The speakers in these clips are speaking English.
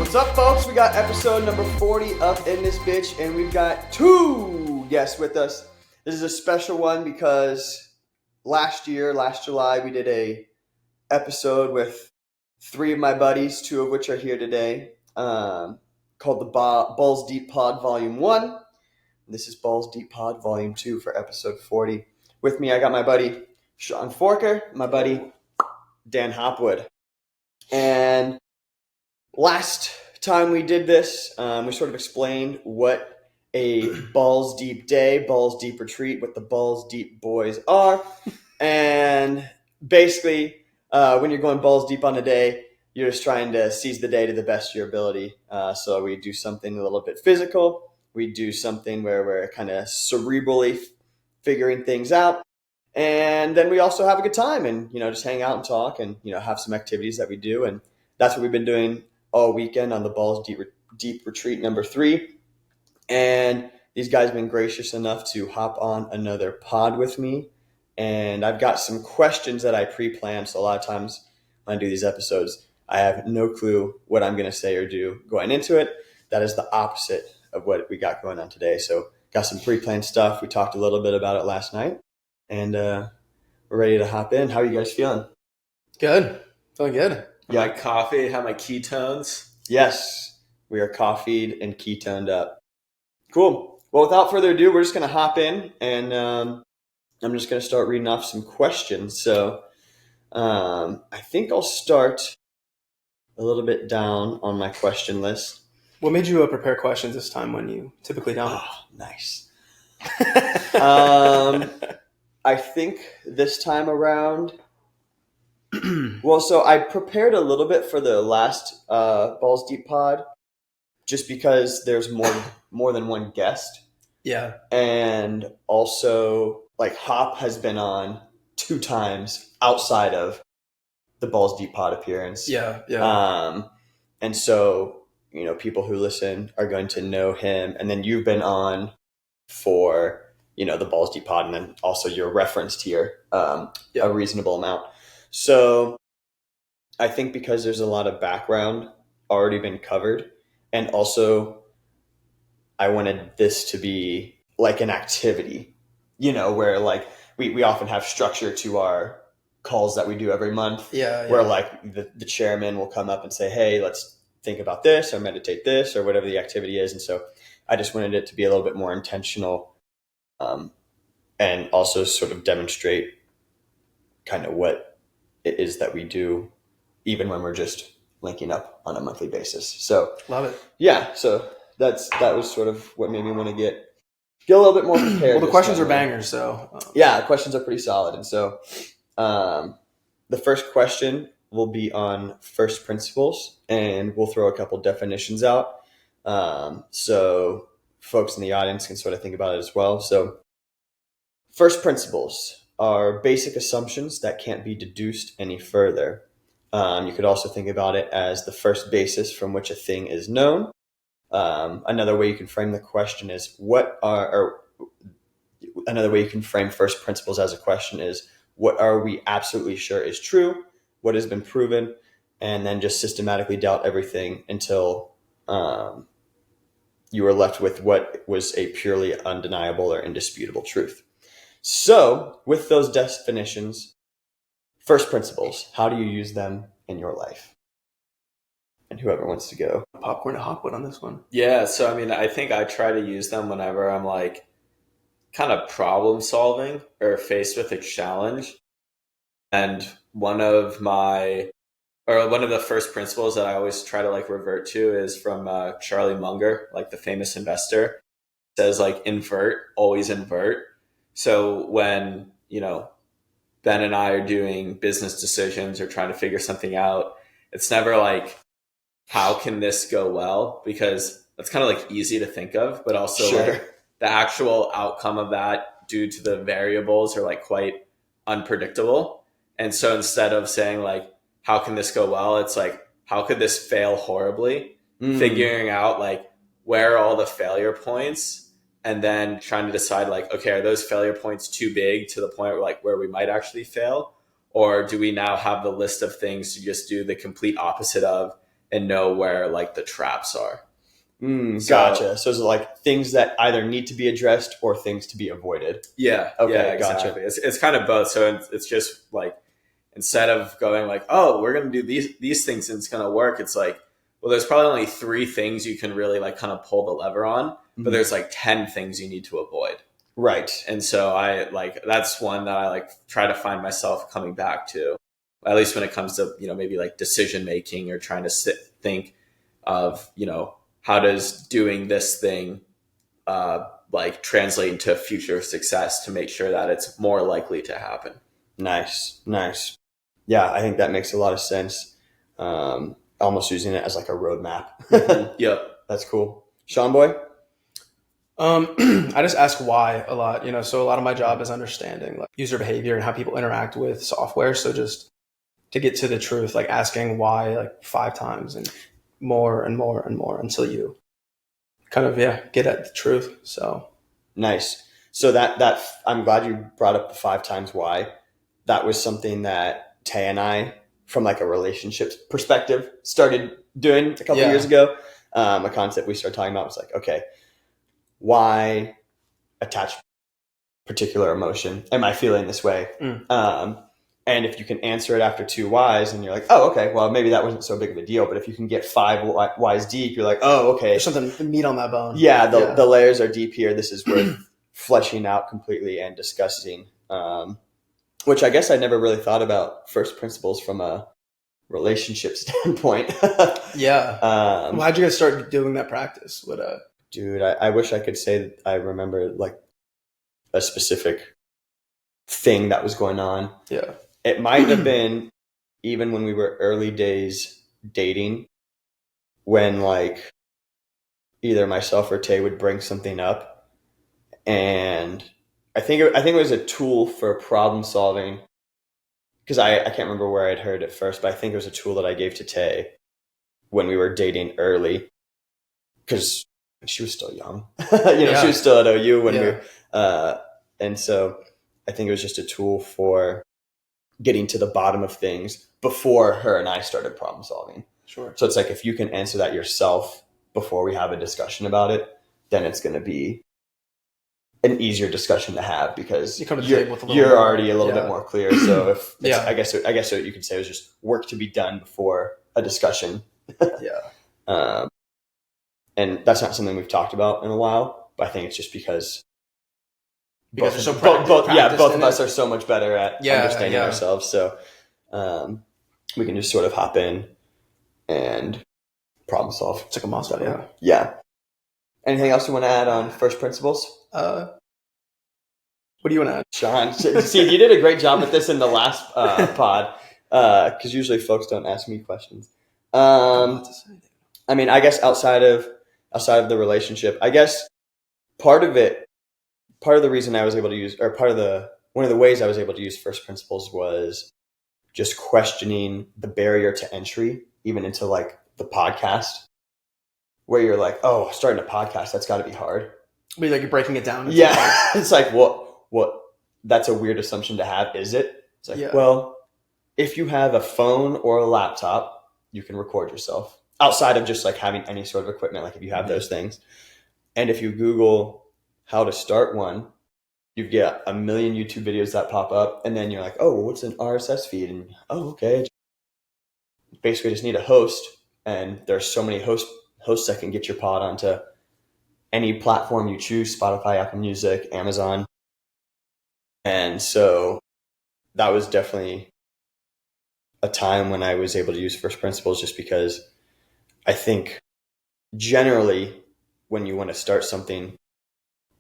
What's up, folks? We got episode number 40 up in this bitch, and we've got 2 guests with us. This is a special one because last July, we did a episode with 3 of my buddies, 2 of which are here today, called the Ballz Deep Pod Volume 1. This is Ballz Deep Pod Volume 2 for episode 40. With me, I got my buddy Sean Forker, my buddy Dan Hopwood. And last time we did this, we sort of explained what a Ballz Deep Day, Ballz Deep Retreat, what the Ballz Deep Boyz are. And basically, when you're going balls deep on a day, you're just trying to seize the day to the best of your ability. So we do something a little bit physical. We do something where we're kind of cerebrally figuring things out. And then we also have a good time and, just hang out and talk and, have some activities that we do. And that's what we've been doing all weekend on the Ballz Deep Retreat number 3. And these guys have been gracious enough to hop on another pod with me. And I've got some questions that I pre-planned. So a lot of times when I do these episodes, I have no clue what I'm going to say or do going into it. That is the opposite of what we got going on today. So got some pre-planned stuff. We talked a little bit about it last night. And we're ready to hop in. How are you guys feeling? Good. Feeling good. Yeah, my coffee, have my ketones. Yes, we are coffeed and ketoned up. Cool. Well, without further ado, we're just going to hop in, and I'm just going to start reading off some questions. So I think I'll start a little bit down on my question list. What made you prepare questions this time when you typically don't? Oh, nice. I think this time around... Well, so I prepared a little bit for the last Ballz Deep Pod, just because there's more than one guest. Yeah. And also, Hop has been on 2 times outside of the Ballz Deep Pod appearance. Yeah. And so, people who listen are going to know him. And then you've been on for, the Ballz Deep Pod, and then also you're referenced here a reasonable amount. So I think because there's a lot of background already been covered, and also I wanted this to be like an activity, where we often have structure to our calls that we do every month, where the chairman will come up and say, hey, let's think about this or meditate this or whatever the activity is. And so I just wanted it to be a little bit more intentional, and also sort of demonstrate kind of what it is that we do, even when we're just linking up on a monthly basis. So love it. Yeah. So that was sort of what made me want to get a little bit more prepared. Well, the questions are bangers. So yeah, the questions are pretty solid. And so the first question will be on first principles, and we'll throw a couple definitions out. So folks in the audience can sort of think about it as well. So first principles are basic assumptions that can't be deduced any further. You could also think about it as the first basis from which a thing is known. Another way you can frame the question is another way you can frame first principles as a question is, what are we absolutely sure is true? What has been proven? And then just systematically doubt everything until you are left with what was a purely undeniable or indisputable truth. So with those definitions, first principles, how do you use them in your life? And whoever wants to go. Popcorn to Hopwood on this one. Yeah, so I think I try to use them whenever I'm kind of problem solving or faced with a challenge. And one of the first principles that I always try to revert to is from Charlie Munger, the famous investor. It says invert, always invert. So when, Ben and I are doing business decisions or trying to figure something out, it's never how can this go well? Because that's kind of easy to think of, but also Sure. The actual outcome of that due to the variables are quite unpredictable. And so instead of saying how can this go well? It's how could this fail horribly? Figuring out where are all the failure points, and then trying to decide okay, are those failure points too big to the point where we might actually fail? Or do we now have the list of things to just do the complete opposite of and know where like the traps are. Gotcha. So is it like things that either need to be addressed or things to be avoided? Yeah. Okay, Yeah, gotcha. exactly. It's kind of both. So it's just like, instead of going like, oh, we're going to do these things and it's going to work, it's like, well, there's probably only 3 things you can really like kind of pull the lever on, but there's like 10 things you need to avoid. Right. And so I like, that's one that I like try to find myself coming back to, at least when it comes to, maybe like decision making or trying to think of, how does doing this thing like translate into future success to make sure that it's more likely to happen. Nice. Yeah, I think that makes a lot of sense. Almost using it as like a roadmap. Yep. That's cool. Sean boy? I just ask why a lot, so a lot of my job is understanding like user behavior and how people interact with software. So just to get to the truth, like asking why like 5 times and more and more and more until you kind of, get at the truth. So nice. So that I'm glad you brought up the 5 times why. That was something that Tay and I, from like a relationships perspective, started doing a couple years ago. A concept we started talking about was like, okay, why attach particular emotion? Am I feeling this way? And if you can answer it after 2 whys, and you're like, oh, okay, well, maybe that wasn't so big of a deal. But if you can get 5 whys deep, you're like, oh, okay. There's something meat on that bone. Yeah, the layers are deep here. This is worth fleshing out completely and discussing. Which I guess I never really thought about first principles from a relationship standpoint. How'd you guys start doing that practice? Dude, I wish I could say that I remember like a specific thing that was going on. Yeah. It might have been even when we were early days dating, when like either myself or Tay would bring something up, and I think it was a tool for problem solving, because I can't remember where I'd heard it first, but I think it was a tool that I gave to Tay when we were dating early, because she was still young. She was still at OU when we were, and so I think it was just a tool for getting to the bottom of things before her and I started problem solving. Sure. So it's like, if you can answer that yourself before we have a discussion about it, then it's going to be an easier discussion to have, because you're already a little bit more clear. So if I guess what you could say was just work to be done before a discussion. And that's not something we've talked about in a while, but I think it's just because both of us are so much better at understanding ourselves. So we can just sort of hop in and problem solve. It's like a monster. Yeah. Anything else you want to add on first principles? What do you want to add? Sean, see, you did a great job with this in the last pod, because usually folks don't ask me questions. I mean, I guess outside of the relationship, I guess part of the reason I was able to use, or one of the ways I was able to use first principles was just questioning the barrier to entry, even into like the podcast, where you're like, oh, starting a podcast, that's got to be hard. But like you're breaking it down. It's like, what? That's a weird assumption to have, is it? It's like, well, if you have a phone or a laptop, you can record yourself outside of just like having any sort of equipment. Like if you have those things, and if you Google how to start one, you get a million YouTube videos that pop up, and then you're like, oh, what's an RSS feed? And okay, basically just need a host, and there's so many hosts that can get your pod onto any platform you choose: Spotify, Apple Music, Amazon. And so that was definitely a time when I was able to use first principles, just because I think generally when you want to start something,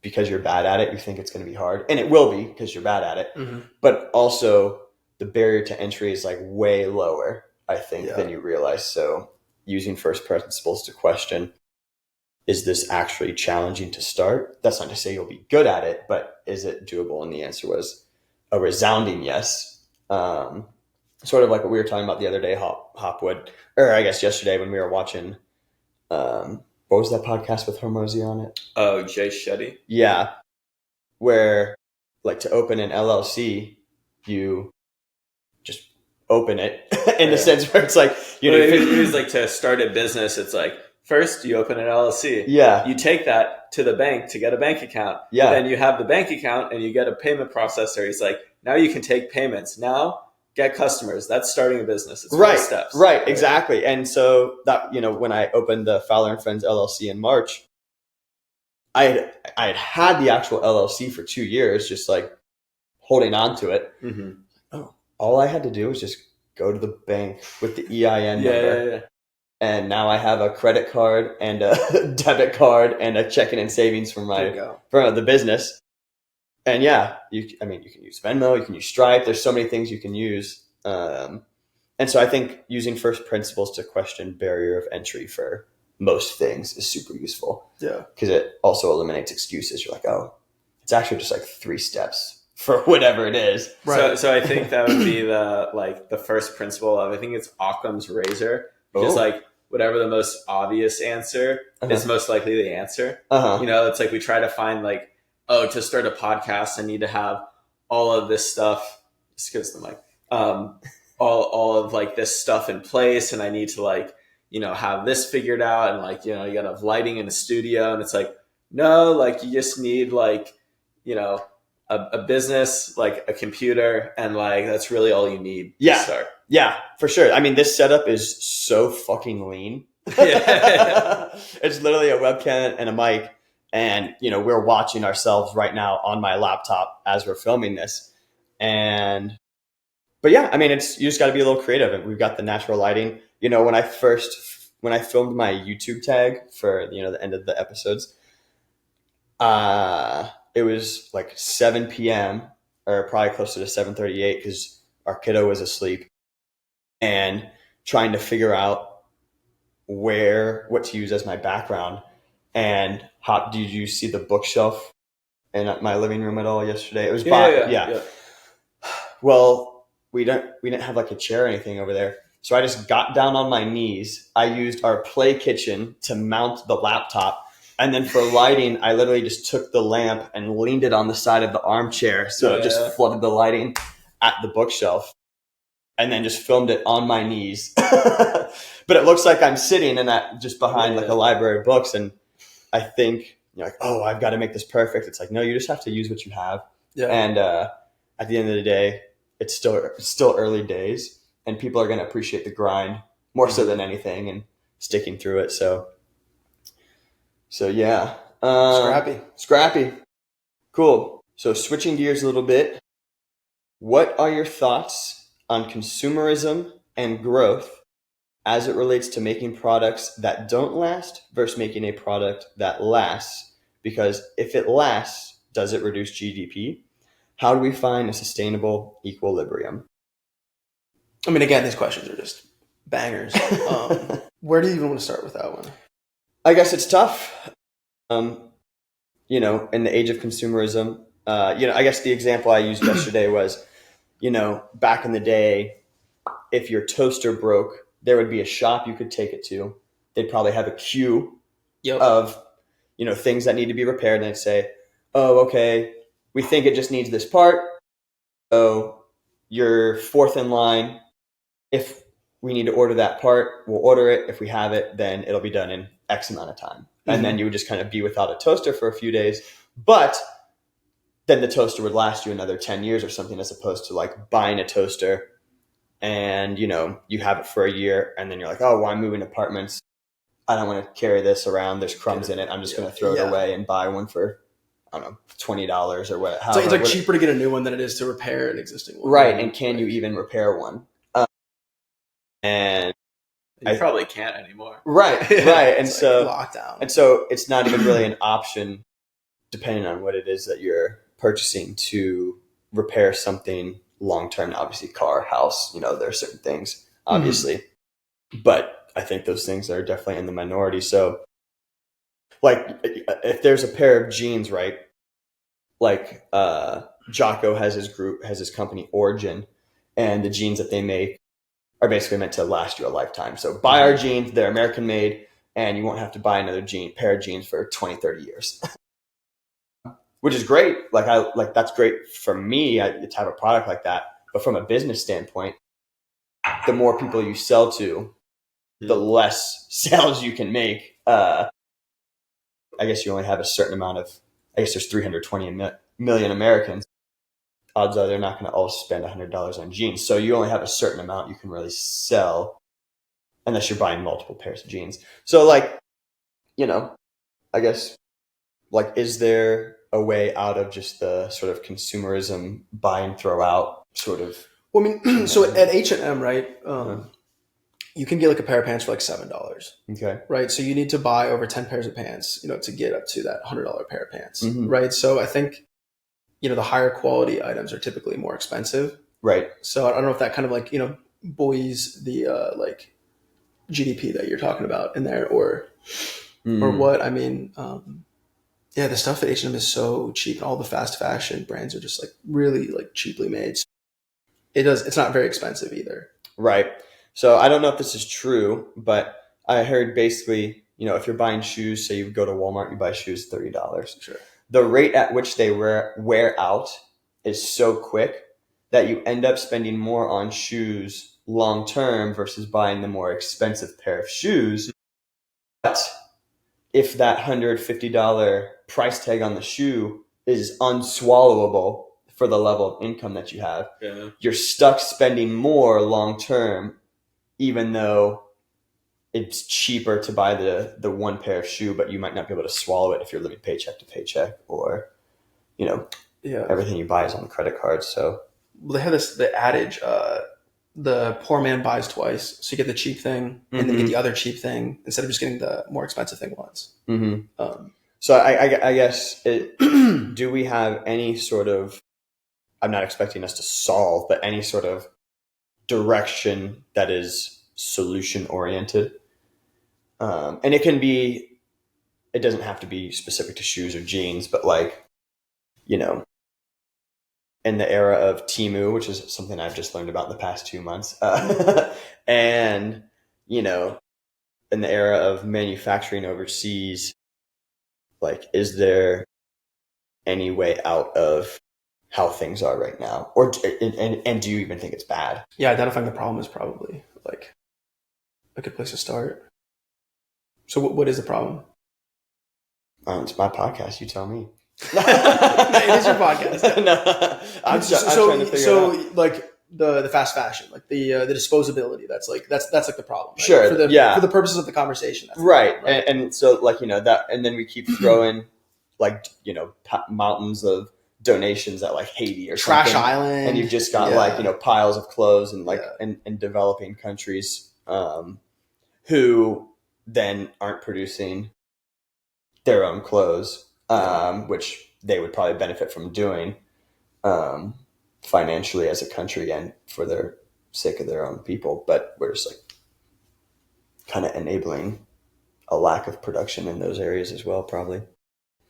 because you're bad at it, you think it's going to be hard, and it will be because you're bad at it. Mm-hmm. But also the barrier to entry is like way lower, I think, than you realize. So using first principles to question, is this actually challenging to start? That's not to say you'll be good at it, but is it doable? And the answer was a resounding yes. Sort of like what we were talking about the other day, Hopwood, or I guess yesterday when we were watching, what was that podcast with Hormozy on it? Oh, Jay Shetty? Yeah. Where like to open an LLC, you just open it in the sense where it's like, you know, it was like to start a business. It's like, first you open an LLC. Yeah. You take that to the bank to get a bank account. Yeah. Then you have the bank account and you get a payment processor. He's like, now you can take payments. Now get customers. That's starting a business. It's 4 steps. Right. Exactly. And so that, you know, when I opened the Fowler and Friends LLC in March, I had the actual LLC for 2 years, just like holding on to it. Mm-hmm. Oh, all I had to do was just go to the bank with the EIN number. Yeah. And now I have a credit card and a debit card and a checking and savings from the business. And you can use Venmo, you can use Stripe. There's so many things you can use. And so I think using first principles to question barrier of entry for most things is super useful. Yeah. Because it also eliminates excuses. You're like, oh, it's actually just like 3 steps for whatever it is. Right. So I think that would be the first principle of, I think it's Occam's razor. Just like whatever the most obvious answer is most likely the answer. You know, it's like we try to find like, to start a podcast, I need to have all of this stuff. Just goes the mic. All of like this stuff in place, and I need to like, you know, have this figured out, and like, you know, you gotta have lighting in the studio, and it's like, no, like you just need like, you know, a business, like a computer, and like that's really all you need to start. Yeah, for sure. I mean, this setup is so fucking lean. It's literally a webcam and a mic, and you know, we're watching ourselves right now on my laptop as we're filming this. But yeah, I mean, you just got to be a little creative, and we've got the natural lighting. You know, when I filmed my YouTube tag for, you know, the end of the episodes, it was like 7 p.m. or probably closer to 7:38 because our kiddo was asleep, and trying to figure out what to use as my background. And did you see the bookshelf in my living room at all yesterday? It was yeah. Well, we didn't have like a chair or anything over there. So I just got down on my knees. I used our play kitchen to mount the laptop. And then for lighting, I literally just took the lamp and leaned it on the side of the armchair. So it just flooded the lighting at the bookshelf. And then just filmed it on my knees. But it looks like I'm sitting just behind like a library of books. And I think you're like, oh, I've got to make this perfect. It's like, no, you just have to use what you have. Yeah. And at the end of the day, it's still early days, and people are going to appreciate the grind more so than anything, and sticking through it. So yeah. Scrappy. Cool. So switching gears a little bit, what are your thoughts on consumerism and growth as it relates to making products that don't last versus making a product that lasts? Because if it lasts, does it reduce GDP? How do we find a sustainable equilibrium? I mean, again, these questions are just bangers. Where do you even want to start with that one? I guess it's tough. You know, in the age of consumerism, you know, I guess the example I used yesterday was, you know, back in the day, if your toaster broke, there would be a shop you could take it to. They'd probably have a queue of, you know, things that need to be repaired. And they'd say, oh, okay, we think it just needs this part. So you're fourth in line. If we need to order that part, we'll order it. If we have it, then it'll be done in X amount of time. And then you would just kind of be without a toaster for a few days. But then the toaster would last you another 10 years or something, as opposed to like buying a toaster and, you know, you have it for a year and then you're like, oh, well, I'm moving apartments. I don't want to carry this around. There's crumbs in it. I'm just going to throw it away and buy one for, I don't know, $20 or what. So it's like cheaper to get a new one than it is to repair an existing one. Right. And can you even repair one? And you probably can't anymore. Right. And it's so like lockdown. And so it's not even really an option, depending on what it is that you're purchasing, to repair something long term. Obviously, car, house, you know, there are certain things, obviously. But I think those things are definitely in the minority. So like if there's a pair of jeans, right? Like Jocko has his company Origin, and the jeans that they make are basically meant to last you a lifetime. So buy our jeans, they're American made, and you won't have to buy another pair of jeans for 20, 30 years. Which is great. Like that's great for me to have a product like that. But from a business standpoint, the more people you sell to, the less sales you can make. I guess you only have a certain amount of, I guess there's 320 million Americans. Odds are they're not going to all spend $100 on jeans. So you only have a certain amount you can really sell unless you're buying multiple pairs of jeans. So like, I guess, like, is there a way out of just the sort of consumerism, buy and throw out sort of? Well, I mean, so at H&M, right, you can get like a pair of pants for like $7. Okay. Right. So you need to buy over 10 pairs of pants, to get up to that $100 pair of pants. Mm-hmm. Right. So I think, the higher quality items are typically more expensive. Right. So I don't know if that kind of like, buoys the like GDP that you're talking about in there or what. I mean, the stuff at H&M is so cheap, and all the fast fashion brands are just like really like cheaply made. So it's not very expensive either. Right. So I don't know if this is true, but I heard basically, if you're buying shoes, say you go to Walmart, you buy shoes $30. Sure. The rate at which they wear out is so quick that you end up spending more on shoes long term versus buying the more expensive pair of shoes. But if that $150 price tag on the shoe is unswallowable for the level of income that you have, you're stuck spending more long term, even though it's cheaper to buy the one pair of shoe, but you might not be able to swallow it if you're living paycheck to paycheck, or everything you buy is on the credit card. So they have the adage, the poor man buys twice. So you get the cheap thing and then get the other cheap thing instead of just getting the more expensive thing once. So I guess do we have any sort of, I'm not expecting us to solve, but any sort of direction that is solution oriented? And it doesn't have to be specific to shoes or jeans, but like, in the era of Temu, which is something I've just learned about in the past 2 months, and, in the era of manufacturing overseas, like, is there any way out of how things are right now? Or, and do you even think it's bad? Yeah, identifying the problem is probably like a good place to start. So what is the problem? It's my podcast. You tell me. It is your podcast. No, I'm trying to figure it out. Like the fast fashion, like the disposability. That's like the problem. Right? Sure. For the purposes of the conversation. That's right. The problem, right? And so like that, and then we keep throwing like mountains of donations at like Haiti or Trash something. Island, and you've just got like piles of clothes and like in developing countries who then aren't producing their own clothes, which they would probably benefit from doing financially as a country and for their sake of their own people. But we're just like kind of enabling a lack of production in those areas as well, probably.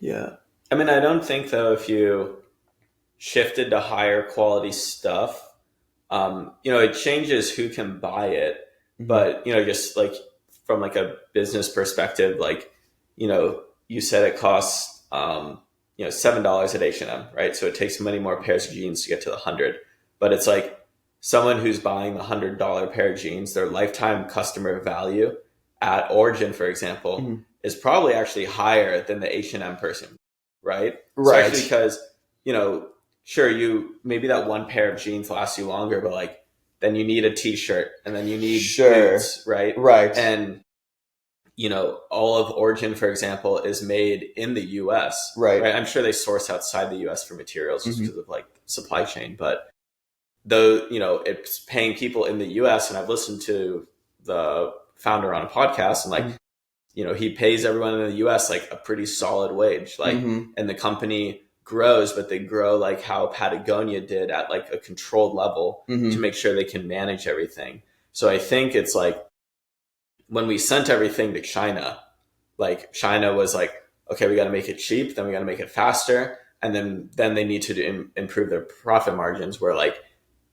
Yeah. I mean, I don't think, though, if you shifted to higher quality stuff, it changes who can buy it. But, just like from like a business perspective, like, you said it costs, $7 at H&M, right? So it takes many more pairs of jeans to get to the 100. But it's like someone who's buying the $100 pair of jeans, their lifetime customer value at Origin, for example, is probably actually higher than the H&M person, right? Right. Especially because, sure, maybe that one pair of jeans lasts you longer, but like then you need a t-shirt and then you need boots, right? Right. And all of Origin, for example, is made in the US. Right. I'm sure they source outside the US for materials just because of like supply chain. But though, it's paying people in the US, and I've listened to the founder on a podcast, and like, he pays everyone in the US like a pretty solid wage. Like, and the company grows, but they grow like how Patagonia did at like a controlled level to make sure they can manage everything. So I think it's like, when we sent everything to China, like China was like, okay, we got to make it cheap, then we got to make it faster, and then they need to improve their profit margins. Where like,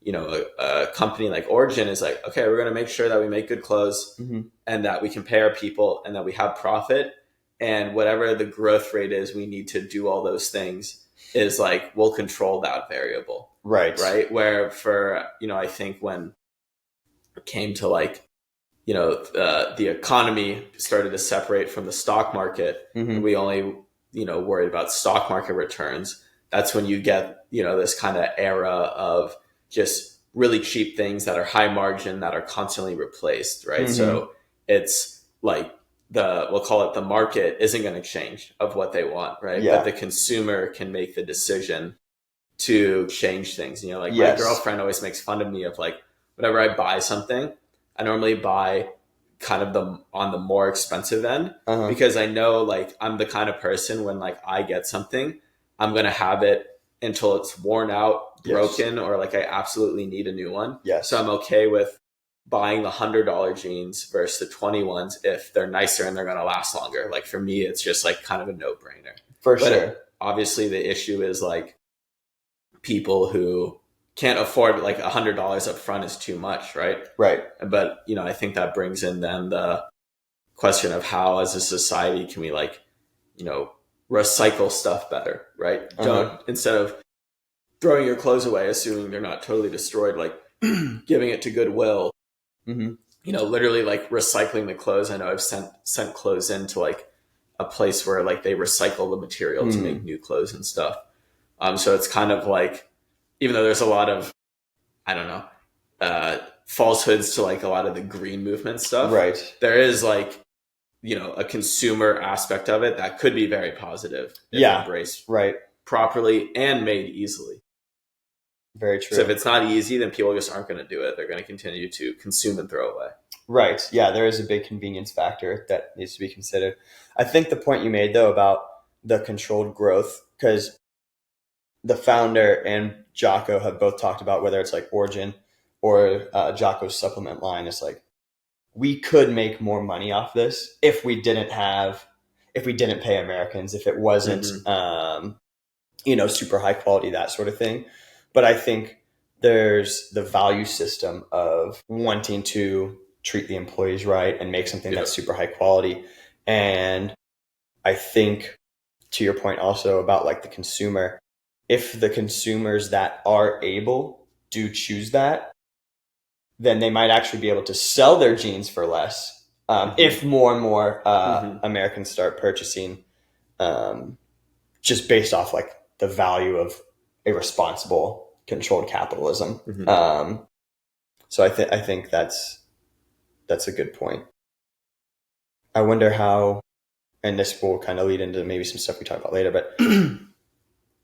a company like Origin is like, okay, we're going to make sure that we make good clothes and that we can pay our people and that we have profit, and whatever the growth rate is, we need to do all those things. Is like, we'll control that variable, right? Where for I think when came to like, the economy started to separate from the stock market, and we only, worried about stock market returns. That's when you get, this kind of era of just really cheap things that are high margin that are constantly replaced, right? So it's like we'll call it the market isn't going to change of what they want, right? Yeah. But the consumer can make the decision to change things. Like Yes. my girlfriend always makes fun of me of like, whenever I buy something, I normally buy kind of on the more expensive end, because I know like I'm the kind of person when like I get something, I'm going to have it until it's worn out, broken, or like I absolutely need a new one. Yes. So I'm okay with buying the $100 jeans versus the 20 ones if they're nicer and they're going to last longer. Like for me, it's just like kind of a no-brainer. For sure. Obviously the issue is like people who can't afford like $100 up front is too much, right? Right. But, I think that brings in then the question of how as a society can we like, recycle stuff better, right? Don't, instead of throwing your clothes away, assuming they're not totally destroyed, like giving it to Goodwill, literally like recycling the clothes. I know I've sent clothes into like a place where like they recycle the material to make new clothes and stuff. So it's kind of like, even though there's a lot of, I don't know, falsehoods to like a lot of the green movement stuff, right? There is like, a consumer aspect of it that could be very positive if embraced properly and made easily. Very true. So if it's not easy, then people just aren't going to do it. They're going to continue to consume and throw away. Right. Yeah, there is a big convenience factor that needs to be considered. I think the point you made, though, about the controlled growth, because the founder and Jocko have both talked about whether it's like Origin or Jocko's supplement line, it's like, we could make more money off this if we didn't pay Americans, if it wasn't, super high quality, that sort of thing. But I think there's the value system of wanting to treat the employees right and make something that's super high quality. And I think, to your point also about like the consumer, if the consumers that are able do choose that, then they might actually be able to sell their jeans for less if more and more Americans start purchasing just based off like the value of a responsible, controlled capitalism. So I think that's a good point. I wonder how, and this will kind of lead into maybe some stuff we talk about later, but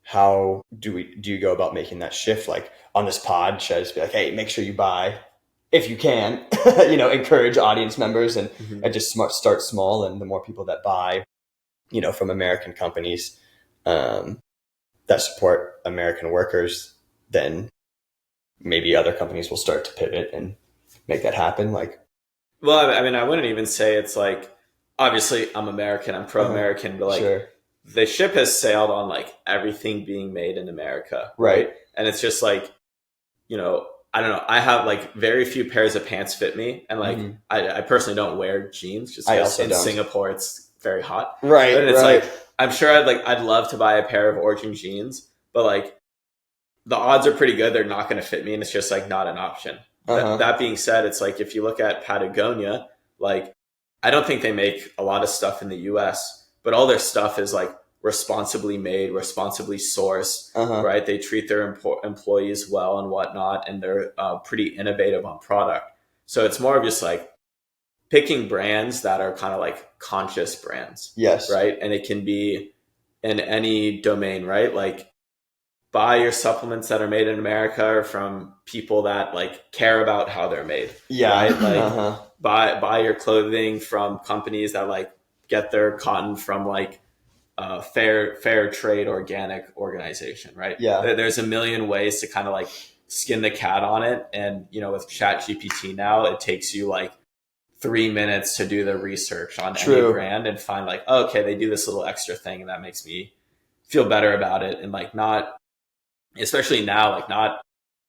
how do you go about making that shift? Like on this pod, should I just be like, hey, make sure you buy if you can, encourage audience members and just start small. And the more people that buy, from American companies that support American workers, then maybe other companies will start to pivot and make that happen. Like, well, I mean, I wouldn't even say it's like, obviously I'm American, I'm pro-American, but like the ship has sailed on like everything being made in America. Right. And it's just like, I don't know. I have like very few pairs of pants fit me. And like, I personally don't wear jeans just because in Singapore it's very hot. Right. But it's like, I'm sure I'd love to buy a pair of Origin jeans, but like the odds are pretty good they're not going to fit me. And it's just like not an option. That being said, it's like, if you look at Patagonia, like I don't think they make a lot of stuff in the US, but all their stuff is like responsibly made, responsibly sourced, right? They treat their employees well and whatnot, and they're pretty innovative on product. So it's more of just like picking brands that are kind of like conscious brands. Yes. Right. And it can be in any domain, right? Like buy your supplements that are made in America or from people that like care about how they're made. Yeah. Right? Like buy your clothing from companies that like get their cotton from like fair trade organic organization, right? Yeah. There's a million ways to kind of like skin the cat on it. And, with ChatGPT now, it takes you like 3 minutes to do the research on any brand and find like, oh, okay, they do this little extra thing and that makes me feel better about it. And like not, especially now, like not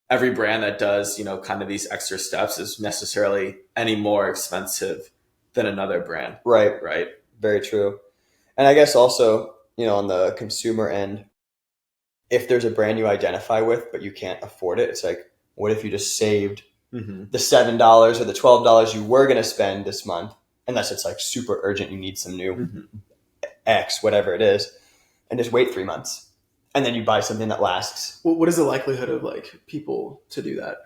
every brand that does, kind of these extra steps is necessarily any more expensive than another brand. Right. Right. Very true. And I guess also, on the consumer end, if there's a brand you identify with, but you can't afford it, it's like, what if you just saved the $7 or the $12 you were going to spend this month, unless it's like super urgent, you need some new X, whatever it is, and just wait 3 months. And then you buy something that lasts. What is the likelihood of like people to do that?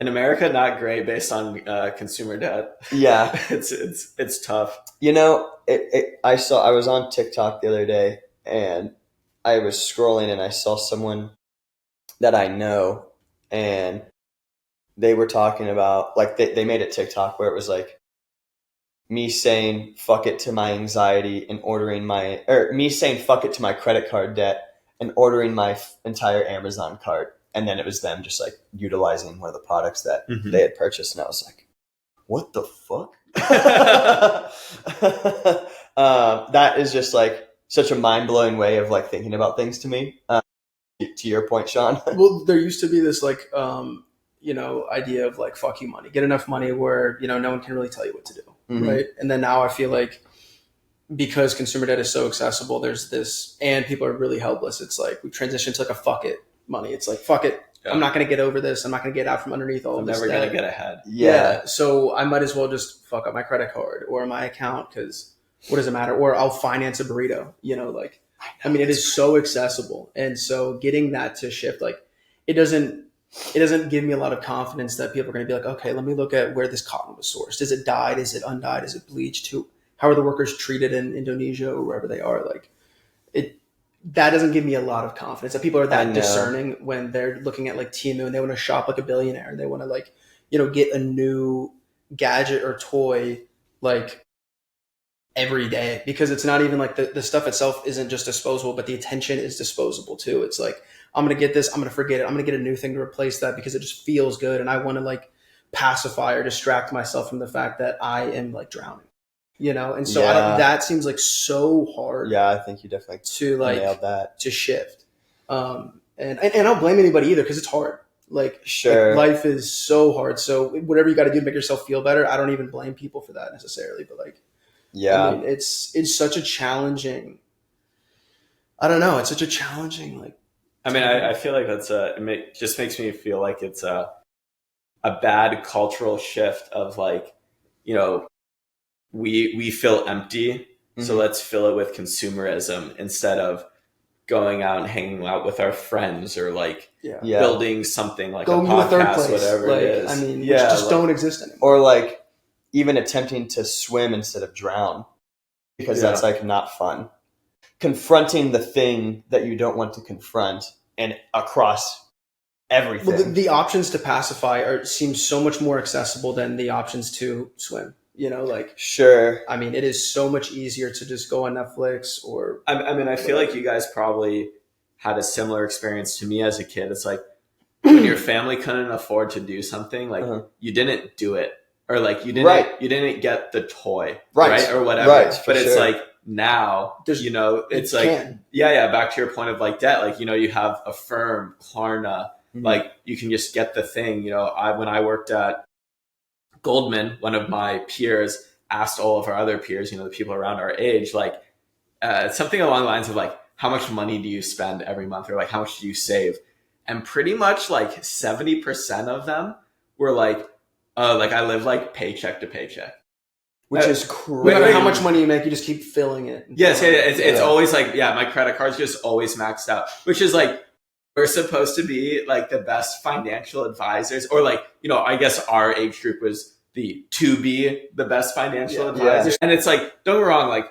In America, not great based on consumer debt. Yeah. It's tough. You know, I was on TikTok the other day, and I was scrolling and I saw someone that I know, and they were talking about, like, they made a TikTok where it was like me saying fuck it to my anxiety and me saying fuck it to my credit card debt and ordering my entire Amazon cart. And then it was them just like utilizing one of the products that they had purchased. And I was like, what the fuck? That is just like such a mind-blowing way of like thinking about things to me. To your point, Sean. Well, there used to be this like, idea of like, fuck you money, get enough money where, no one can really tell you what to do. Right. And then now I feel like because consumer debt is so accessible, there's this, and people are really helpless. It's like we transitioned to like a fuck it money. It's like, fuck it. Yeah. I'm not going to get over this. I'm not going to get out from underneath all of this. I'm never going to get ahead. Yeah. So I might as well just fuck up my credit card or my account, because what does it matter? Or I'll finance a burrito, it is so accessible. And so getting that to shift, like it doesn't give me a lot of confidence that people are going to be like, okay, let me look at where this cotton was sourced. Is it dyed? Is it undyed? Is it bleached? How are the workers treated in Indonesia or wherever they are? Like that doesn't give me a lot of confidence that people are that discerning when they're looking at like Temu and they want to shop like a billionaire and they want to like, get a new gadget or toy like every day, because it's not even like the stuff itself isn't just disposable, but the attention is disposable too. It's like, I'm going to get this, I'm going to forget it. I'm going to get a new thing to replace that because it just feels good. And I want to like pacify or distract myself from the fact that I am like drowning, and so that seems like so hard. Yeah. I think you definitely nailed that. To shift. And I don't blame anybody either, because it's hard. Like, sure. Life is so hard. So whatever you got to do to make yourself feel better, I don't even blame people for that necessarily, but like, yeah, it's such a challenging, it's such a challenging, like, I feel like it just makes me feel like it's a bad cultural shift of like, we feel empty. So let's fill it with consumerism instead of going out and hanging out with our friends or like building something like going a podcast, to a third place, whatever like, it is. Which just don't exist anymore. Or like even attempting to swim instead of drown, because that's like not fun. Confronting the thing that you don't want to confront and across everything. Well, the options to pacify seem so much more accessible than the options to swim. Sure. It is so much easier to just go on Netflix or. I feel like you guys probably had a similar experience to me as a kid. It's like when your family couldn't afford to do something, like you didn't do it, or like you didn't get the toy, right? Or whatever. Right, but it's like now, it's like, back to your point of like debt, like, you have Affirm, Klarna, like you can just get the thing. When I worked at Goldman, one of my peers asked all of our other peers, the people around our age, like something along the lines of like, how much money do you spend every month? Or like, how much do you save? And pretty much like 70% of them were like, I live like paycheck to paycheck. Which is crazy. No matter how much money you make, you just keep filling it. Yes, it's always like, my credit card's just always maxed out, which is like, we're supposed to be like the best financial advisors, or like, I guess our age group was to be the best financial advisors. And it's like, don't get me wrong, like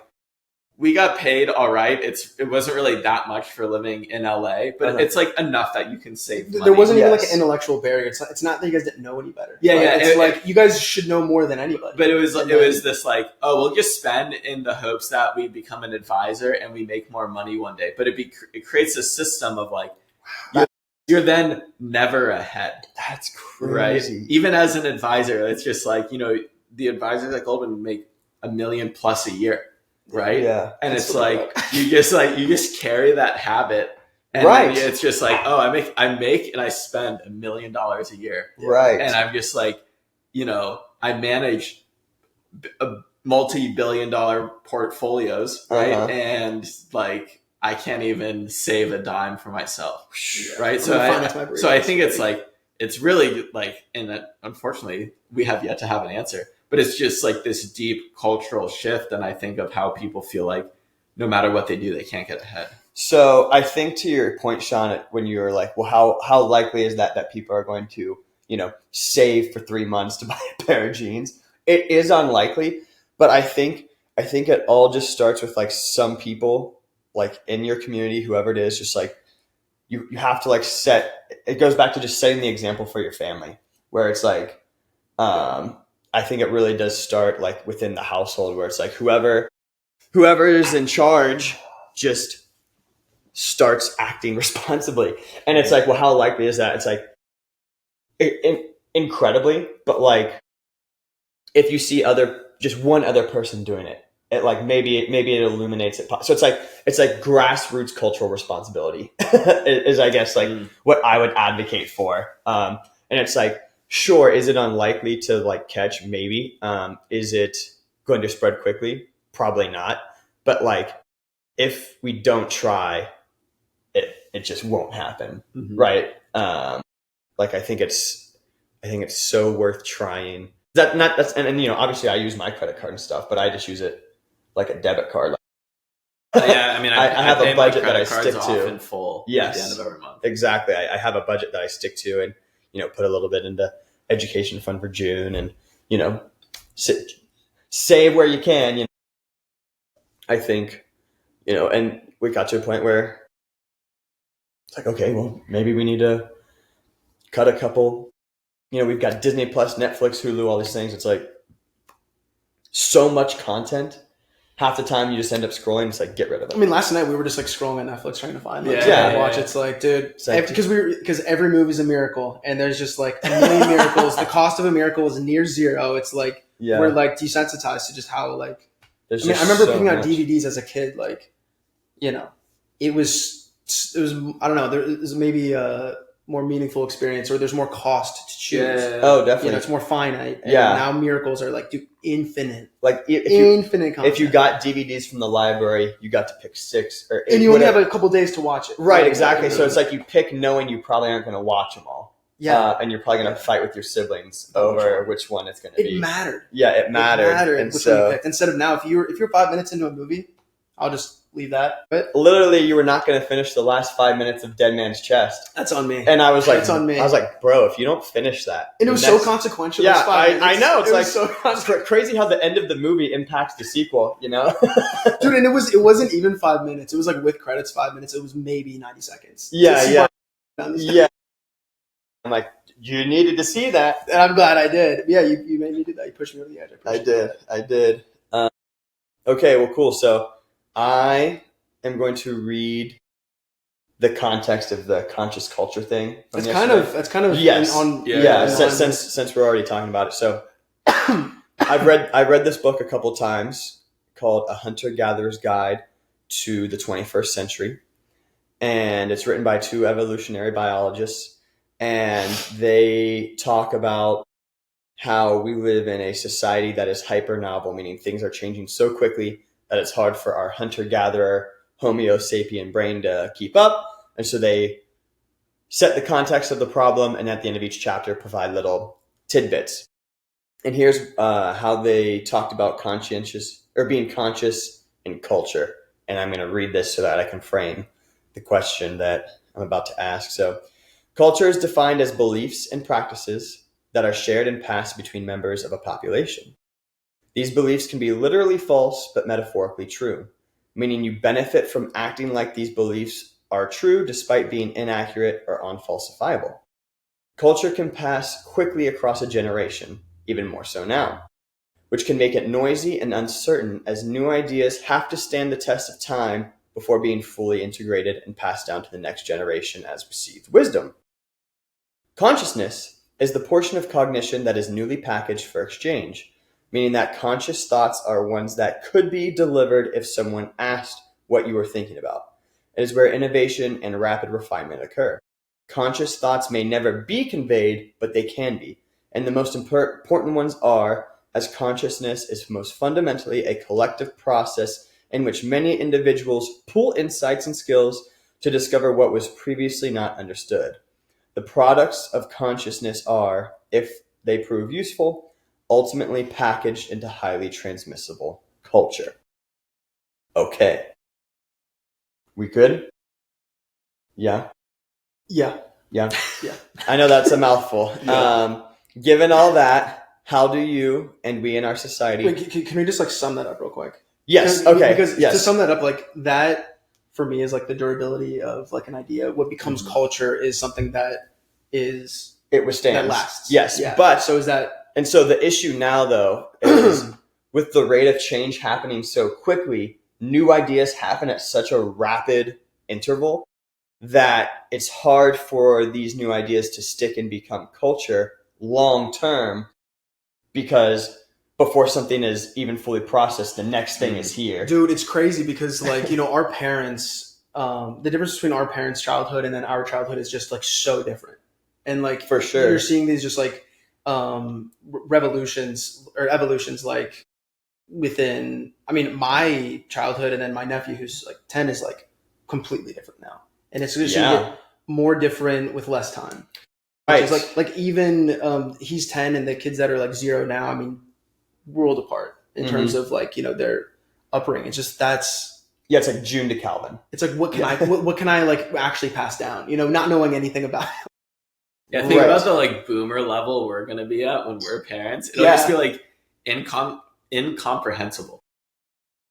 we got paid all right. It wasn't really that much for living in LA, but it's like enough that you can save money. There wasn't even like an intellectual barrier. It's not that you guys didn't know any better. It's like you guys should know more than anybody. But it was this like, we'll just spend in the hopes that we become an advisor and we make more money one day. But it creates a system of like, you're then never ahead. That's crazy. Right? Even as an advisor, it's just like, the advisors at Goldman make $1 million plus a year. Right. Yeah. And it's like, you just carry that habit. And it's just like, I make and I spend $1 million a year. Right. And I'm just like, I manage multi-billion-dollar portfolios. Right. And like, I can't even save a dime for myself. Right. So I think it's like, it's really like, and that unfortunately we have yet to have an answer, but it's just like this deep cultural shift. And I think of how people feel like no matter what they do, they can't get ahead. So I think to your point, Sean, when you were like, well, how likely is that people are going to, save for 3 months to buy a pair of jeans? It is unlikely, but I think it all just starts with like some people like in your community, whoever it is, just like you have to like it goes back to just setting the example for your family, where it's like, I think it really does start like within the household, where it's like whoever is in charge just starts acting responsibly. And it's like, well, how likely is that? It's like incredibly, but like if you see just one other person doing it, it like maybe it illuminates it. So it's like grassroots cultural responsibility is I guess like what I would advocate for. And it's like, sure, is it unlikely to like catch? Maybe. Is it going to spread quickly? Probably not. But like if we don't try, it just won't happen. Mm-hmm. Right. Like I think it's so worth trying. And obviously I use my credit card and stuff, but I just use it like a debit card. Yeah, I mean, I have a budget that I stick to. Off in full yes, at the end of every month. Exactly. I have a budget that I stick to, and put a little bit into education fund for June, and save where you can. I think and we got to a point where it's like, okay, well, maybe we need to cut a couple. We've got Disney Plus, Netflix, Hulu, all these things. It's like so much content. Half the time you just end up scrolling. It's like, get rid of it. I mean, last night we were just like scrolling on Netflix trying to find watch. It's like, dude, because every movie's a miracle, and there's just like a million miracles. The cost of a miracle is near zero. It's like we're like desensitized to just how like. I remember picking out DVDs as a kid. Like, it was I don't know. There is maybe a more meaningful experience, or there's more cost to choose. Yeah. Oh, definitely. It's more finite. And yeah. Now miracles are like, dude, infinite. Like infinite content. If you got DVDs from the library, you got to pick 6 or 8. And you only have a couple days to watch it. Right, exactly. So it's like you pick knowing you probably aren't going to watch them all. Yeah. And you're probably going to fight with your siblings over which one it's going to be. It mattered. Yeah, it mattered. And which one you picked. Instead of now, if you're 5 minutes into a movie, I'll just leave that. But literally, you were not going to finish the last 5 minutes of Dead Man's Chest. That's on me. And I was like, that's on me. I was like, bro, if you don't finish that, and it was so consequential. Yeah, I know. It's like so crazy how the end of the movie impacts the sequel. Dude. And it wasn't even 5 minutes. It was like with credits 5 minutes. It was maybe 90 seconds. Yeah. I'm like, you needed to see that, and I'm glad I did. Yeah, you made me do that. You pushed me over the edge. I did. Okay, well, cool. So I am going to read the context of the conscious culture thing. That's kind of yes. Since we're already talking about it. So I read this book a couple times called A Hunter-Gatherer's Guide to the 21st Century. And it's written by 2 evolutionary biologists. And they talk about how we live in a society that is hyper novel, meaning things are changing so quickly that it's hard for our hunter-gatherer Homo sapien brain to keep up. And so they set the context of the problem, and at the end of each chapter provide little tidbits. And here's how they talked about being conscious in culture. And I'm going to read this so that I can frame the question that I'm about to ask. So, culture is defined as beliefs and practices that are shared and passed between members of a population. These beliefs can be literally false, but metaphorically true, meaning you benefit from acting like these beliefs are true despite being inaccurate or unfalsifiable. Culture can pass quickly across a generation, even more so now, which can make it noisy and uncertain as new ideas have to stand the test of time before being fully integrated and passed down to the next generation as received wisdom. Consciousness is the portion of cognition that is newly packaged for exchange, meaning that conscious thoughts are ones that could be delivered if someone asked what you were thinking about. It is where innovation and rapid refinement occur. Conscious thoughts may never be conveyed, but they can be. And the most important ones are, as consciousness is most fundamentally a collective process in which many individuals pool insights and skills to discover what was previously not understood. The products of consciousness are, if they prove useful, ultimately packaged into highly transmissible culture. Okay. We good? Yeah. Yeah. Yeah. Yeah. I know that's a mouthful. Yeah. Given all that, how do you and we in our society... Wait, can we just like sum that up real quick? Yes. Okay. Because yes. to sum that up, like that for me is like the durability of like an idea. What becomes culture is something that is it withstands. That lasts. Yes. Yeah. But so is that, and so the issue now though is with the rate of change happening so quickly, new ideas happen at such a rapid interval that it's hard for these new ideas to stick and become culture long term, because before something is even fully processed, the next thing is here. dude, it's crazy because like, you know, our parents, the difference between our parents' childhood and then our childhood is just like so different. And like, for sure, you're seeing these just like revolutions or evolutions like within, I mean, my childhood and then my nephew who's like 10 is like completely different now. And it's just gonna get more different with less time. Which is like even he's 10 and the kids that are like 0 now, I mean, world apart in terms of like, you know, their upbringing. It's just it's like June to Calvin. It's like what can I like actually pass down? You know, not knowing anything about it. Yeah, think about the like boomer level we're gonna be at when we're parents. It'll just be like incomprehensible.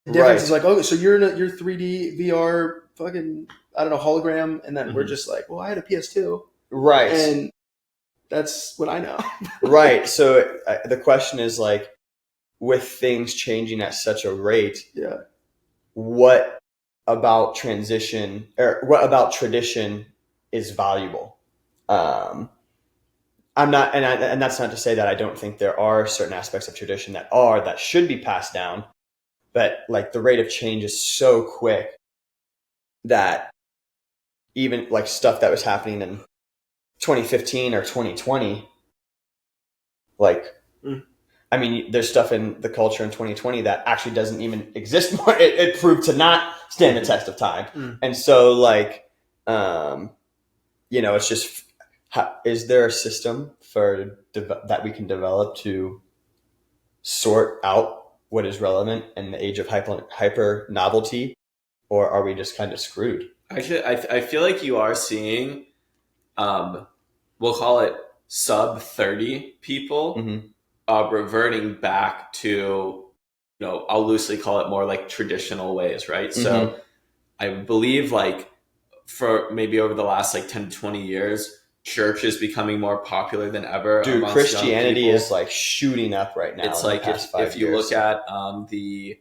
The difference is like, oh, so you're in your 3D VR fucking, I don't know, hologram, and then we're just like, well, I had a PS2, right? And that's what I know. Right. So the question is like, with things changing at such a rate, what about transition or what about tradition is valuable? I'm not, and that's not to say that I don't think there are certain aspects of tradition that should be passed down, but like the rate of change is so quick that even like stuff that was happening in 2015 or 2020, like, I mean, there's stuff in the culture in 2020 that actually doesn't even exist more. It proved to not stand the test of time. And so like, you know, it's just, is there a system that we can develop to sort out what is relevant in the age of hyper novelty, or are we just kind of screwed? Actually, I feel like you are seeing, we'll call it sub 30 people reverting back to, you know, I'll loosely call it more like traditional ways, right? So I believe like for maybe over the last like 10 to 20 years, church is becoming more popular than ever. Dude, Christianity is like shooting up right now. It's like if you look at the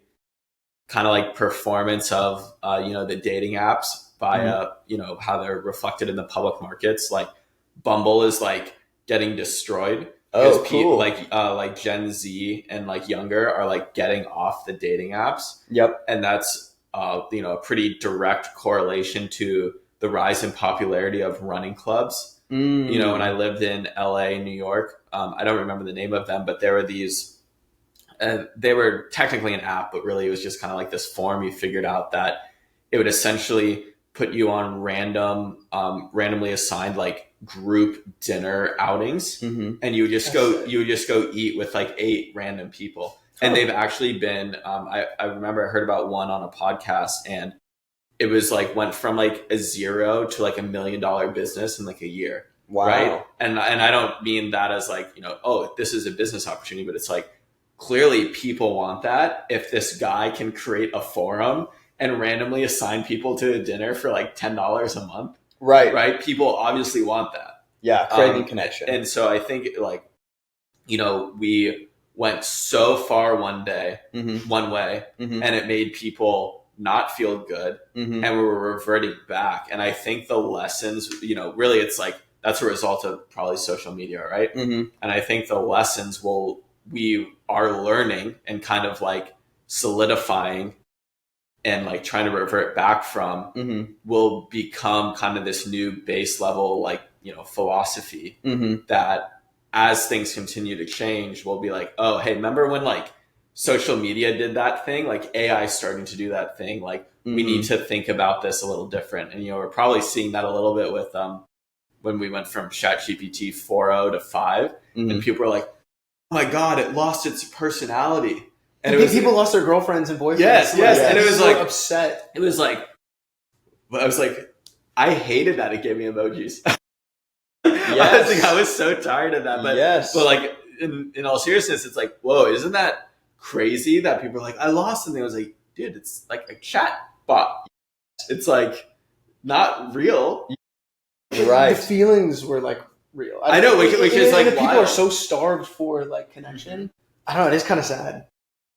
kind of like performance of you know, the dating apps via you know, how they're reflected in the public markets, like Bumble is like getting destroyed because people like Gen Z and like younger are like getting off the dating apps. And that's you know, a pretty direct correlation to the rise in popularity of running clubs. You know, when I lived in LA, New York, I don't remember the name of them, but there were these, they were technically an app, but really it was just kind of like this form you figured out that it would essentially put you on randomly assigned like group dinner outings. And you would just go eat with like 8 random people. And they've actually been, I remember I heard about one on a podcast, and it was like went from like a 0 to like $1 million business in like a year. Wow. Right. And I don't mean that as like, you know, oh, this is a business opportunity, but it's like, clearly people want that. If this guy can create a forum and randomly assign people to a dinner for like $10 a month. Right. People obviously want that. Yeah. Craving connection. And so I think like, you know, we went so far one way, and it made people not feel good, and we were reverting back. And I think the lessons, you know, really it's like that's a result of probably social media, right? And I think the lessons we are learning and kind of like solidifying and like trying to revert back from will become kind of this new base level, like, you know, philosophy that as things continue to change, we'll be like, oh, hey, remember when like social media did that thing, like AI starting to do that thing, like we need to think about this a little different. And, you know, we're probably seeing that a little bit with when we went from ChatGPT 4.0 to 5, and people were like, "Oh my god, it lost its personality." And it was people lost their girlfriends and boyfriends. Yes, and it was so like upset. It was like, I was like, I hated that it gave me emojis. I was so tired of that. But like in all seriousness, it's like, whoa, isn't that crazy that people are like, I lost something? I was like, dude, it's like a chat bot. It's like not real. Right. The feelings were like real. I know, which is like people wild. are so starved for like connection. I don't know. It is kind of sad.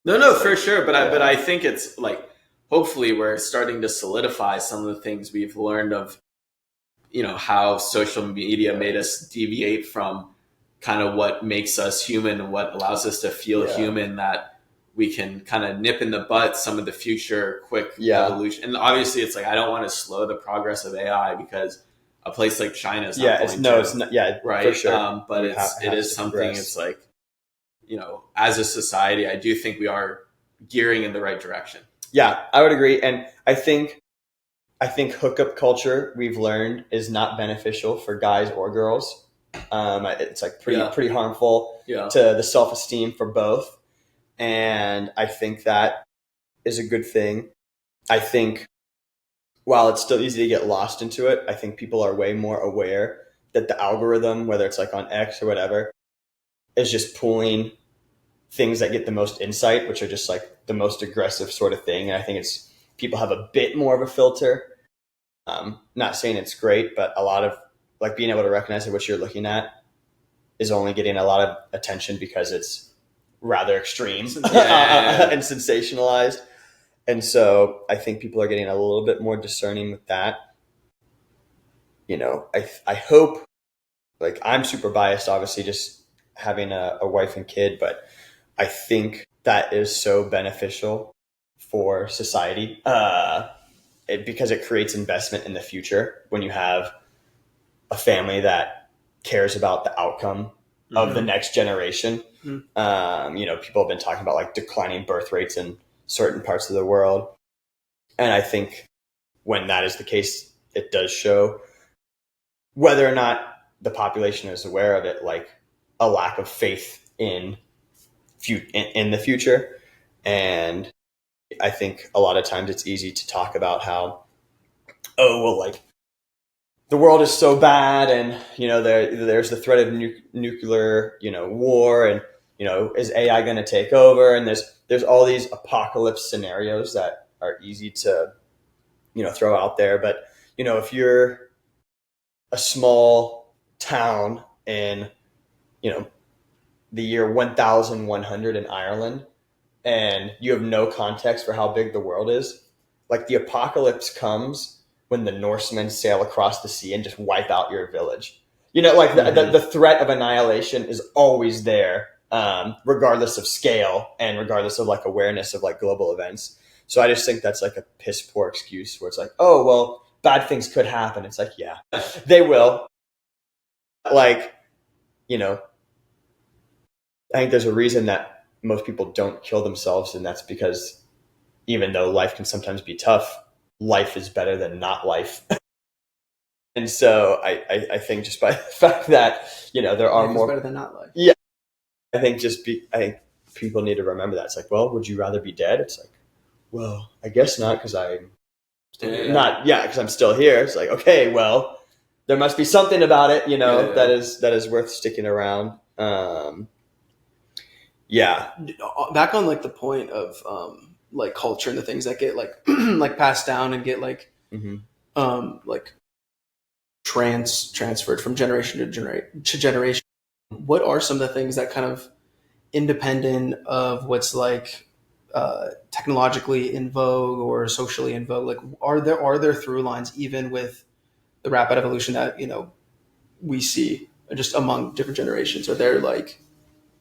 No, for sure. But I think it's like, hopefully we're starting to solidify some of the things we've learned of, you know, how social media made us deviate from kind of what makes us human and what allows us to feel human, that we can kind of nip in the butt some of the future quick evolution. And obviously it's like, I don't want to slow the progress of AI because a place like China is not it's not, right, for sure. But it is something progress. It's like, you know, as a society, I do think we are gearing in the right direction. Yeah, I would agree. And I think hookup culture, we've learned, is not beneficial for guys or girls. It's like pretty harmful to the self-esteem for both. And I think that is a good thing. I think while it's still easy to get lost into it, I think people are way more aware that the algorithm, whether it's like on X or whatever, is just pulling things that get the most insight, which are just like the most aggressive sort of thing. And I think it's people have a bit more of a filter. Not saying it's great, but a lot of like being able to recognize that what you're looking at is only getting a lot of attention because it's rather extreme and sensationalized. And so I think people are getting a little bit more discerning with that. You know, I hope, like, I'm super biased, obviously, just having a wife and kid, but I think that is so beneficial for society because it creates investment in the future when you have a family that cares about the outcome of the next generation. You know, people have been talking about like declining birth rates in certain parts of the world. And I think when that is the case, it does show, whether or not the population is aware of it, like a lack of faith in the future. And I think a lot of times it's easy to talk about how, oh, well, like the world is so bad, and you know there's the threat of nuclear, you know, war, and you know, is AI going to take over? And there's all these apocalypse scenarios that are easy to, you know, throw out there. But you know, if you're a small town in, you know, the year 1100 in Ireland, and you have no context for how big the world is, like the apocalypse comes when the Norsemen sail across the sea and just wipe out your village. You know, like the threat of annihilation is always there, regardless of scale and regardless of like awareness of like global events. So I just think that's like a piss poor excuse where it's like, oh, well, bad things could happen. It's like, yeah, they will. Like, you know, I think there's a reason that most people don't kill themselves, and that's because even though life can sometimes be tough, life is better than not life. And so I think just by the fact that, you know, there are life more is better than not life. Yeah. I think people need to remember that. It's like, well, would you rather be dead? It's like, well, I guess not, because I'm because I'm still here. It's like, okay, well, there must be something about it, you know, that is worth sticking around. Back on like the point of like culture and the things that get like like passed down and get like like transferred from generation to generation. What are some of the things that kind of, independent of what's like technologically in vogue or socially in vogue, like are there through lines even with the rapid evolution that, you know, we see just among different generations? Are there like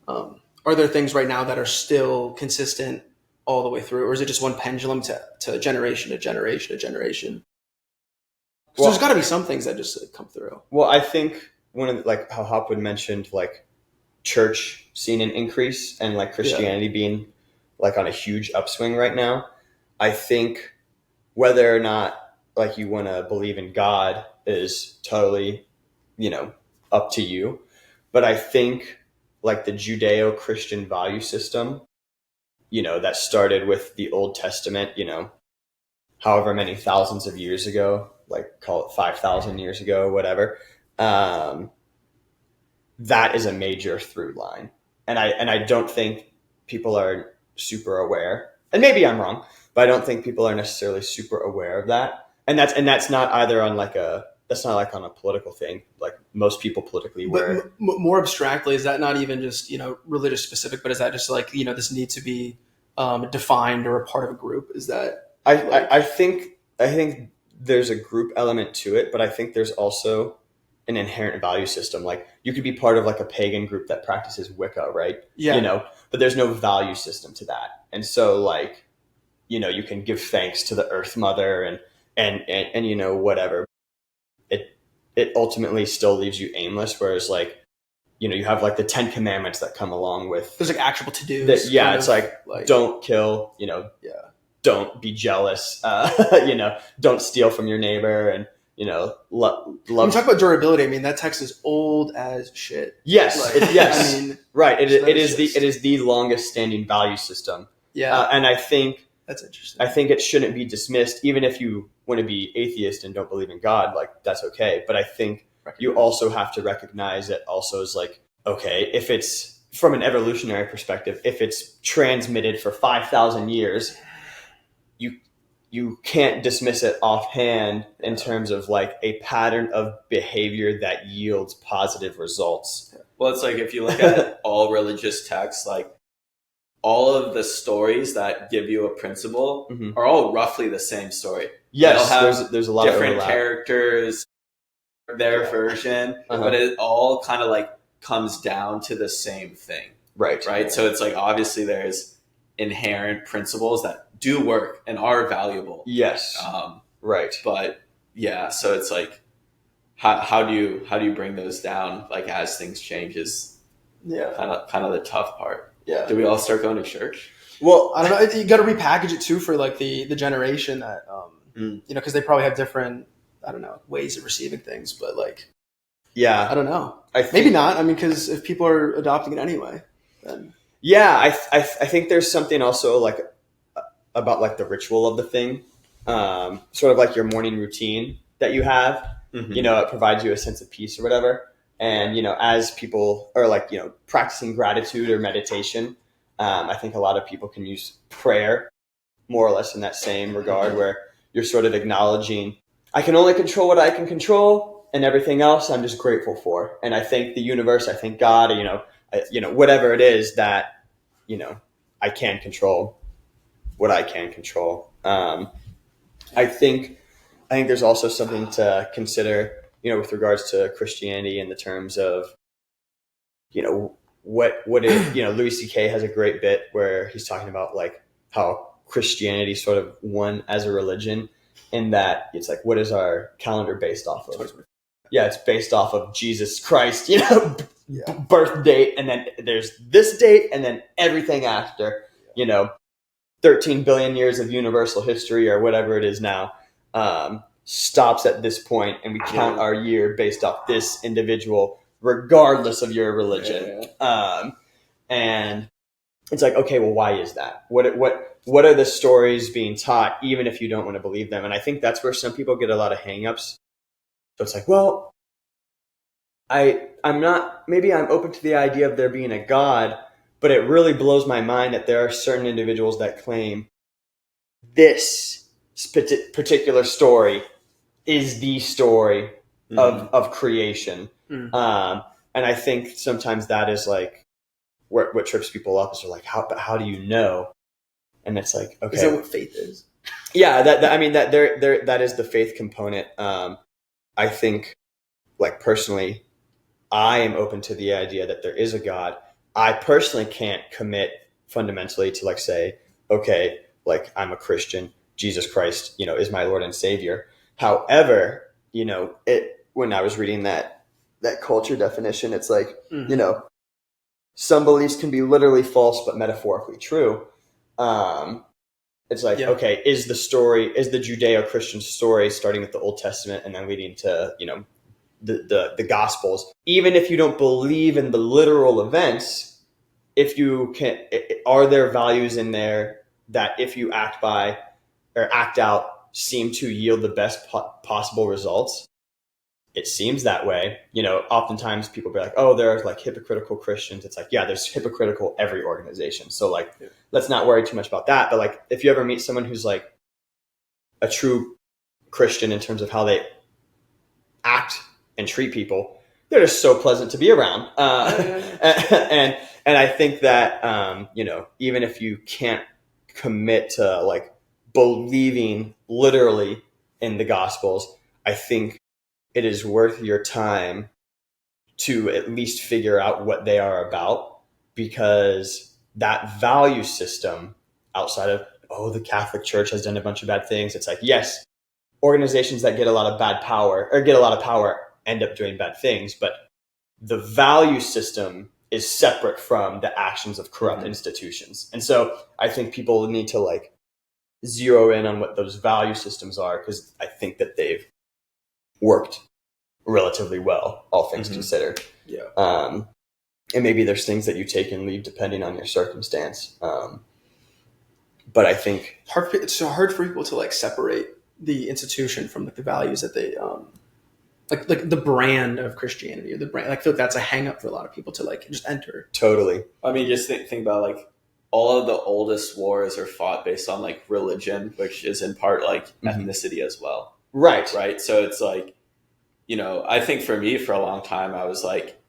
are there things right now that are still consistent all the way through, or is it just one pendulum to generation to generation to generation? So there's got to be some things that just come through. Well, I think one of the, like how Hopwood mentioned, like church seeing an increase and like Christianity being like on a huge upswing right now. I think whether or not like you want to believe in God is totally up to you. But I think like the Judeo-Christian value system, that started with the Old Testament, however many thousands of years ago, like call it 5,000 years ago, whatever. That is a major through line. And I don't think people are super aware, and maybe I'm wrong, but I don't think people are necessarily super aware of that. And that's not either on that's not like on a political thing. Like most people politically aware. But more abstractly, is that not even just, religious specific, but is that just like, this needs to be defined or a part of a group? Is that I think there's a group element to it, but I think there's also an inherent value system. Like you could be part of like a pagan group that practices Wicca, right? Yeah. But there's no value system to that. And so like, you can give thanks to the Earth Mother and whatever. It ultimately still leaves you aimless. Whereas like, you have like the 10 commandments that come along with. There's like actual to-dos. Yeah. It's like don't kill, Yeah. don't be jealous, don't steal from your neighbor, and love. When we talk about durability, I mean that text is old as shit. Yes, yes, I mean, right. It is the longest standing value system. Yeah, and I think that's interesting. I think it shouldn't be dismissed, even if you want to be atheist and don't believe in God. Like that's okay, but I think you also have to recognize that also is like, okay, if it's from an evolutionary perspective, if it's transmitted for 5,000 years. You can't dismiss it offhand in terms of like a pattern of behavior that yields positive results. Well, it's like if you look at all religious texts, like all of the stories that give you a principle are all roughly the same story. Yes, there's a lot of different characters, their version, but it all kind of like comes down to the same thing. Right. So it's like obviously there's inherent principles that do work and are valuable. Yes. Right. But yeah, so it's like, how do you bring those down? Like as things change is kind of the tough part. Yeah. Do we all start going to church? Well, I don't know. You got to repackage it too for like the generation that, because they probably have different, I don't know, ways of receiving things, but like, I don't know. Maybe not. I mean, because if people are adopting it anyway, then. Yeah, I think there's something also like about like the ritual of the thing, sort of like your morning routine that you have. It provides you a sense of peace or whatever. And as people are like practicing gratitude or meditation, I think a lot of people can use prayer more or less in that same regard, where you're sort of acknowledging I can only control what I can control, and everything else I'm just grateful for. And I thank the universe, I thank God, whatever it is that, I can control what I can control. I think there's also something to consider, with regards to Christianity in the terms of, what is, Louis C.K. has a great bit where he's talking about like how Christianity sort of won as a religion, in that it's like, what is our calendar based off of? Yeah, it's based off of Jesus Christ, birth date, and then there's this date, and then everything after, 13 billion years of universal history or whatever it is now, stops at this point, and we count our year based off this individual, regardless of your religion. And it's like, okay, well, why is that? What are the stories being taught, even if you don't want to believe them? And I think that's where some people get a lot of hangups. So it's like, well, I'm open to the idea of there being a God, but it really blows my mind that there are certain individuals that claim this particular story is the story of creation. And I think sometimes that is like what trips people up, is they're like, how do you know? And it's like, okay, is that what faith is? Yeah, that is the faith component. I think, like personally, I am open to the idea that there is a God. I personally can't commit fundamentally to like say, okay, like I'm a Christian, Jesus Christ, is my Lord and Savior. However, when I was reading that culture definition, it's like, some beliefs can be literally false but metaphorically true. It's like, okay, is the Judeo-Christian story starting with the Old Testament and then leading to, the Gospels. Even if you don't believe in the literal events, if you can, are there values in there that if you act by or act out seem to yield the best possible results? It seems that way. Oftentimes people be like, oh, there are like hypocritical Christians. It's like, yeah, there's hypocritical every organization. So like, let's not worry too much about that. But like, if you ever meet someone who's like a true Christian in terms of how they act and treat people, they're just so pleasant to be around. And I think that, even if you can't commit to like believing literally in the Gospels, I think it is worth your time to at least figure out what they are about, because that value system outside of, oh, the Catholic Church has done a bunch of bad things. It's like, yes, organizations that get a lot of bad power or get a lot of power end up doing bad things, but the value system is separate from the actions of corrupt institutions. And so I think people need to like zero in on what those value systems are, because I think that they've worked relatively well, all things considered. Yeah. And maybe there's things that you take and leave depending on your circumstance. But I think it's so hard for people to like separate the institution from like the values that they like the brand of Christianity, or the brand. Like, I feel like that's a hang up for a lot of people to like just enter. Totally. I mean, just think about like all of the oldest wars are fought based on like religion, which is in part like ethnicity as well. Right. So it's like, I think for me, for a long time, I was like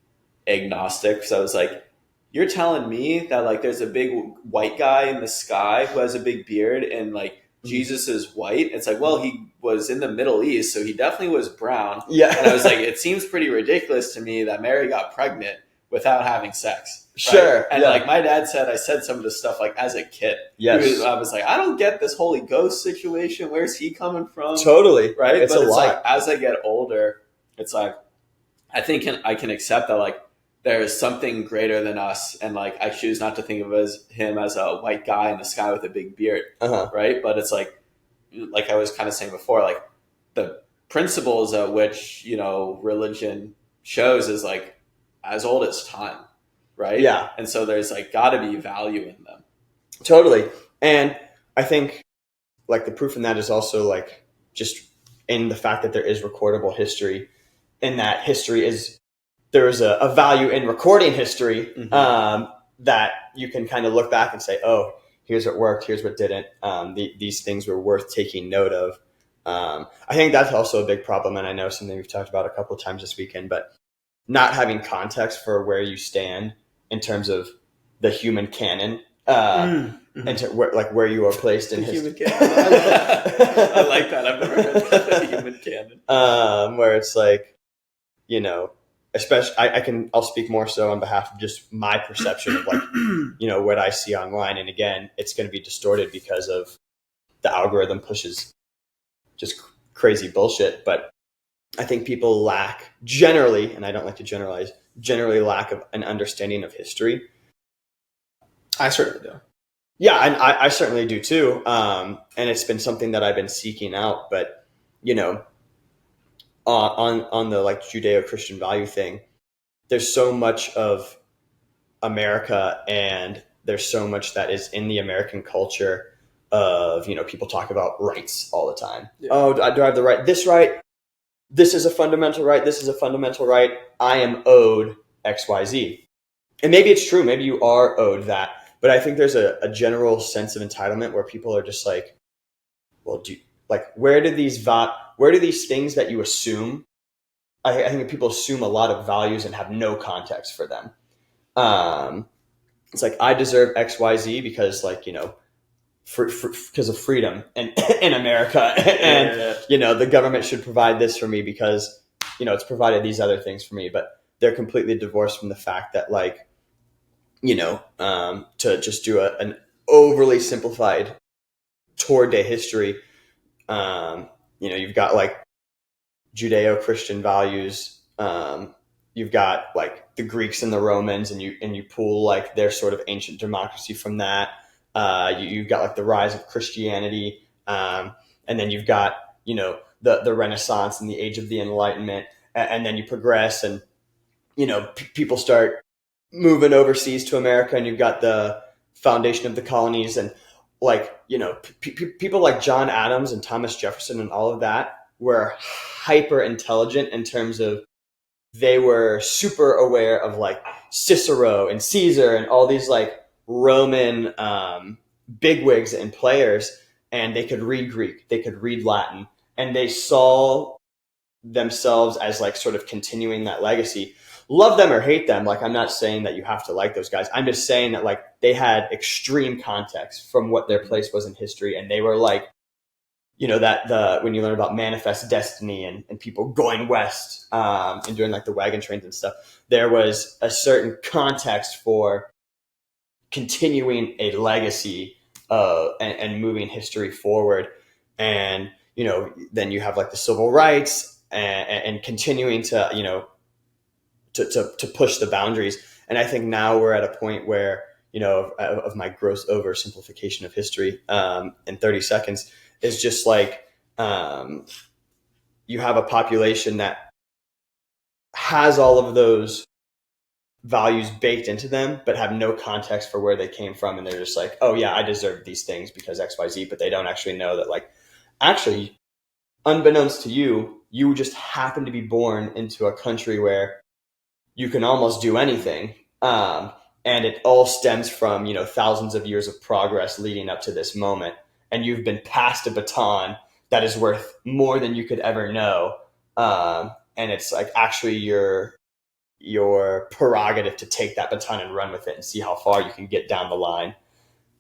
agnostic. So I was like, you're telling me that like there's a big white guy in the sky who has a big beard and like Jesus is white? It's like, well, he was in the Middle East, so he definitely was brown. Yeah. And I was like, it seems pretty ridiculous to me that Mary got pregnant without having sex. Right? Sure. And like my dad said, I said some of this stuff like as a kid. Yes. I was like, I don't get this Holy Ghost situation. Where's he coming from? Totally. Right. It's but a it's lot. like, as I get older, it's like, I think I can accept that like there is something greater than us. And like, I choose not to think of him as a white guy in the sky with a big beard. Right. But it's like I was kind of saying before, like the principles at which, religion shows is like as old as time. Right. Yeah. And so there's like got to be value in them. Totally. And I think like the proof in that is also like just in the fact that there is recordable history, and that history is, there is a value in recording history that you can kind of look back and say, oh, here's what worked, here's what didn't. These things were worth taking note of. I think that's also a big problem, and I know something we've talked about a couple of times this weekend, but not having context for where you stand in terms of the human canon, and where you are placed in history. Human canon. I like that. I've never heard that, the human canon. Where it's like, especially I'll speak more so on behalf of just my perception of like, what I see online. And again, it's going to be distorted because of the algorithm pushes just crazy bullshit. But I think people lack generally, and I don't like to generalize, lack of an understanding of history. I certainly do. Yeah, and I certainly do too. And it's been something that I've been seeking out, but on the like Judeo-Christian value thing, there's so much of America, and there's so much that is in the American culture of, people talk about rights all the time. Yeah. Oh, do I have the right? This right? This is a fundamental right. This is a fundamental right. I am owed XYZ. And maybe it's true. Maybe you are owed that. But I think there's a general sense of entitlement where people are just like, well, where do these things that you assume? I think people assume a lot of values and have no context for them. It's like, I deserve XYZ because because of freedom in America, and the government should provide this for me because it's provided these other things for me. But they're completely divorced from the fact that to just do an overly simplified tour de history, you've got like Judeo-Christian values. You've got like the Greeks and the Romans, and you pull like their sort of ancient democracy from that. You've got like the rise of Christianity, and then you've got the Renaissance and the Age of the Enlightenment, and then you progress, and people start moving overseas to America, and you've got the foundation of the colonies, and people like John Adams and Thomas Jefferson and all of that were hyper intelligent in terms of they were super aware of like Cicero and Caesar and all these like Roman bigwigs and players, and they could read Greek, they could read Latin, and they saw themselves as like sort of continuing that legacy. Love them or hate them, like I'm not saying that you have to like those guys. I'm just saying that like they had extreme context from what their place was in history, and they were like, that when you learn about manifest destiny and people going west and doing like the wagon trains and stuff, there was a certain context for continuing a legacy and moving history forward. And then you have like the civil rights and continuing to to push the boundaries. And I think now we're at a point where of my gross oversimplification of history in 30 seconds is just like you have a population that has all of those values baked into them, but have no context for where they came from. And they're just like, oh yeah, I deserve these things because XYZ, but they don't actually know that like, actually, unbeknownst to you, you just happen to be born into a country where you can almost do anything. And it all stems from, thousands of years of progress leading up to this moment. And you've been passed a baton that is worth more than you could ever know. And it's like actually your prerogative to take that baton and run with it and see how far you can get down the line.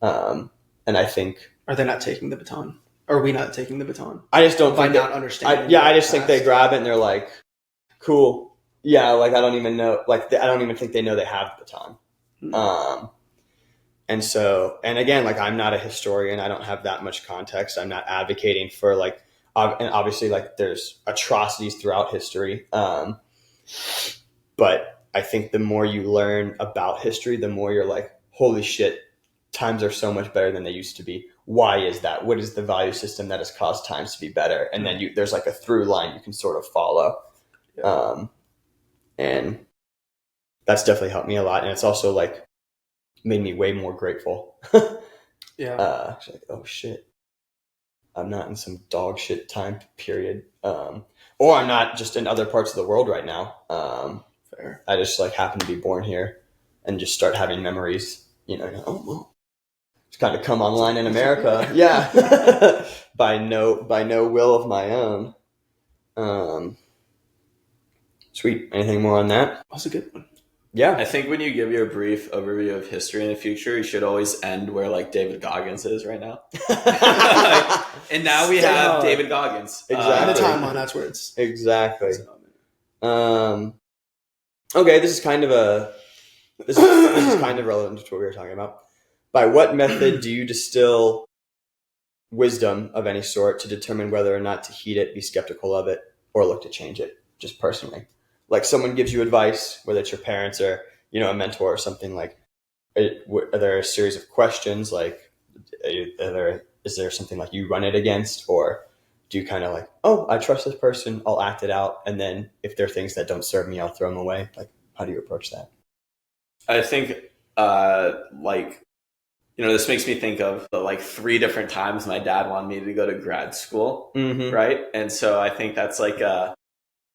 And I think... Are they not taking the baton? Or are we not taking the baton? I just don't by think not understanding. I just think they grab it and they're like, cool. Yeah, like I don't even know. Like I don't even think they know they have the baton. And again, like I'm not a historian. I don't have that much context. I'm not advocating for like, and obviously like there's atrocities throughout history. But I think the more you learn about history, the more you're like, holy shit, times are so much better than they used to be. Why is that? What is the value system that has caused times to be better? And then there's like a through line you can sort of follow. Yeah. And that's definitely helped me a lot. And it's also like made me way more grateful. Yeah. Like, oh shit, I'm not in some dog shit time period. Or I'm not just in other parts of the world right now. Fair. I just like happen to be born here and just start having memories, oh, well, it's kind of come online in America. Yeah. by no will of my own. Sweet. Anything more on that? That's a good one. Yeah. I think when you give your brief overview of history in the future, you should always end where like David Goggins is right now. And now we have David Goggins. Exactly. The timeline, that's where it's... Exactly. Okay, this is kind of relevant to what we were talking about. By what method do you distill wisdom of any sort to determine whether or not to heed it, be skeptical of it, or look to change it, just personally? Like someone gives you advice, whether it's your parents or, a mentor or something, like, are there a series of questions? Like, is there something like you run it against, or do you kind of like, oh, I trust this person, I'll act it out. And then if there are things that don't serve me, I'll throw them away. Like, how do you approach that? I think, this makes me think of the 3 different times my dad wanted me to go to grad school. Mm-hmm. Right. And so I think that's like a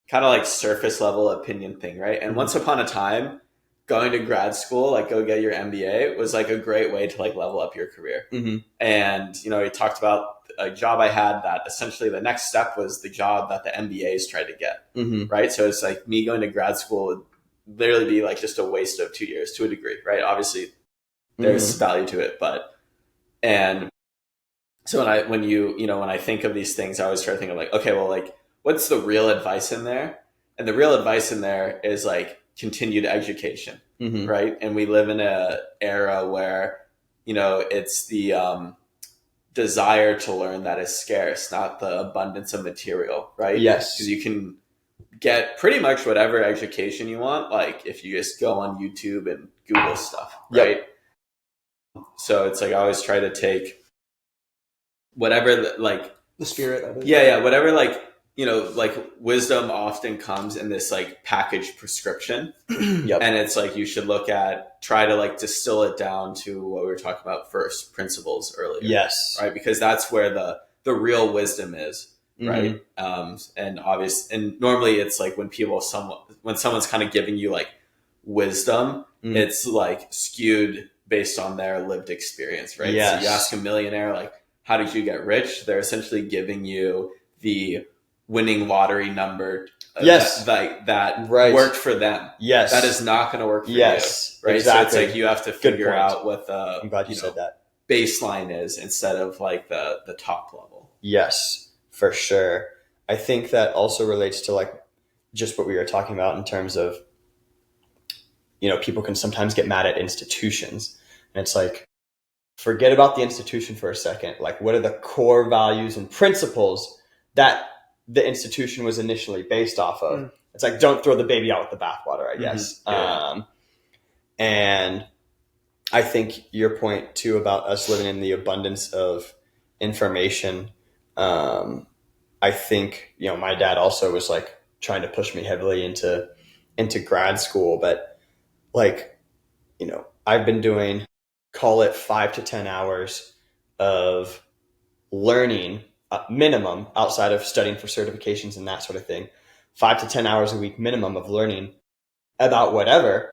kind of like surface level opinion thing. Right. And once upon a time, going to grad school, like go get your MBA, was like a great way to like level up your career. Mm-hmm. And, he talked about a job I had that essentially the next step was the job that the MBAs tried to get. Mm-hmm. Right. So it's like me going to grad school would literally be like just a waste of 2 years to a degree. Right. Obviously there's value to it, and so when I think of these things, I always try to think of like, okay, well, like what's the real advice in there? And the real advice in there is like continued education. Mm-hmm. Right. And we live in a era where, it's the desire to learn that is scarce, not the abundance of material. Right. Yes. Because you can get pretty much whatever education you want. Like if you just go on YouTube and Google stuff. Right. Yep. So it's like, I always try to take whatever the spirit of it. Yeah. Whatever like you know, like wisdom often comes in this like packaged prescription. Yep. And it's like you should try to like distill it down to what we were talking about first, principles earlier. Yes. Right. Because that's where the real wisdom is. Right. And normally it's like when someone's kind of giving you like wisdom, it's like skewed based on their lived experience. Right. Yes. So you ask a millionaire, like, how did you get rich? They're essentially giving you the winning lottery number that worked for them. Yes. That is not going to work for you. Right. Exactly. So it's like you have to figure out what the I'm glad you said that. baseline is instead of like the top level. Yes, for sure. I think that also relates to like just what we were talking about in terms of, you know, people can sometimes get mad at institutions. And it's like, forget about the institution for a second. Like, what are the core values and principles that the institution was initially based off of? It's like, don't throw the baby out with the bathwater, I guess. Yeah. And I think your point too about us living in the abundance of information. I think, you know, my dad also was like trying to push me heavily into grad school, but like, you know, I've been doing, call it 5 to 10 hours of learning minimum outside of studying for certifications and that sort of thing, 5 to 10 hours a week minimum of learning about whatever,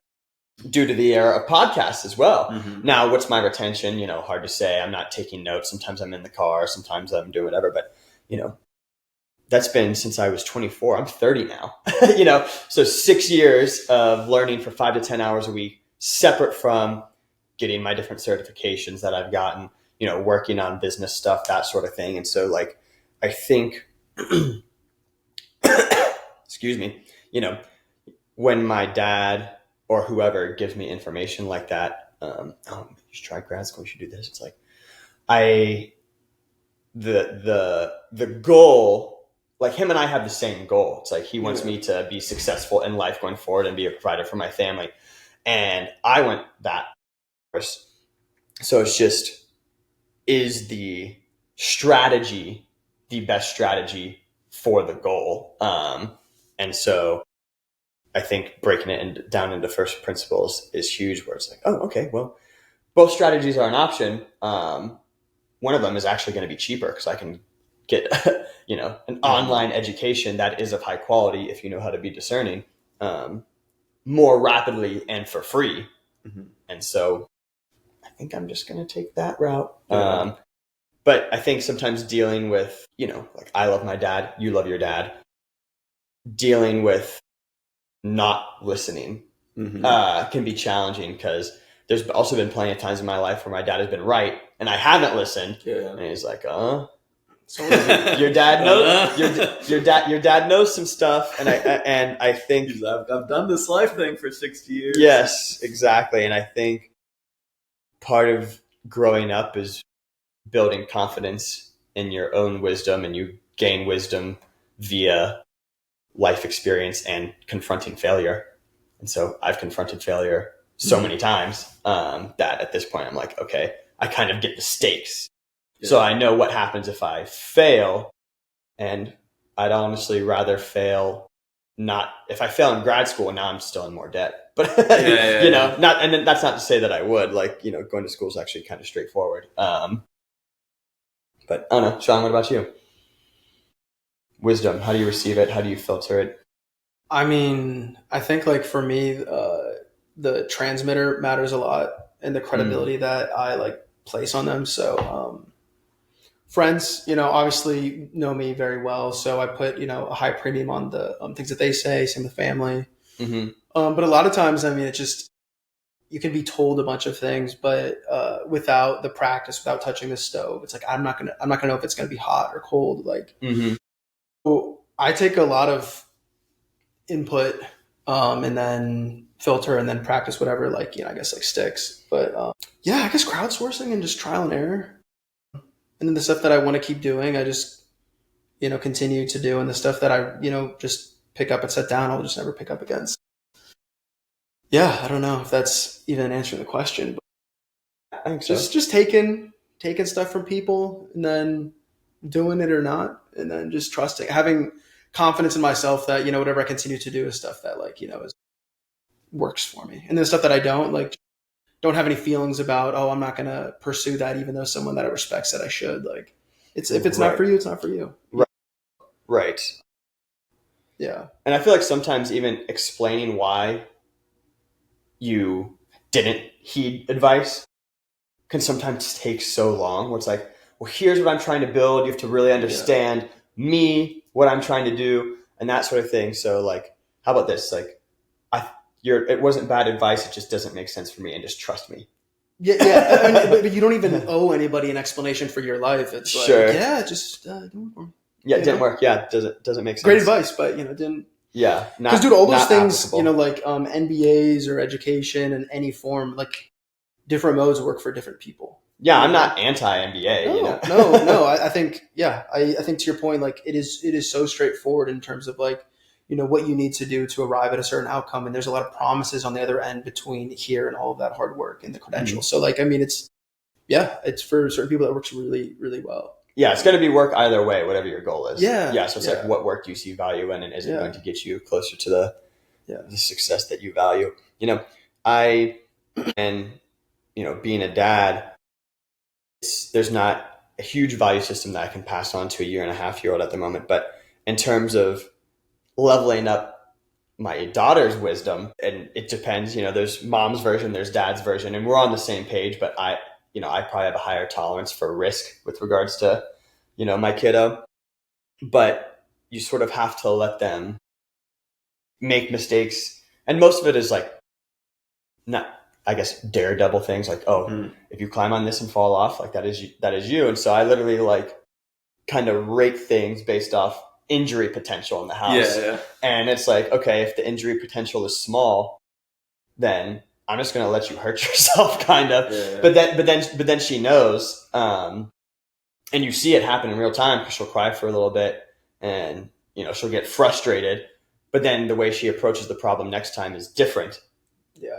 due to the era of podcasts as well. Now, what's my retention? You know, hard to say. I'm not taking notes. Sometimes I'm in the car. Sometimes I'm doing whatever. But, you know, that's been since I was 24. I'm 30 now. You know, so 6 years of learning for 5 to 10 hours a week, separate from getting my different certifications that I've gotten, you know, working on business stuff, that sort of thing. And so, like, I think, excuse me, you know, when my dad or whoever gives me information like that, oh, you should try grad school, you should do this. It's like, the goal, like him and I have the same goal. It's like, he wants me to be successful in life going forward and be a provider for my family. And I went that course. So it's just, is the strategy the best strategy for the goal? And so I think breaking it down into first principles is huge, where it's like, oh, okay, well, both strategies are an option. One of them is actually going to be cheaper because I can get, you know, an online education that is of high quality, if you know how to be discerning, more rapidly and for free. And so I think I'm just going to take that route. But I think sometimes dealing with, you know, like, I love my dad, you love your dad, dealing with not listening can be challenging, because there's also been plenty of times in my life where my dad has been right and I haven't listened. And he's like, so your dad knows your dad knows some stuff. And I think I've done this life thing for 60 years. Yes, exactly. And I think part of growing up is building confidence in your own wisdom, and you gain wisdom via life experience and confronting failure. And so I've confronted failure so many times that at this point I'm like, okay, I kind of get the stakes. So I know what happens if I fail, and I'd honestly rather fail. Not if I fail in grad school, now I'm still in more debt. But you know, not, and that's not to say that I would, like, you know, going to school is actually kind of straightforward. But I don't know, Sean, what about you? Wisdom, how do you receive it? How do you filter it? I mean, I think, like, for me, the transmitter matters a lot, and the credibility that I like place on them. So friends, you know, obviously know me very well, so I put, you know, a high premium on the things that they say. Same with family. But a lot of times, I mean, it just, you can be told a bunch of things, but without the practice, without touching the stove, it's like, I'm not gonna know if it's gonna be hot or cold. Like, so I take a lot of input and then filter and then practice whatever, like, you know, I guess like sticks. But yeah, I guess crowdsourcing and just trial and error. And then the stuff that I want to keep doing, I just, you know, continue to do. And the stuff that I, you know, just pick up and set down, I'll just never pick up again. Yeah, I don't know if that's even answering the question. But I think so. Just taking stuff from people and then doing it or not, and then just trusting, having confidence in myself that, whatever I continue to do is stuff that works for me. And then stuff that I don't have any feelings about, I'm not going to pursue that, even though someone that I respect said I should. If it's not for you, it's not for you. Right. Yeah. And I feel like sometimes even explaining why you didn't heed advice can sometimes take so long, where it's like, well, here's what I'm trying to build. You have to really understand me, what I'm trying to do, and that sort of thing. So how about this? It wasn't bad advice. It just doesn't make sense for me, and just trust me. Yeah. But you don't even owe anybody an explanation for your life. It's just don't work. Yeah, it didn't work. Yeah, doesn't make sense. Great advice, but didn't. Yeah, because dude, all those things, applicable. MBAs or education in any form, different modes work for different people. Yeah, I'm not anti-MBA. No. I think, I think to your point, it is so straightforward in terms of what you need to do to arrive at a certain outcome. And there's a lot of promises on the other end between here and all of that hard work and the credentials. Mm-hmm. So it's for certain people that works really, really well. Yeah, it's going to be work either way, whatever your goal is. Yeah. Yeah. So it's what work do you see value in, and is it going to get you closer to the success that you value? Being a dad, there's not a huge value system that I can pass on to a 1.5-year-old at the moment. But in terms of leveling up my daughter's wisdom, and it depends, there's mom's version, there's dad's version, and we're on the same page, but I probably have a higher tolerance for risk with regards to, my kiddo. But you sort of have to let them make mistakes. And most of it is not, I guess, daredevil things if you climb on this and fall off, that is you. And so I literally kind of rate things based off injury potential in the house. Yeah. And it's okay, if the injury potential is small, then I'm just going to let you hurt yourself, kind of. Yeah. But then she knows, and you see it happen in real time, because she'll cry for a little bit, and she'll get frustrated. But then the way she approaches the problem next time is different,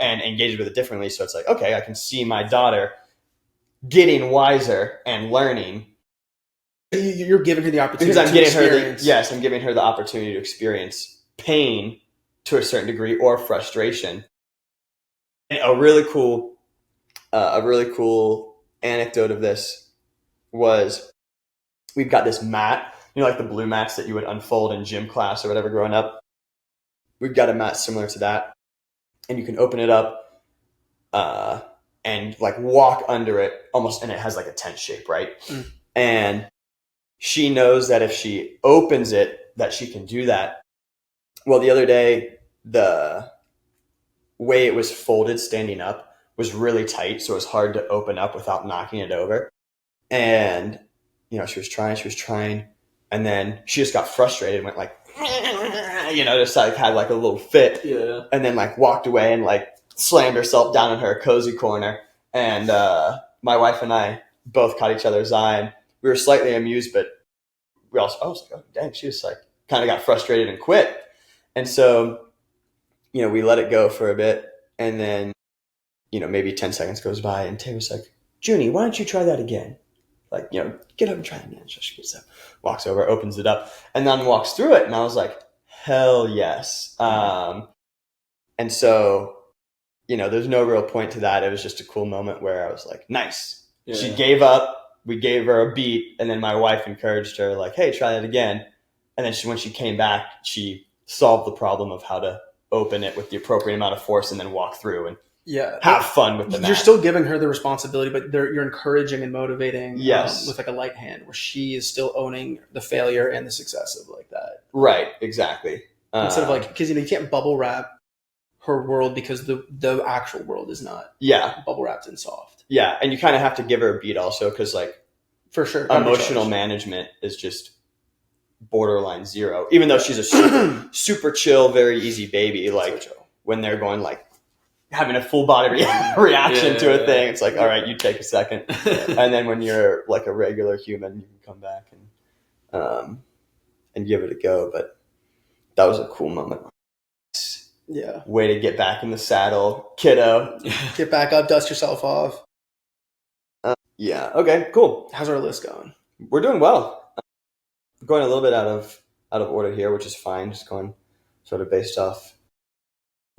and engages with it differently. So it's okay, I can see my daughter getting wiser and learning. You're giving her the opportunity because I'm to getting experience. I'm giving her the opportunity to experience pain to a certain degree, or frustration. A really cool anecdote of this was, we've got this mat, the blue mats that you would unfold in gym class or whatever growing up. We've got a mat similar to that, and you can open it up and walk under it almost, and it has a tent shape, right? Mm. And she knows that if she opens it, that she can do that. Well, the other day, the way it was folded standing up was really tight, so it was hard to open up without knocking it over. And she was trying, and then she just got frustrated and went just had a little fit, and then walked away and slammed herself down in her cozy corner. And my wife and I both caught each other's eye, and we were slightly amused, but I was oh dang, she just kind of got frustrated and quit. And so we let it go for a bit, and then, maybe 10 seconds goes by, and Taylor's Junie, why don't you try that again? Get up and try it again. So she gets up, walks over, opens it up, and then walks through it. And I was hell yes. And so, there's no real point to that. It was just a cool moment where I was nice. Yeah. She gave up. We gave her a beat, and then my wife encouraged her, hey, try that again. And then when she came back, she solved the problem of how to open it with the appropriate amount of force and then walk through and have fun with the mat. You're still giving her the responsibility, but you're encouraging and motivating with a light hand, where she is still owning the failure and the success of that. Right, exactly. Instead of because you can't bubble wrap her world, because the actual world is not bubble wrapped and soft. Yeah, and you kind of have to give her a beat also, because for sure, emotional management is just borderline zero. Even though she's a super chill, very easy baby, when they're going having a full body reaction to a thing, it's all right, you take a second. And then when you're a regular human, you can come back and give it a go. But that was a cool moment. Yeah. Way to get back in the saddle, kiddo. Get back up, dust yourself off. Yeah. Okay, cool. How's our list going? We're doing well. Going a little bit out of out of order here, which is fine. Just going sort of based off.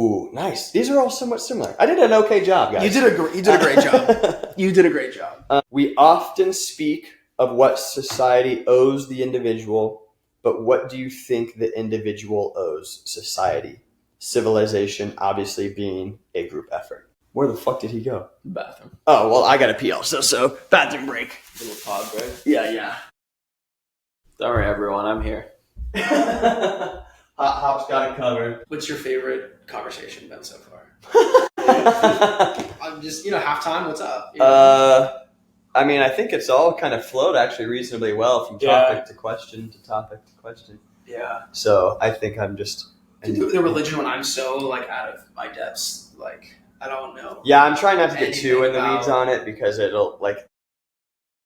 Ooh, nice. These are all somewhat similar. I did an okay job, guys. You did a great job. You did a great job. We often speak of what society owes the individual, but what do you think the individual owes society? Civilization obviously being a group effort. Where the fuck did he go? Bathroom. Oh, well, I gotta pee also, so bathroom break. Little pod break. Yeah. Don't worry, everyone. I'm here. Hop's got it covered. What's your favorite conversation been so far? I'm just, halftime. What's up? I mean, I think it's all kind of flowed actually reasonably well from topic to question to topic to question. Yeah. So I think I'm just The religion when I'm so out of my depths, I don't know. Yeah, I'm trying not to get too in the about- weeds on it because it'll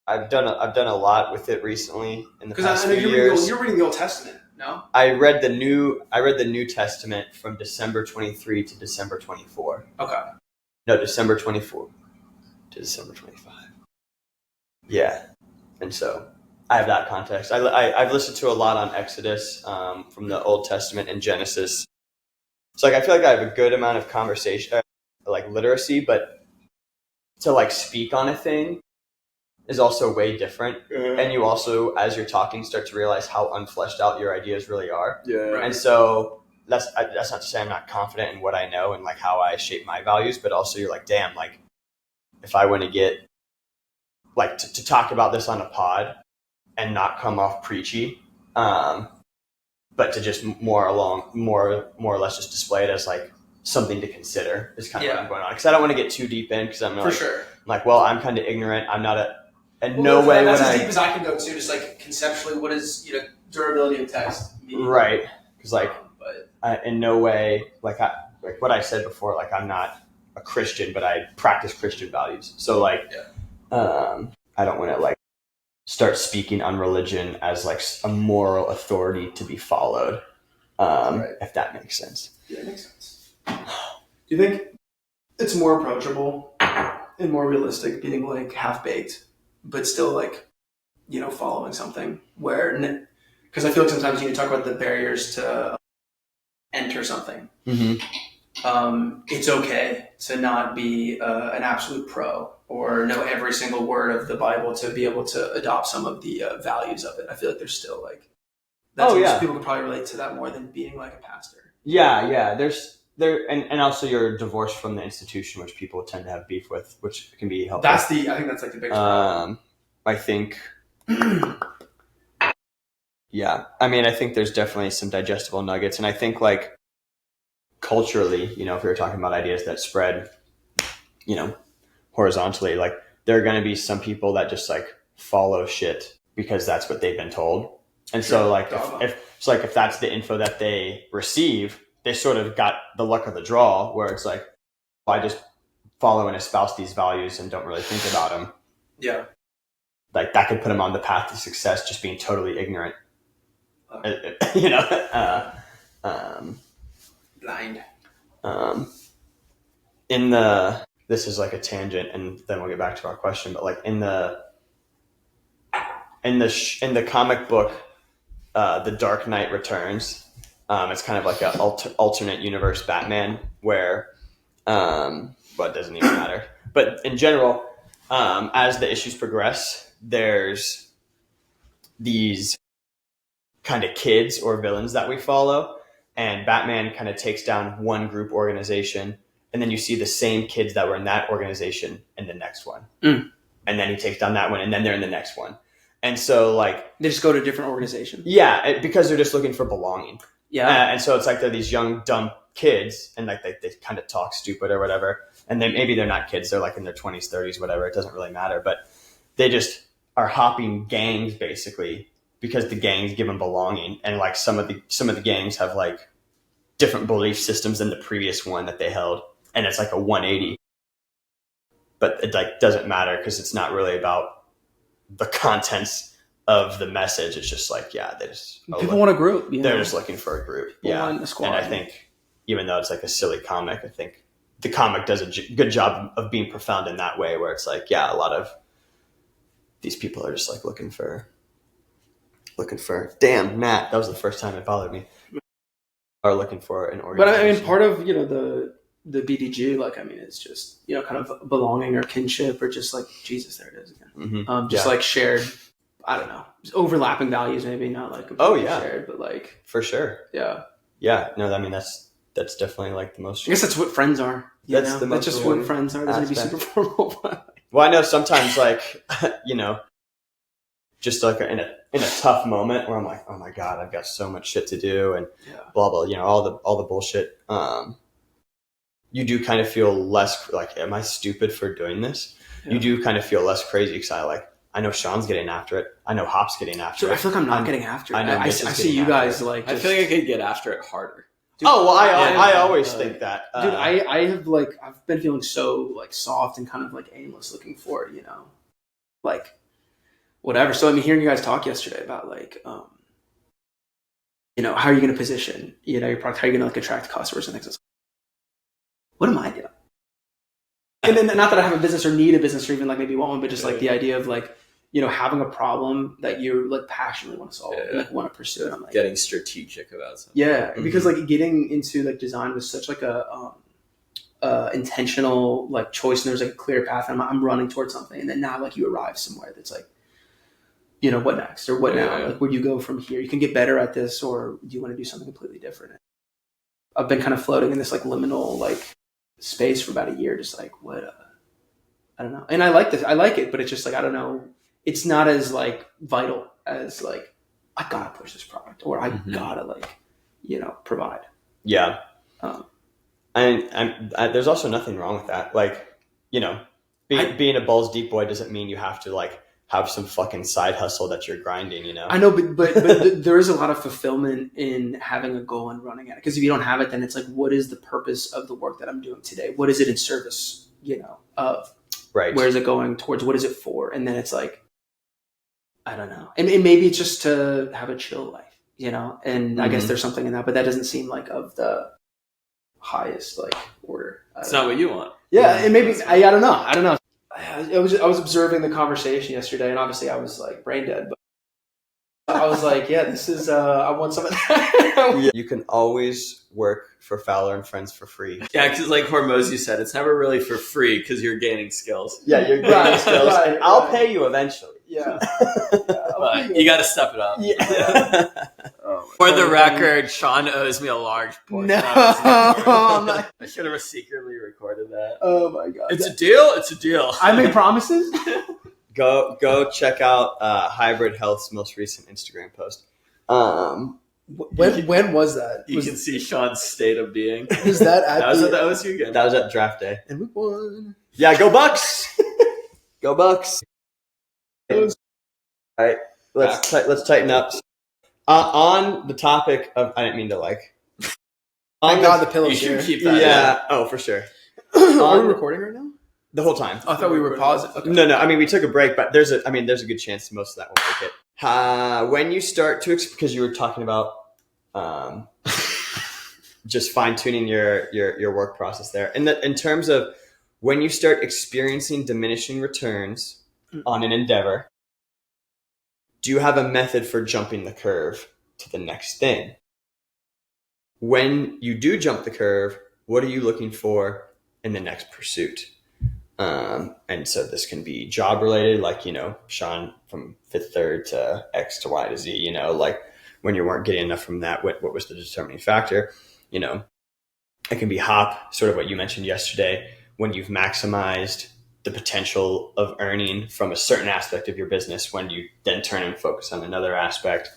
I've done a lot with it recently in the past I know few years. you're reading the Old Testament, no? I read the New Testament from December 23 to December 24. Okay. No, December 24 to December 25. Yeah, and so I have that context. I've listened to a lot on Exodus from the Old Testament and Genesis. So I feel like I have a good amount of conversation, literacy, but to speak on a thing is also way different. Mm-hmm. And you also, as you're talking, start to realize how unfleshed out your ideas really are. Yeah. Right. And so that's not to say I'm not confident in what I know and how I shape my values, but also you're damn, if I want to get to talk about this on a pod and not come off preachy, but to just more or less just display it as something to consider is kind of what I'm going on. Because I don't want to get too deep in because I'm For sure. well, I'm kind of ignorant. I'm not no way that's would as I. deep as I can go too. Just conceptually, what is durability of text mean? Right. Because But in no way what I said before. I'm not a Christian, but I practice Christian values. So I don't want to start speaking on religion as a moral authority to be followed. Right. If that makes sense. yeah, it makes sense. Do you think it's more approachable and more realistic being half baked, but still following something where? Because I feel sometimes you talk about the barriers to enter something. Mm-hmm. It's okay to not be an absolute pro or know every single word of the Bible to be able to adopt some of the values of it. I feel there's still people could probably relate to that more than being a pastor. Yeah. And also you're divorced from the institution, which people tend to have beef with, which can be helpful. I think that's the biggest problem. I think. Yeah, I mean, I think there's definitely some digestible nuggets, and I think culturally, if we were talking about ideas that spread, horizontally, there are going to be some people that just follow shit because that's what they've been told, and so if that's the info that they receive, they sort of got the luck of the draw, where it's I just follow and espouse these values and don't really think about them. Yeah, that could put them on the path to success, just being totally ignorant. Blind. This is a tangent, and then we'll get back to our question. But in the comic book, The Dark Knight Returns, it's kind of an alternate universe Batman where, it doesn't even matter. But in general, as the issues progress, there's these kind of kids or villains that we follow, and Batman kind of takes down one group organization, and then you see the same kids that were in that organization in the next one, and then he takes down that one, and then they're in the next one, and so they just go to a different organization. Yeah, because they're just looking for belonging. Yeah, and so it's they're these young dumb kids, and they kind of talk stupid or whatever, and maybe they're not kids, they're in their 20s, 30s, whatever. It doesn't really matter, but they just are hopping gangs basically, because the gangs give them belonging, and some of the gangs have different belief systems than the previous one that they held, and it's a 180. But it doesn't matter because it's not really about the contents of the message. It's just they just people want a group. They're just looking for a group. Want a squad. And I think even though it's a silly comic, I think the comic does a good job of being profound in that way, where it's a lot of these people are just looking for looking for. Damn, Nat, that was the first time it bothered me. Are looking for an But organization. I mean, part of the BDG, like, I mean, it's just kind of belonging or kinship or just like Jesus. There it is again. Mm-hmm. Like shared. I don't know, overlapping values, maybe not like shared, but like for sure. Yeah. No, I mean that's definitely like the most. I guess that's what friends are. That's just what friends are. Doesn't have to be super formal. Well, I know sometimes like just like in a tough moment where I'm like, oh my God, I've got so much shit to do and blah blah, all the bullshit. You do kind of feel less like, am I stupid for doing this? Yeah. You do kind of feel less crazy because I know Sean's getting after it. I know Hop's getting after it. I feel like I'm not getting after it. I see you guys like. I feel like I could get after it harder. Dude, I always think that. Dude, I have I've been feeling so like soft and kind of like aimless, looking for like whatever. So I mean, hearing you guys talk yesterday about like how are you going to position your product, how are you going to like attract customers and things. What am I doing? And then not that I have a business or need a business or even like maybe want one, but just like the idea of like having a problem that you like passionately want to solve and like want to pursue it. I'm like getting strategic about something. Yeah, because like getting into like design was such like a intentional like choice, and there's like a clear path. And I'm running towards something, and then now like you arrive somewhere that's like, what next or what now? Like where do you go from here? You can get better at this, or do you want to do something completely different? I've been kind of floating in this like liminal like space for about a year, just like what I don't know. And I like this. I like it, but it's just like I don't know. It's not as like vital as like I gotta push this product or I gotta like provide. Yeah. And there's also nothing wrong with that. Like being a Ballz Deep Boy doesn't mean you have to like have some fucking side hustle that you're grinding. I know, but there is a lot of fulfillment in having a goal and running at it. Because if you don't have it, then it's like, what is the purpose of the work that I'm doing today? What is it in service, of? Right. Where is it going towards? What is it for? And then it's like, I don't know. And maybe it's just to have a chill life, And I guess there's something in that, but that doesn't seem like of the highest like order. It's not what you want. Yeah, and maybe I don't know. I was observing the conversation yesterday, and obviously I was like brain dead, but I was like, yeah, this is I want some of that. You can always work for Fowler and Friends for free. Yeah, because like Hormozy said, it's never really for free because you're gaining skills. Yeah, you're gaining skills, and I'll pay you eventually. Yeah. But you got to step it up. Yeah. For the record, Sean owes me a large portion. No, I should have secretly recorded that. Oh my God. It's a deal. It's a deal. I make promises. Go check out Hybrid Health's most recent Instagram post. When was that? You can see Sean's state of being. Was that at that was at the OSU game? That was at draft day. And we won. Yeah, go Bucks! Go Bucks! All right, let's tighten up. On the topic of, I didn't mean to like. Thank God the pillow's You should here. keep that. Yeah. Oh, for sure. Are we recording right now? The whole time. I thought we were pausing. Okay. No. I mean, we took a break, but there's a good chance most of that won't make it. When you start to, because you were talking about just fine tuning your work process there, and in terms of when you start experiencing diminishing returns on an endeavor, do you have a method for jumping the curve to the next thing? When you do jump the curve, what are you looking for in the next pursuit? And so this can be job related, like, Sean from Fifth Third to X to Y to Z, like when you weren't getting enough from that, what was the determining factor? It can be Hop, sort of what you mentioned yesterday, when you've maximized the potential of earning from a certain aspect of your business, when you then turn and focus on another aspect.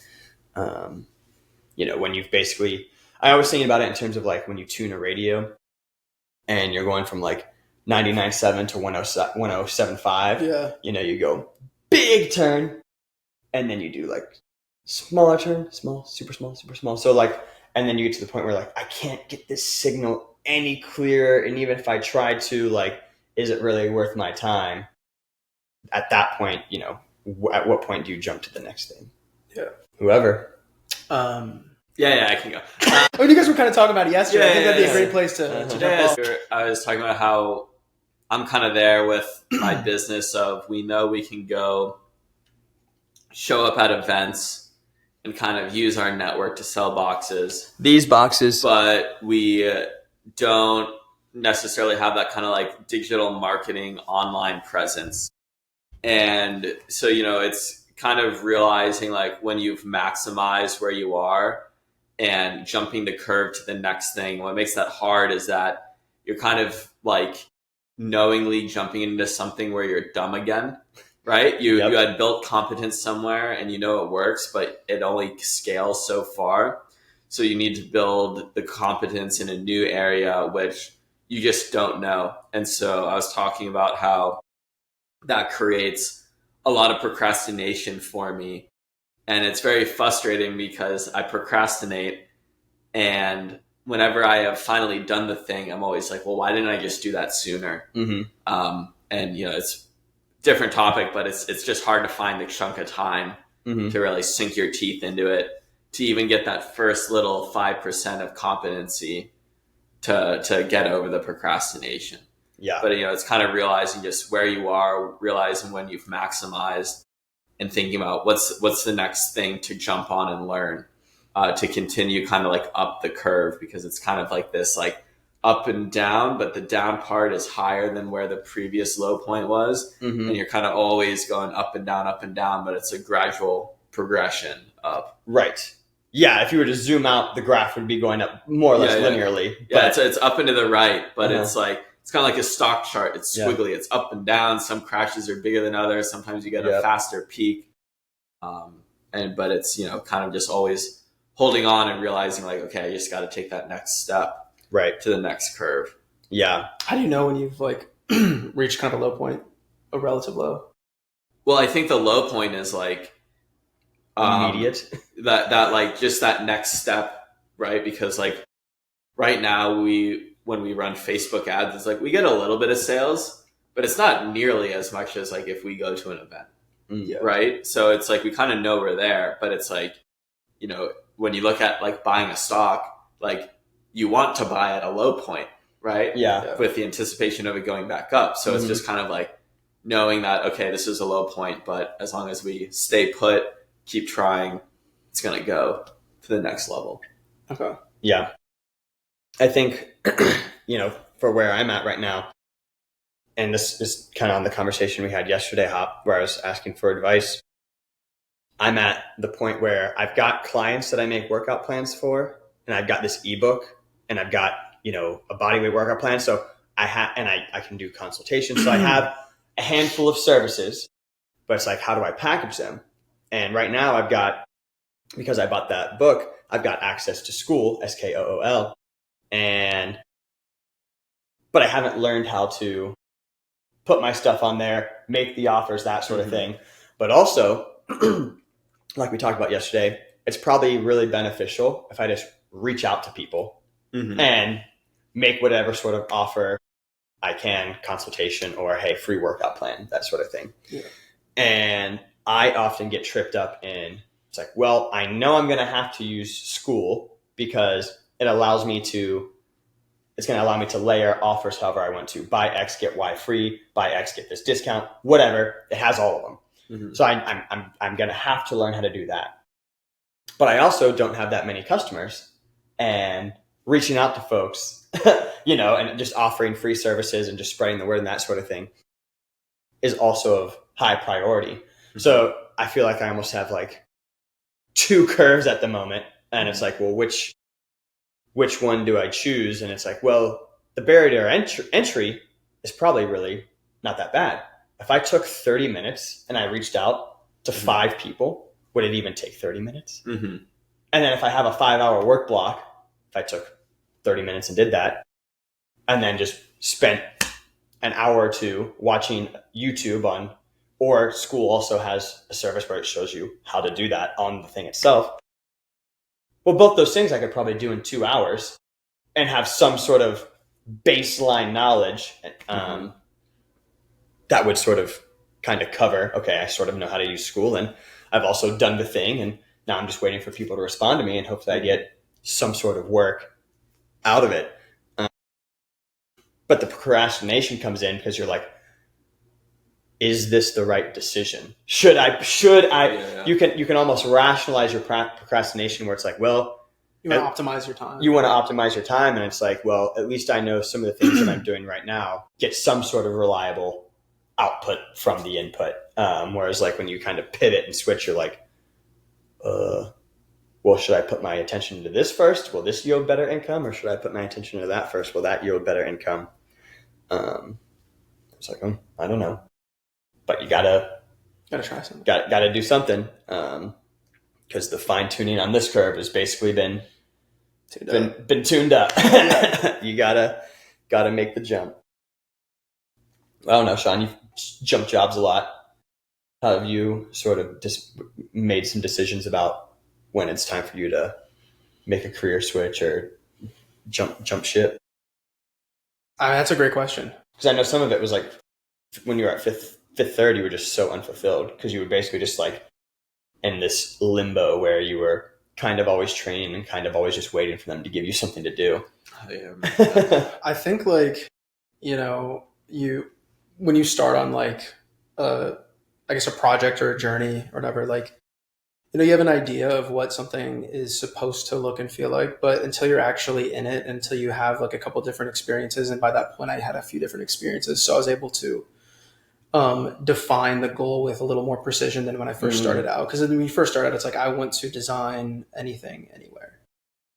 When you've basically, I always think about it in terms of like when you tune a radio and you're going from like 99.7 to 107.5. Yeah. You go big turn and then you do like smaller turn, small, super small, super small. So like, and then you get to the point where like, I can't get this signal any clearer. And even if I try to, like, is it really worth my time? At that point, at what point do you jump to the next thing? Yeah. Whoever. Yeah, I can go. You guys were kind of talking about it yesterday. I think that'd be a great place to jump off. I was talking about how I'm kind of there with my business of, we know we can go show up at events and kind of use our network to sell boxes. These boxes. But we don't necessarily have that kind of like digital marketing online presence. And so, it's kind of realizing like when you've maximized where you are and jumping the curve to the next thing. What makes that hard is that you're kind of like knowingly jumping into something where you're dumb again, right? You had built competence somewhere and it works, but it only scales so far. So you need to build the competence in a new area, which you just don't know. And so I was talking about how that creates a lot of procrastination for me. And it's very frustrating because I procrastinate, and whenever I have finally done the thing, I'm always like, well, why didn't I just do that sooner? Mm-hmm. And it's a different topic, but it's just hard to find the chunk of time to really sink your teeth into it, to even get that first little 5% of competency to get over the procrastination. Yeah. But, it's kind of realizing just where you are, realizing when you've maximized, and thinking about what's the next thing to jump on and learn, to continue kind of like up the curve, because it's kind of like this like up and down, but the down part is higher than where the previous low point was. Mm-hmm. And you're kind of always going up and down, but it's a gradual progression up. Right. Yeah, if you were to zoom out, the graph would be going up more or less linearly. Yeah, it's up and to the right, but it's like, it's kind of like a stock chart. It's squiggly. It's up and down. Some crashes are bigger than others. Sometimes you get a faster peak. But it's, kind of just always holding on and realizing like, okay, I just got to take that next step to the next curve. Yeah. How do you know when you've like reached kind of a low point, a relative low? Well, I think the low point is like immediate. That like just that next step, right? Because like right now when we run Facebook ads, it's like we get a little bit of sales, but it's not nearly as much as like if we go to an event, right? So it's like we kind of know we're there, but it's like, when you look at like buying a stock, like you want to buy at a low point, right? Yeah. With the anticipation of it going back up. So it's just kind of like knowing that, okay, this is a low point, but as long as we stay put, keep trying, it's going to go to the next level. Okay. Yeah. I think, for where I'm at right now, and this is kind of on the conversation we had yesterday, Hop, where I was asking for advice. I'm at the point where I've got clients that I make workout plans for, and I've got this ebook, and I've got, a bodyweight workout plan. So I can do consultations. So I have a handful of services, but it's like, how do I package them? And right now I've got, because I bought that book, I've got access to School, SKOOL, but I haven't learned how to put my stuff on there, make the offers, that sort of thing. But also, like we talked about yesterday, it's probably really beneficial if I just reach out to people and make whatever sort of offer I can, consultation or, hey, free workout plan, that sort of thing. Yeah. And I often get tripped up in, it's like, well, I know I'm going to have to use School because it's going to allow me to layer offers however I want to. Buy X, get Y free, buy X, get this discount, whatever. It has all of them. So I'm going to have to learn how to do that. But I also don't have that many customers, and reaching out to folks, and just offering free services and just spreading the word and that sort of thing is also of high priority. So I feel like I almost have like two curves at the moment, and it's like, well, which one do I choose? And it's like, well, the barrier to entry is probably really not that bad. If I took 30 minutes and I reached out to 5 people, would it even take 30 minutes? And then if I have a 5-hour work block, if I took 30 minutes and did that, and then just spent an hour or two watching YouTube or School also has a service where it shows you how to do that on the thing itself. Well, both those things I could probably do in 2 hours and have some sort of baseline knowledge that would sort of kind of cover, okay, I sort of know how to use School, and I've also done the thing, and now I'm just waiting for people to respond to me, and hopefully I get some sort of work out of it. But the procrastination comes in because you're like, is this the right decision? Should I, Yeah. you can almost rationalize your procrastination where it's like, well, You want to optimize your time. You want to optimize your time. And it's like, well, at least I know some of the things that I'm doing right now get some sort of reliable output from the input. Whereas like when you kind of pivot and switch, you're like, well, should I put my attention into this first? Will this yield better income? Or should I put my attention into that first? Will that yield better income? It's like, I don't know. But you gotta try something. Gotta do something. Because the fine tuning on this curve has basically been tuned up. You gotta make the jump. I don't know, Sean, you've jumped jobs a lot. How have you sort of just made some decisions about when it's time for you to make a career switch or jump ship? That's a great question. Because I know some of it was like when you were at fifth third, you were just so unfulfilled because you were basically just like in this limbo where you were kind of always training and kind of always just waiting for them to give you something to do. I think like, when you start on like, I guess a project or a journey or whatever, like, you have an idea of what something is supposed to look and feel like, but until you're actually in it, until you have like a couple different experiences. And by that point I had a few different experiences. So I was able to define the goal with a little more precision than when I first started out. Because when you first start out, it's like, I want to design anything, anywhere.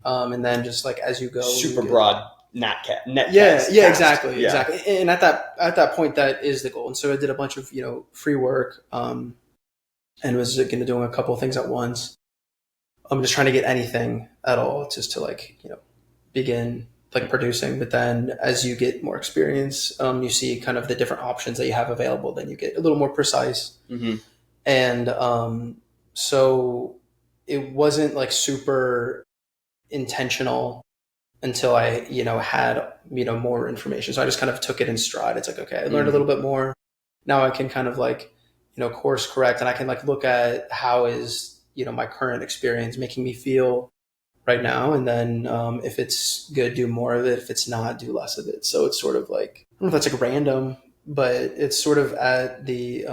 And then just like, as you go, super broad net yeah, exactly. And at that point, that is the goal. And so I did a bunch of, free work, and was going to doing a couple of things at once. I'm just trying to get anything at all just to like, begin like producing. But then as you get more experience, you see kind of the different options that you have available. Then you get a little more precise. Mm-hmm. And so it wasn't like super intentional until I, had, more information. So I just kind of took it in stride. It's like, okay, I learned a little bit more. Now I can kind of like, course correct. And I can like look at how is, my current experience making me feel right now. And then if it's good, do more of it. If it's not, do less of it. So it's sort of like, I don't know if that's like random, but it's sort of at the,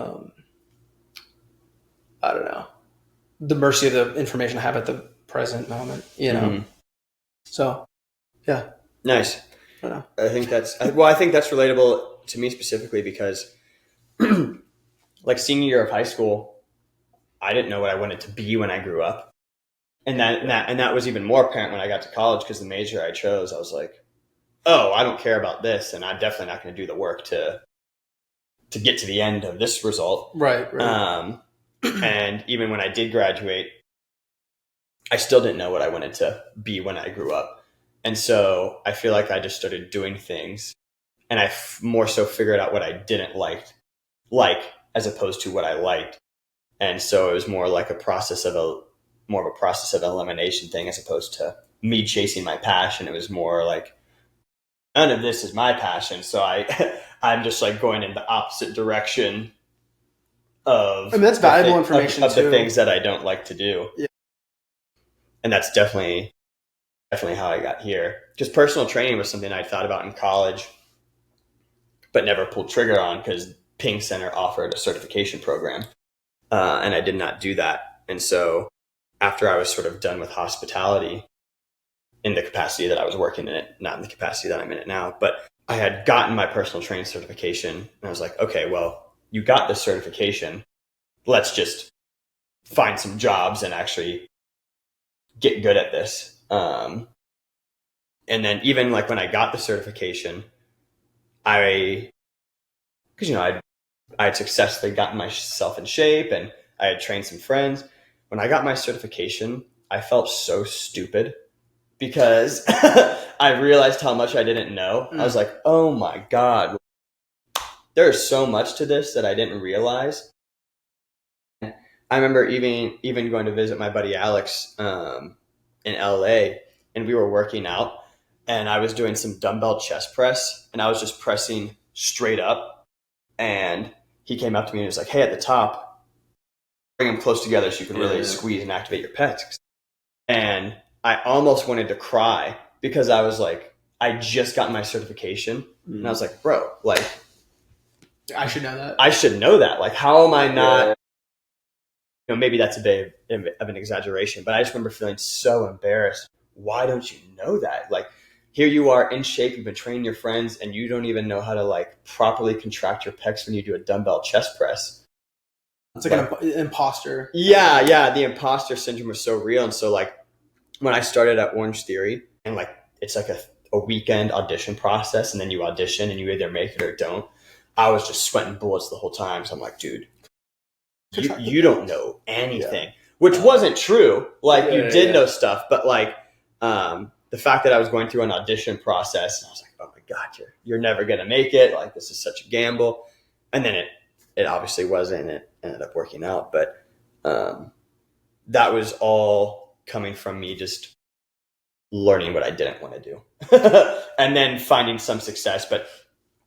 I don't know, the mercy of the information I have at the present moment, Mm-hmm. So, yeah. Nice. I think that's relatable to me specifically because like senior year of high school, I didn't know what I wanted to be when I grew up. And that was even more apparent when I got to college because the major I chose, I was like, oh, I don't care about this. And I'm definitely not going to do the work to get to the end of this result. Right. And even when I did graduate, I still didn't know what I wanted to be when I grew up. And so I feel like I just started doing things and I more so figured out what I didn't like as opposed to what I liked. And so it was more like a process of elimination thing as opposed to me chasing my passion. It was more like none of this is my passion. So I'm just like going in the opposite direction of that's valuable information of the things that I don't like to do. Yeah. And that's definitely how I got here. Because personal training was something I thought about in college, but never pulled trigger on because Ping Center offered a certification program. And I did not do that. And so after I was sort of done with hospitality in the capacity that I was working in it, not in the capacity that I'm in it now, but I had gotten my personal training certification and I was like, okay, well, you got this certification. Let's just find some jobs and actually get good at this. And then even like when I got the certification, I had successfully gotten myself in shape and I had trained some friends. When I got my certification, I felt so stupid because I realized how much I didn't know. I was like, oh my God, there's so much to this that I didn't realize. I remember even going to visit my buddy Alex in LA, and we were working out and I was doing some dumbbell chest press and I was just pressing straight up, and he came up to me and was like, hey, at the top, bring them close together so you can really squeeze and activate your pecs. And I almost wanted to cry because I was like, I just got my certification and I was like, bro, like I should know that. I should know that. Like, how am I not? Yeah. You know, maybe that's a bit of an exaggeration, but I just remember feeling so embarrassed. Why don't you know that? Like, here you are in shape, you've been training your friends, and you don't even know how to like properly contract your pecs when you do a dumbbell chest press. It's like an imposter. Yeah, the imposter syndrome was so real. And so like when I started at Orange Theory, and like it's like a weekend audition process, and then you audition and you either make it or don't. I was just sweating bullets the whole time. So I'm like, dude, you don't know anything, which wasn't true. Like you did know stuff, but like the fact that I was going through an audition process, I was like, oh my God, you're never going to make it. Like, this is such a gamble. And then it obviously wasn't, and it ended up working out. But that was all coming from me just learning what I didn't want to do and then finding some success. But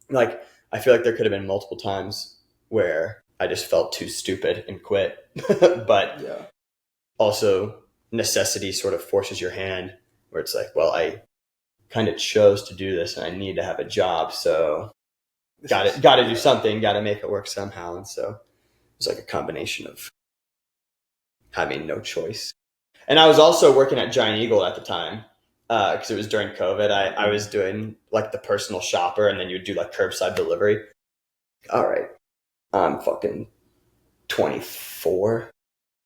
like, I feel like there could have been multiple times where I just felt too stupid and quit. But also necessity sort of forces your hand, where it's like, well, I kind of chose to do this and I need to have a job. So got to do something, got to make it work somehow. And so it was like a combination of having no choice. And I was also working at Giant Eagle at the time because it was during COVID. I was doing like the personal shopper, and then you'd do like curbside delivery. All right, I'm fucking 24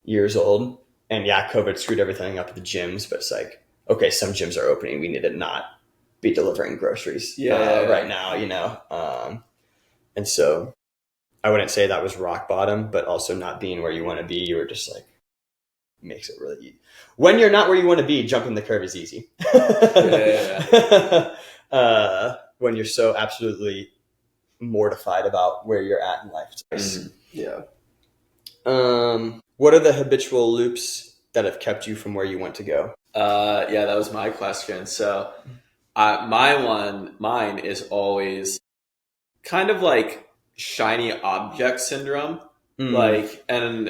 years old. And yeah, COVID screwed everything up at the gyms, but it's like, okay, some gyms are opening. We need to not be delivering groceries right now, you know? And so I wouldn't say that was rock bottom, but also not being where you want to be. You were just like, makes it really easy. When you're not where you want to be, jumping the curve is easy. When you're so absolutely mortified about where you're at in life. What are the habitual loops that have kept you from where you want to go? That was my question. So mine is always kind of like shiny object syndrome. Like, and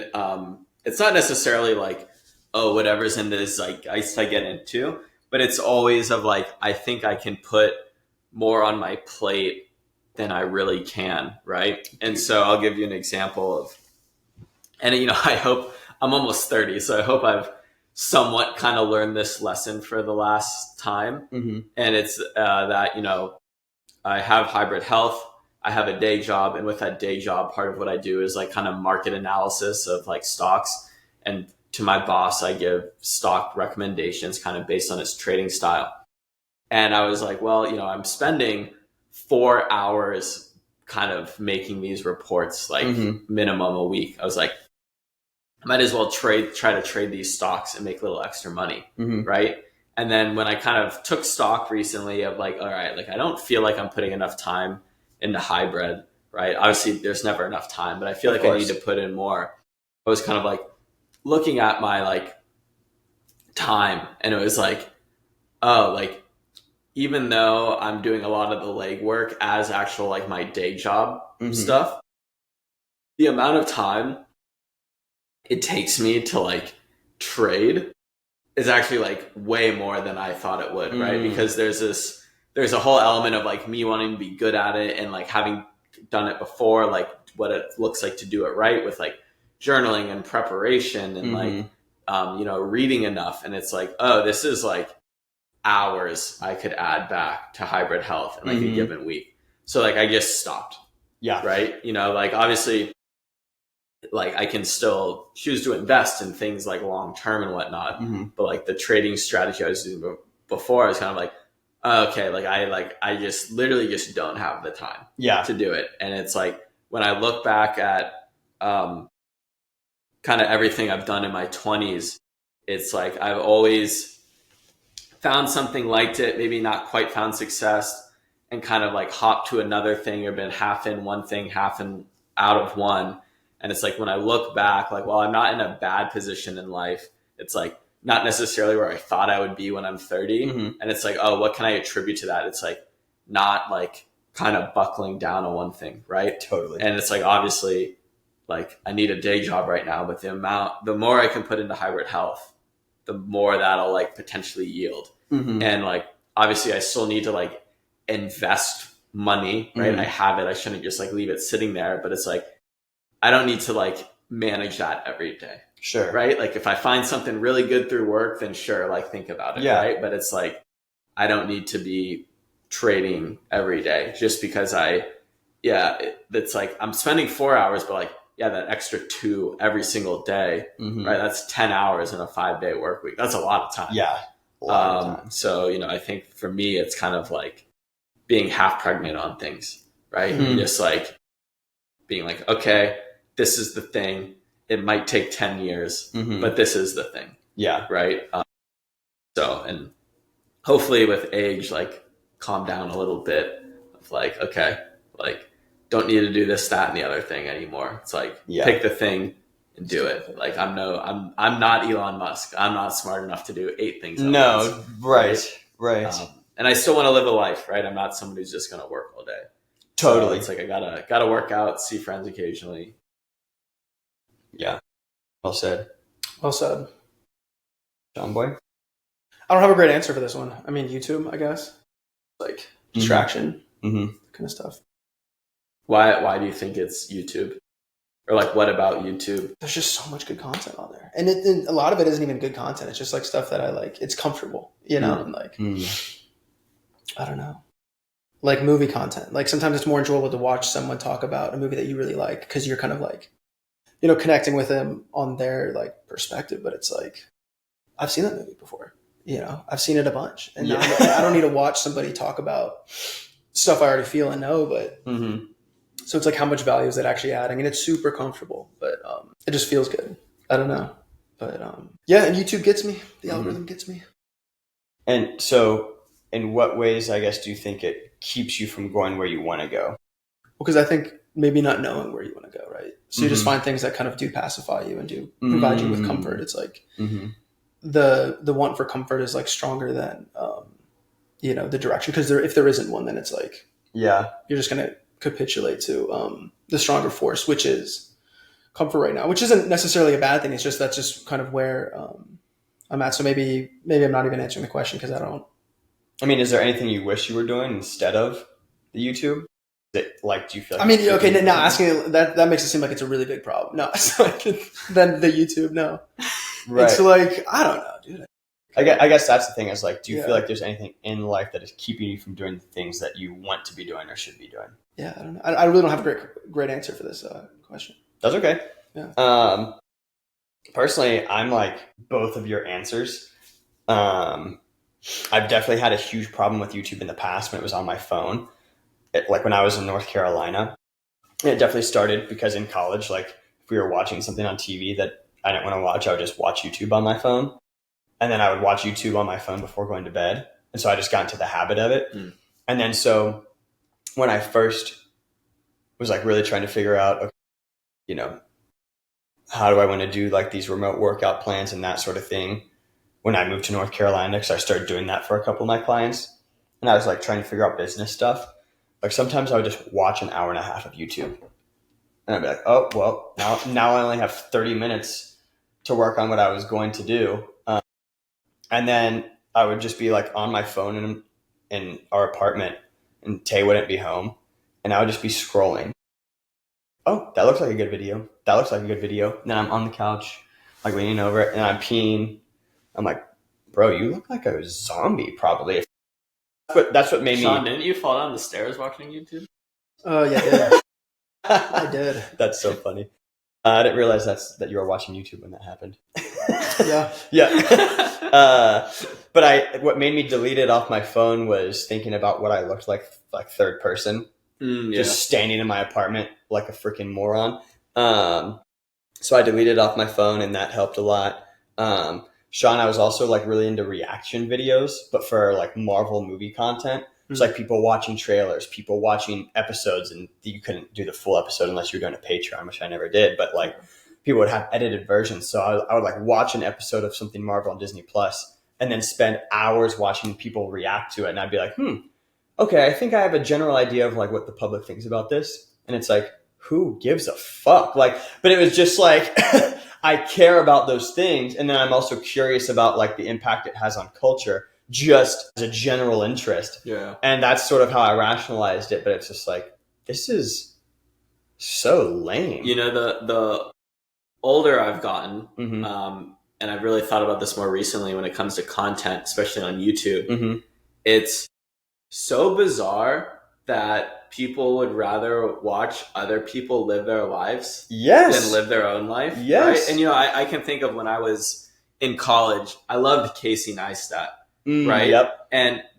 it's not necessarily like, oh, whatever's in this like I get into, but it's always of like, I think I can put more on my plate than I really can, right? And so I'll give you an example of, and you know, I hope, I'm almost 30, so I hope I've somewhat kind of learned this lesson for the last time. And it's that, you know, I have hybrid health, I have a day job, and with that day job, part of what I do is like kind of market analysis of like stocks. And to my boss, I give stock recommendations kind of based on its trading style. And I was like, well, you know, I'm spending 4 hours kind of making these reports, like minimum a week. I was like, I might as well try to trade these stocks and make a little extra money, right? And then when I kind of took stock recently of like, all right, like I don't feel like I'm putting enough time into hybrid, right? Obviously, there's never enough time, but I feel like I need to put in more. I was kind of like looking at my like time, and it was like, oh, like even though I'm doing a lot of the legwork as actual like my day job stuff, the amount of time it takes me to like trade is actually like way more than I thought it would, right? Because there's a whole element of like me wanting to be good at it and like having done it before, like what it looks like to do it right with like journaling and preparation and like, you know, reading enough. And it's like, oh, this is like hours I could add back to hybrid health in like a given week. So like I just stopped. Yeah. Right. You know, like obviously like I can still choose to invest in things like long-term and whatnot, but like the trading strategy I was doing before, I was kind of like, okay, I just literally just don't have the time to do it. And it's like, when I look back at, kind of everything I've done in my 20s, it's like, I've always found something, liked it, maybe not quite found success, and kind of like hopped to another thing or been half in one thing, half in out of one. And it's like, when I look back, like, well, I'm not in a bad position in life. It's like not necessarily where I thought I would be when I'm 30. And it's like, oh, what can I attribute to that? It's like not like kind of buckling down on one thing. Right. Totally. And it's like, obviously like I need a day job right now, but the more I can put into hybrid health, the more that'll like potentially yield. And like, obviously I still need to like invest money, right? Mhm. I have it. I shouldn't just like leave it sitting there. But it's like, I don't need to like manage that every day. Sure. Right? Like if I find something really good through work, then sure, like think about it. Yeah. Right. But it's like, I don't need to be trading every day just because it's like I'm spending 4 hours, but like, yeah, that extra 2 every single day, Mhm. right? That's 10 hours in a 5-day work week. That's a lot of time. Yeah. A lot of time. So, I think for me, it's kind of like being half pregnant on things, right? Mhm. Just like being like, okay, this is the thing. It might take 10 years, Mhm. but this is the thing. Yeah. Right. And hopefully with age, like calm down a little bit of like, okay, like don't need to do this, that, and the other thing anymore. It's like, pick the thing and do it. Like I'm not Elon Musk. I'm not smart enough to do 8 things at once. Right. And I still want to live a life, right? I'm not someone who's just going to work all day. Totally. So it's like, I gotta work out, see friends occasionally. Yeah. Well said. Well said. John Boy? I don't have a great answer for this one. I mean, YouTube, I guess. Like distraction, Mm-hmm. kind of stuff. Why do you think it's YouTube? Or like, what about YouTube? There's just so much good content on there. And a lot of it isn't even good content. It's just like stuff that I like. It's comfortable, and like, I don't know. Like movie content. Like sometimes it's more enjoyable to watch someone talk about a movie that you really like because you're kind of like, connecting with them on their like perspective. But it's like, I've seen that movie before. I've seen it a bunch, and I don't need to watch somebody talk about stuff I already feel and know. But so it's like, how much value is that actually adding? And it's super comfortable, but it just feels good. I don't know, but yeah. And YouTube gets me. The algorithm gets me. And so, in what ways, I guess, do you think it keeps you from going where you want to go? Well, because I think maybe not knowing where you want to go, right? So you just find things that kind of do pacify you and do provide you with comfort. It's like the want for comfort is like stronger than the direction, because if there isn't one, then it's like you're just gonna capitulate to the stronger force, which is comfort right now, which isn't necessarily a bad thing. It's just that's just kind of where I'm at. So maybe I'm not even answering the question because I don't. I mean, is there anything you wish you were doing instead of the YouTube? Do you feel like? I mean, okay, now asking that makes it seem like it's a really big problem. No, it's like then the YouTube. No, right. It's like, I don't know, dude. I guess that's the thing. Is like, do you feel like there's anything in life that is keeping you from doing the things that you want to be doing or should be doing? Yeah, I don't know. I really don't have a great answer for this question. That's okay. Yeah. Personally, I'm like both of your answers. I've definitely had a huge problem with YouTube in the past when it was on my phone. Like when I was in North Carolina, it definitely started because in college, like if we were watching something on TV that I didn't want to watch, I would just watch YouTube on my phone. And then I would watch YouTube on my phone before going to bed. And so I just got into the habit of it. And then so when I first was like really trying to figure out, okay, how do I want to do like these remote workout plans and that sort of thing? When I moved to North Carolina, because I started doing that for a couple of my clients, and I was like trying to figure out business stuff. Like sometimes I would just watch an hour and a half of YouTube, and I'd be like, "Oh, well, now I only have 30 minutes to work on what I was going to do," and then I would just be like on my phone in our apartment, and Tay wouldn't be home, and I would just be scrolling. Oh, that looks like a good video. That looks like a good video. And then I'm on the couch, like leaning over it, and I'm peeing. I'm like, bro, you look like a zombie, probably. That's what made Sean, me. didn't you fall down the stairs watching YouTube? Oh, yeah, I did. I did. That's so funny. I didn't realize that you were watching YouTube when that happened. Yeah. But what made me delete it off my phone was thinking about what I looked like third person, just standing in my apartment like a freaking moron. So I deleted it off my phone, and that helped a lot. Sean, I was also like really into reaction videos, but for like Marvel movie content. It's like people watching trailers, people watching episodes, and you couldn't do the full episode unless you were doing a Patreon, which I never did. But like people would have edited versions. So I would like watch an episode of something Marvel on Disney Plus and then spend hours watching people react to it. And I'd be like, okay, I think I have a general idea of like what the public thinks about this. And it's like, who gives a fuck? Like, but it was just like, I care about those things. And then I'm also curious about like the impact it has on culture. just as a general interest. Yeah. And that's sort of how I rationalized it. But it's just like, this is so lame. You know, the older I've gotten, Mm-hmm. and I've really thought about this more recently when it comes to content, especially on YouTube, Mm-hmm. it's so bizarre that people would rather watch other people live their lives Yes. than live their own life. Yes. Right? And, you know, I can think of when I was in college, I loved Casey Neistat, right? Yep.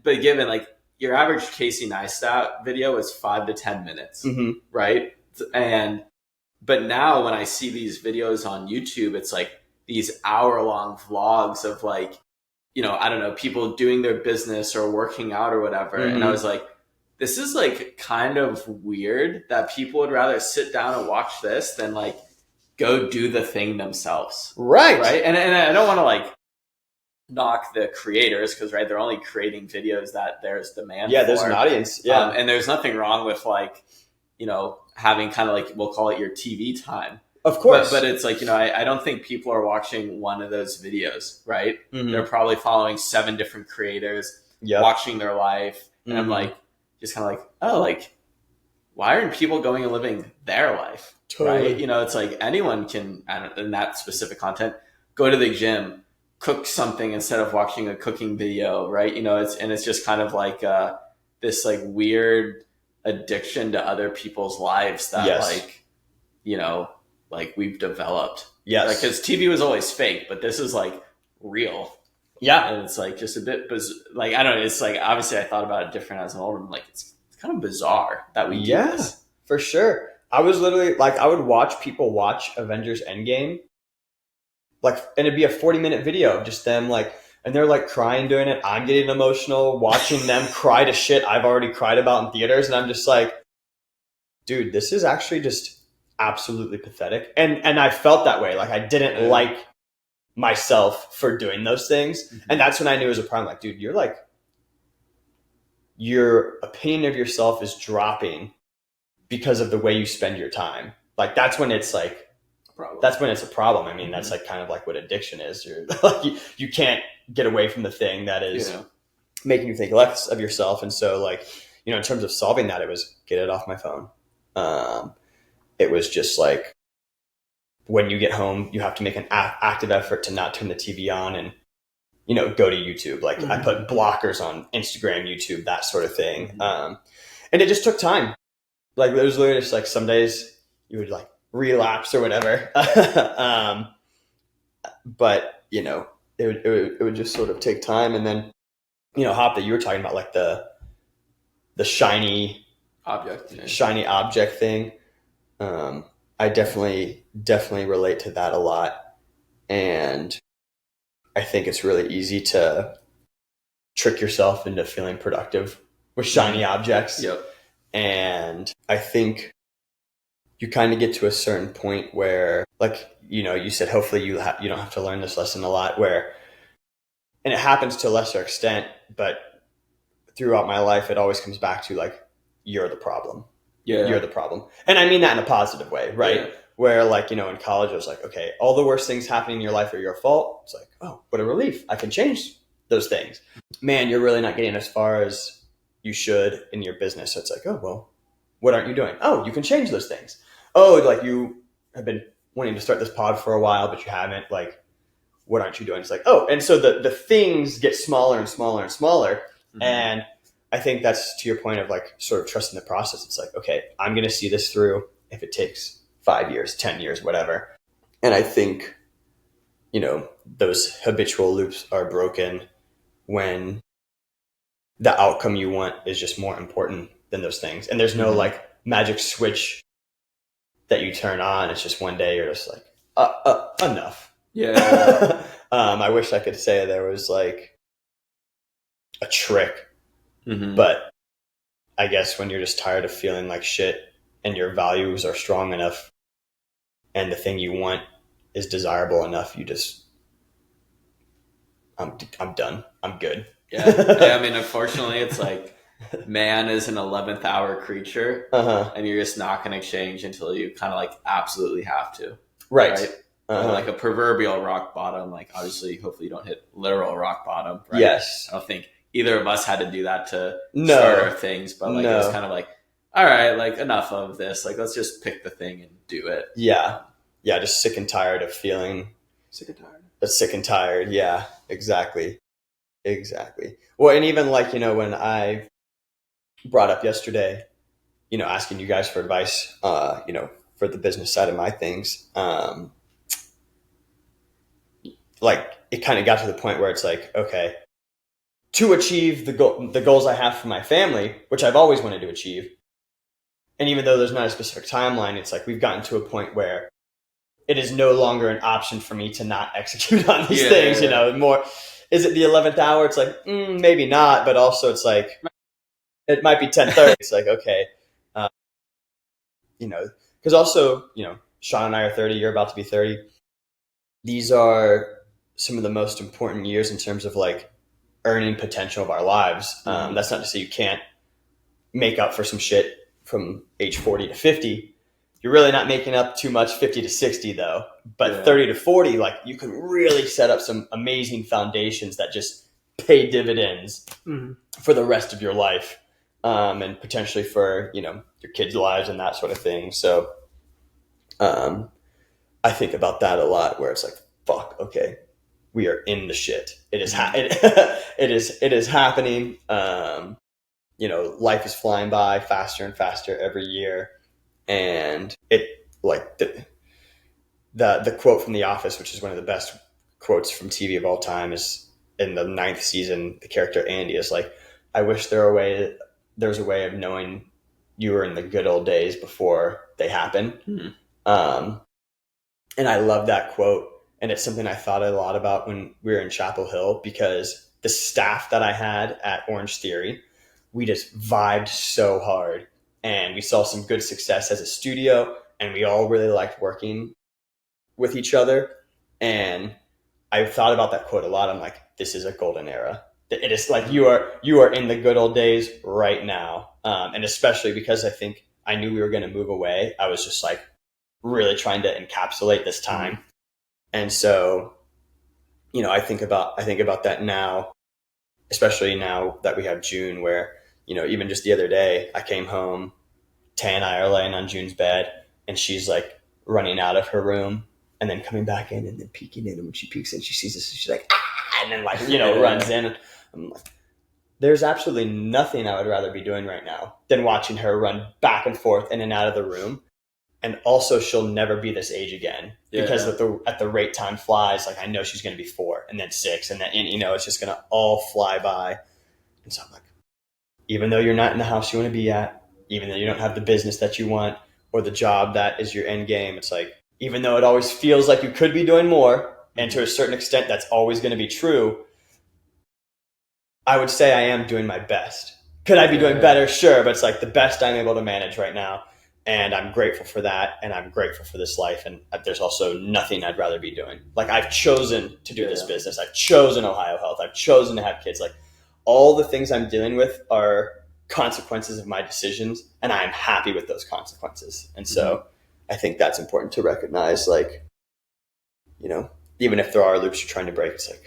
But given like your average Casey Neistat video is 5 to 10 minutes, Mm-hmm. right? But now when I see these videos on YouTube, it's like these hour-long vlogs of like, you know, I don't know, people doing their business or working out or whatever. Mm-hmm. And I was like, this is like kind of weird that people would rather sit down and watch this than like go do the thing themselves. Right. Right. And I don't want to like knock the creators because, right, they're only creating videos that there's demand Yeah, for. there's an audience. Yeah. And there's nothing wrong with like, you know, having kind of like, we'll call it your TV time. Of course. But it's like, you know, I don't think people are watching one of those videos, right? Mm-hmm. They're probably following 7 different creators, Yep. watching their life. And I'm like, just kind of like, oh, like, why aren't people going and living their life? Totally. Right? You know, it's like anyone can, in that specific content, go to the gym, cook something instead of watching a cooking video, right? You know, it's just kind of like this like weird addiction to other people's lives that Yes. like, you know, like we've developed. Yes. Like, because TV was always fake, but this is like real. Yeah. And it's like just a bit like, I don't know, it's like obviously I thought about it different as an older, like it's kind of bizarre that we do this. For sure. I was literally like, I would watch people watch Avengers Endgame, like, and it'd be a 40-minute video of just them like, and they're like crying doing it. I'm getting emotional watching them cry to shit I've already cried about in theaters, and I'm just like, dude, this is actually just absolutely pathetic. And I felt that way. Like I didn't like myself for doing those things. Mm-hmm. And that's when I knew it was a problem. Like, dude, you're like, your opinion of yourself is dropping because of the way you spend your time. Like that's when it's like, that's when it's a problem. I mean, that's like kind of like what addiction is. You're like, you can't get away from the thing that is making you think less of yourself. And so like, you know, in terms of solving that, it was get it off my phone. It was just like, when you get home, you have to make an active effort to not turn the TV on and, you know, go to YouTube. Like I put blockers on Instagram, YouTube, that sort of thing. And it just took time. Like there was literally just like some days you would like relapse or whatever. But you know, it would just sort of take time. And then, you know, Hop, that you were talking about like the shiny object thing. I definitely relate to that a lot. And I think it's really easy to trick yourself into feeling productive with shiny objects. Yep. And I think you kind of get to a certain point where, like, you know, you said, hopefully you don't have to learn this lesson a lot, where, and it happens to a lesser extent, but throughout my life, it always comes back to like, you're the problem. Yeah. You're the problem. And I mean that in a positive way, right? Yeah. Where like, you know, in college, I was like, okay, all the worst things happening in your life are your fault. It's like, oh, what a relief. I can change those things. Man, you're really not getting as far as you should in your business. So it's like, oh, well, what aren't you doing? Oh, you can change those things. Oh, like you have been wanting to start this pod for a while, but you haven't. Like, what aren't you doing? It's like, oh, and so the things get smaller and smaller and smaller. Mm-hmm. And I think that's to your point of like sort of trusting the process. It's like, okay, I'm going to see this through if it takes 5 years, 10 years, whatever. And I think, you know, those habitual loops are broken when the outcome you want is just more important than those things. And there's no like magic switch that you turn on. It's just one day you're just like, enough. Yeah. I wish I could say there was like a trick. Mm-hmm. But I guess when you're just tired of feeling like shit and your values are strong enough and the thing you want is desirable enough, you just, I'm done. I'm good. Yeah. I mean, unfortunately, it's like man is an 11th hour creature and you're just not going to change until you kind of like absolutely have to. Right. like a proverbial rock bottom. Like obviously, hopefully you don't hit literal rock bottom, right? Yes. I don't think either of us had to do that to No. start our things, but like it was No. kind of like, all right, like enough of this. Like let's just pick the thing and do it. Yeah. Yeah, just sick and tired of feeling Sick and tired. sick and tired. Yeah, exactly. Exactly. Well, and even like, you know, when I brought up yesterday, you know, asking you guys for advice, you know, for the business side of my things, like it kind of got to the point where it's like, okay, to achieve the goals I have for my family, which I've always wanted to achieve, and even though there's not a specific timeline, it's like we've gotten to a point where it is no longer an option for me to not execute on these things. You know, more, is it the 11th hour? It's like, maybe not, but also it's like, it might be 10:30. It's like, okay, you know, because also, you know, Sean and I are 30, you're about to be 30. These are some of the most important years in terms of like earning potential of our lives. That's not to say you can't make up for some shit from age 40 to 50. You're really not making up too much 50 to 60 though, but 30 to 40, like you can really set up some amazing foundations that just pay dividends for the rest of your life. And potentially for, you know, your kids' lives and that sort of thing. So, I think about that a lot where it's like, fuck, okay, we are in the shit. It is, it is happening. You know, life is flying by faster and faster every year. And it like the quote from The Office, which is one of the best quotes from TV of all time, is in the 9th season. The character Andy is like, I wish there's a way of knowing you were in the good old days before they happen. And I love that quote. And it's something I thought a lot about when we were in Chapel Hill, because the staff that I had at Orange Theory, we just vibed so hard and we saw some good success as a studio and we all really liked working with each other. And I thought about that quote a lot. I'm like, this is a golden era. It is like you are in the good old days right now. And especially because I think I knew we were going to move away. I was just like really trying to encapsulate this time. And so, you know, I think about that now, especially now that we have June, where, you know, even just the other day I came home, Tay and I are laying on June's bed and she's like running out of her room and then coming back in and then peeking in. And when she peeks in, she sees us and she's like, ah, and then like, you know, runs in. I'm like, there's absolutely nothing I would rather be doing right now than watching her run back and forth in and out of the room. And also she'll never be this age again because at the rate time flies, like I know she's going to be 4 and then 6 and then, and, you know, it's just going to all fly by. And so I'm like, even though you're not in the house you want to be at, even though you don't have the business that you want or the job that is your end game, it's like, even though it always feels like you could be doing more, and to a certain extent that's always going to be true, I would say I am doing my best. Could I be doing better? Sure, but it's like the best I'm able to manage right now. And I'm grateful for that, and I'm grateful for this life, and there's also nothing I'd rather be doing. Like, I've chosen to do this business. I've chosen Ohio Health. I've chosen to have kids. Like, all the things I'm dealing with are consequences of my decisions, and I'm happy with those consequences. And so I think that's important to recognize. Like, you know, even if there are loops you're trying to break, it's like,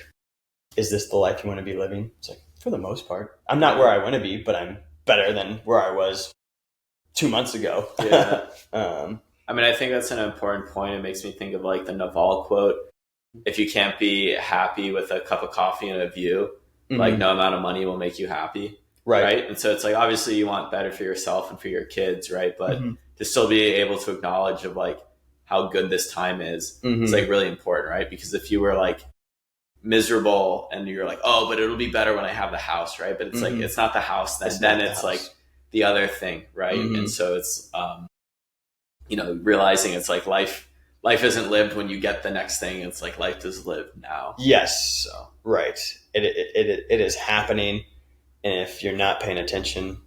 is this the life you want to be living? It's like, for the most part. I'm not where I want to be, but I'm better than where I was 2 months ago. I mean, I think that's an important point. It makes me think of like the Naval quote. If you can't be happy with a cup of coffee and a view, like no amount of money will make you happy. Right. And so it's like, obviously you want better for yourself and for your kids. Right. But to still be able to acknowledge of like how good this time is, it's like really important. Right. Because if you were like miserable and you're like, oh, but it'll be better when I have the house. Right. But it's like, it's not the house. Then it's like the other thing. Right. And so it's, you know, realizing it's like life isn't lived when you get the next thing. It's like life is lived now. Yes. So. Right. It is happening. And if you're not paying attention,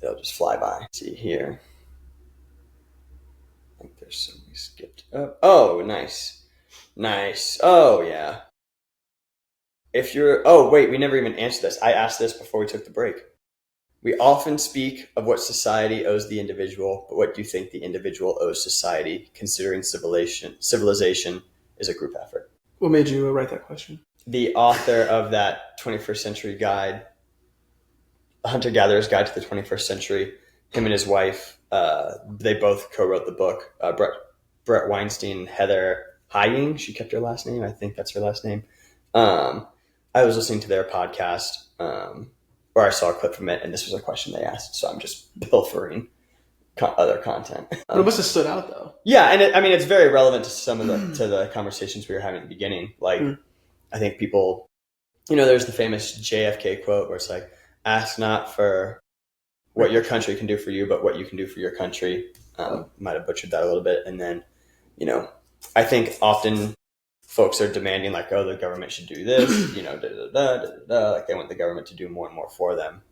they'll just fly by. Let's see here. I think there's some we skipped up. Oh, nice. Nice. Oh, yeah. If you're, oh, wait, we never even answered this. I asked this before we took the break. We often speak of what society owes the individual, but what do you think the individual owes society, considering civilization is a group effort? What made you write that question? The author of that 21st century guide, A Hunter-Gatherer's Guide to the 21st Century, him and his wife, they both co-wrote the book. Brett Weinstein, Heather Heying, she kept her last name. I think that's her last name. I was listening to their podcast, or I saw a clip from it, and this was a question they asked. So I'm just pilfering other content. But it must have stood out, though. Yeah, and it's very relevant to some of the conversations we were having at the beginning. Like, I think people, there's the famous JFK quote where it's like, ask not for what your country can do for you, but what you can do for your country. Might have butchered that a little bit. And then, I think often folks are demanding like, oh, the government should do this, like they want the government to do more and more for them.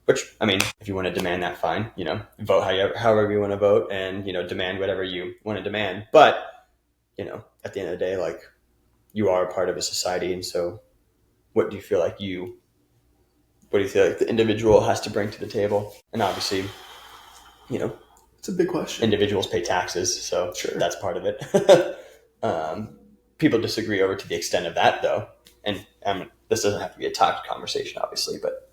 Which, if you want to demand that, fine, vote however you want to vote and, demand whatever you want to demand. But, at the end of the day, like, you are a part of a society. And so what do you feel like the individual has to bring to the table? And obviously, it's a big question. Individuals pay taxes, so sure, that's part of it. People disagree over to the extent of that, though. And this doesn't have to be a tax conversation, obviously, but...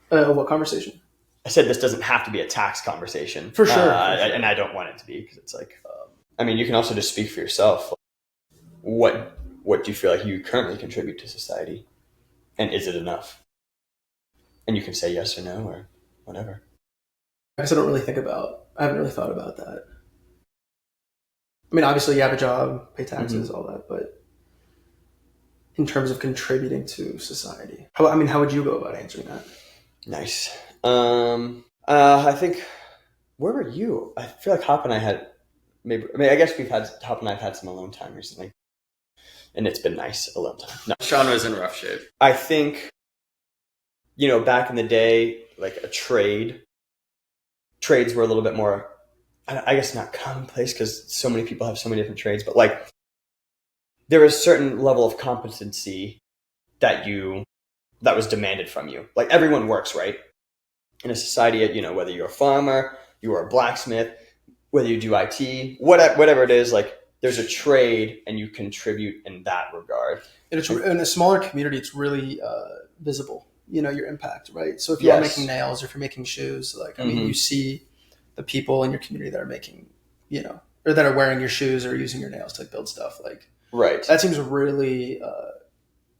what conversation? I said this doesn't have to be a tax conversation. For sure. And I don't want it to be, because it's like... you can also just speak for yourself. What do you feel like you currently contribute to society? And is it enough? And you can say yes or no or whatever. I guess I haven't really thought about that. Obviously you have a job, pay taxes, all that, but in terms of contributing to society, how would you go about answering that? Nice. I think, where were you? I feel like Hop and I had I guess Hop and I have had some alone time recently. And it's been nice alone time. No. Sean was in rough shape. I think, back in the day, like trades were a little bit more, I guess not commonplace because so many people have so many different trades, but like there was a certain level of competency that was demanded from you. Like everyone works, right? In a society, whether you're a farmer, you are a blacksmith, whether you do IT, whatever it is, like there's a trade and you contribute in that regard. And it's in a smaller community, it's really visible. Your impact, right? So if you're making nails or if you're making shoes, like, you see the people in your community that are making, or that are wearing your shoes or using your nails to build stuff. Like, right. That seems really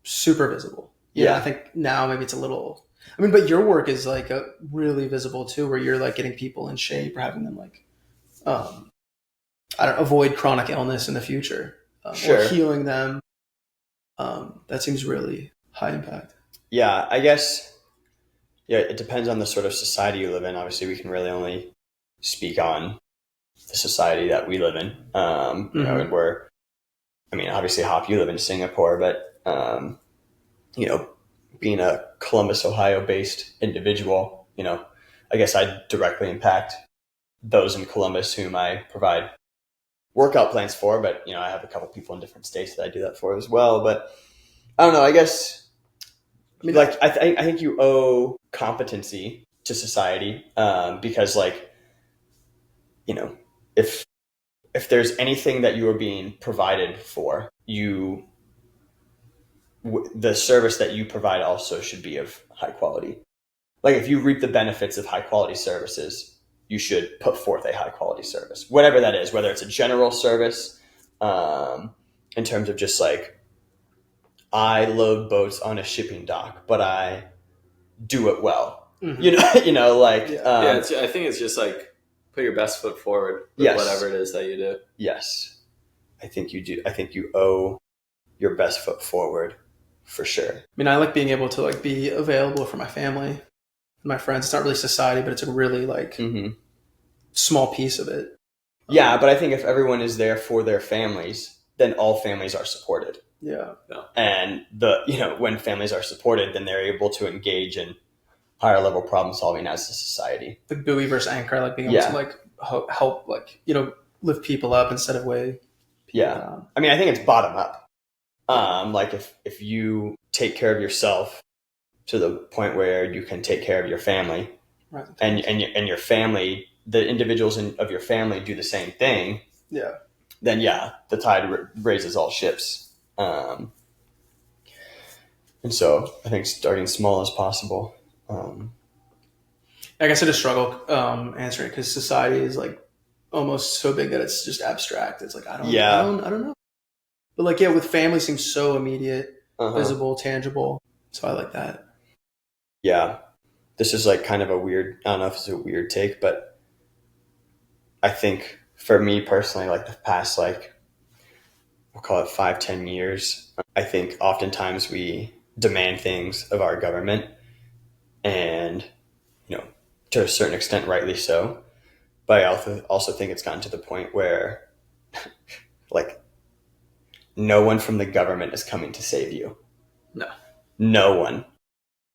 super visible. I think now maybe it's a little, but your work is like really visible too, where you're like getting people in shape or having them like, avoid chronic illness in the future, or healing them. That seems really high impact. Yeah, I guess, it depends on the sort of society you live in. Obviously, we can really only speak on the society that we live in. And we're, obviously, Hop, you live in Singapore, but, being a Columbus, Ohio-based individual, I guess I directly impact those in Columbus whom I provide workout plans for, but, I have a couple people in different states that I do that for as well. But I don't know, I guess... I think you owe competency to society, because if there's anything that you are being provided for, the service that you provide also should be of high quality. Like if you reap the benefits of high quality services, you should put forth a high quality service, whatever that is, whether it's a general service, in terms of just like, I load boats on a shipping dock, but I do it well. I think it's just like put your best foot forward with whatever it is that you do. Yes. I think you do. I think you owe your best foot forward for sure. I like being able to like be available for my family and my friends. It's not really society, but it's a really like small piece of it. Yeah. But I think if everyone is there for their families, then all families are supported. Yeah. And when families are supported, then they're able to engage in higher level problem solving as a society. The buoy versus anchor, like being able to like help, like, lift people up instead of weigh people down. I think it's bottom up. Like if you take care of yourself to the point where you can take care of your family, Right. and your family, the individuals of your family do the same thing, Yeah. then yeah, the tide raises all ships. And so I think starting small as possible. I guess I just struggle answering because society is like almost so big that it's just abstract. It's like I don't know. But like with family seems so immediate, visible, tangible. So I like that. Yeah, this is like kind of a weird. I don't know if it's a weird take, but I think for me personally, like the past we'll call it 5-10 years, I think oftentimes we demand things of our government, and to a certain extent, rightly so. But I also think it's gotten to the point where like no one from the government is coming to save you. No one.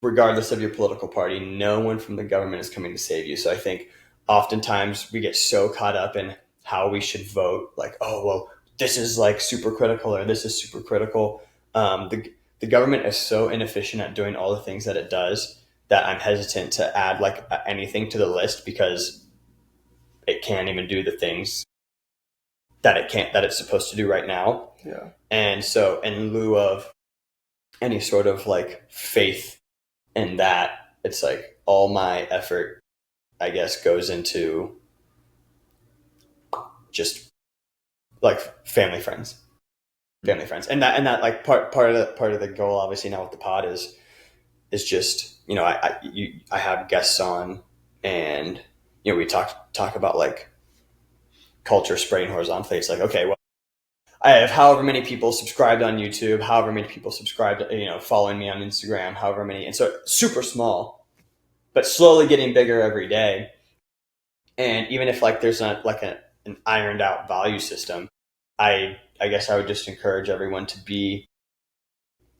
Regardless of your political party, no one from the government is coming to save you. So I think oftentimes we get so caught up in how we should vote, like, oh, well, this is like super critical or this is super critical. The government is so inefficient at doing all the things that it does that I'm hesitant to add like anything to the list because it can't even do the things that it's supposed to do right now. Yeah. And so in lieu of any sort of like faith in that, it's like all my effort, I guess, goes into just like family friends, and that like part of the goal, obviously now with the pod is just I have guests on, and we talk about like culture spreading horizontally. It's like, okay, well, I have however many people subscribed on YouTube, however many people subscribed, following me on Instagram, however many, and so super small, but slowly getting bigger every day. And even if like there's not like an ironed out value system, I guess I would just encourage everyone to be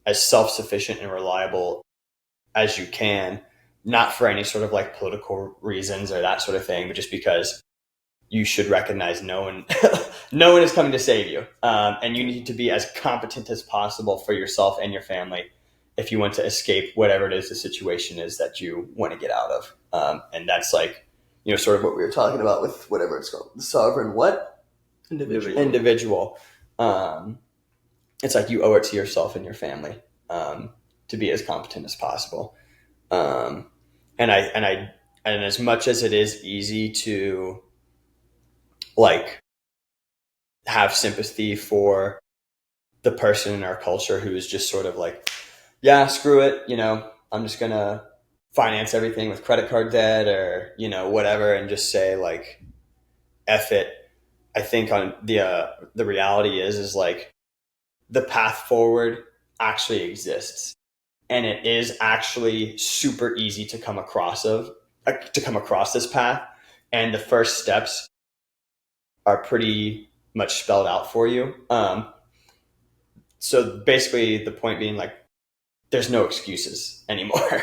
as self-sufficient and reliable as you can, not for any sort of like political reasons or that sort of thing, but just because you should recognize no one is coming to save you. And you need to be as competent as possible for yourself and your family if you want to escape whatever it is the situation is that you want to get out of. And that's like, sort of what we were talking about with whatever it's called, the sovereign what? Individual. It's like you owe it to yourself and your family to be as competent as possible. And as much as it is easy to like have sympathy for the person in our culture who is just sort of like, yeah, screw it, I'm just gonna finance everything with credit card debt or whatever, and just say like F it. I think on the reality is like the path forward actually exists, and it is actually super easy to come across this path, and the first steps are pretty much spelled out for you. So basically the point being like, there's no excuses anymore.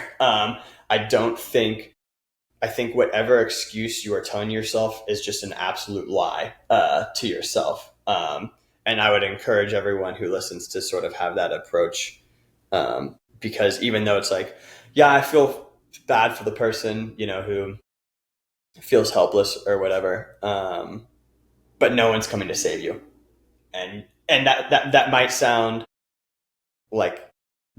I think whatever excuse you are telling yourself is just an absolute lie to yourself. And I would encourage everyone who listens to sort of have that approach. Because even though it's like, yeah, I feel bad for the person, who feels helpless or whatever. But no one's coming to save you. And that might sound like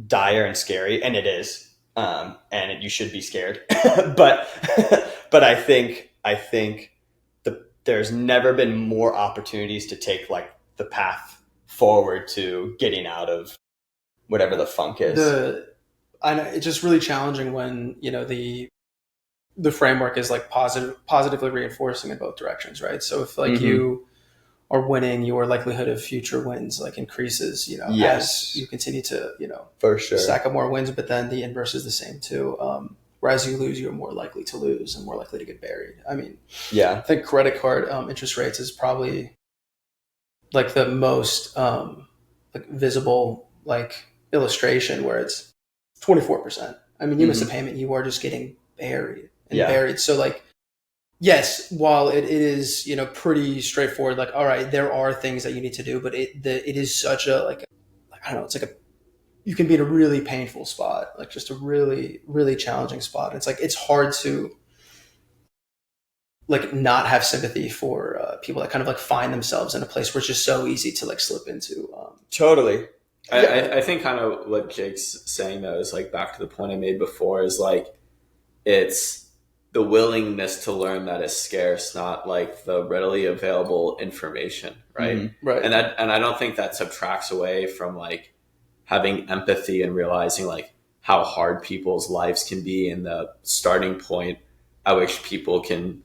dire and scary, and it is. And you should be scared, but I think there's never been more opportunities to take like the path forward to getting out of whatever the funk is. I know it's just really challenging when the framework is like positively reinforcing in both directions, right? So if like you are winning, your likelihood of future wins like increases, yes, as you continue to, for sure, stack up more wins, but then the inverse is the same too. Whereas you lose, you're more likely to lose and more likely to get buried. I mean, yeah, I think credit card interest rates is probably like the most like visible like illustration where it's 24%. I mean, you miss a payment, you are just getting buried and buried. So like, yes, while it is, pretty straightforward, like, all right, there are things that you need to do, but it is such a, like I don't know, it's like you can be in a really painful spot, like just a really, really challenging spot. It's like, it's hard to like not have sympathy for people that kind of like find themselves in a place where it's just so easy to like slip into. Totally. I think kind of what Jake's saying though is like back to the point I made before is like it's the willingness to learn that is scarce, not like the readily available information, right? Mm-hmm. Right. And I don't think that subtracts away from like having empathy and realizing like how hard people's lives can be and the starting point at which people can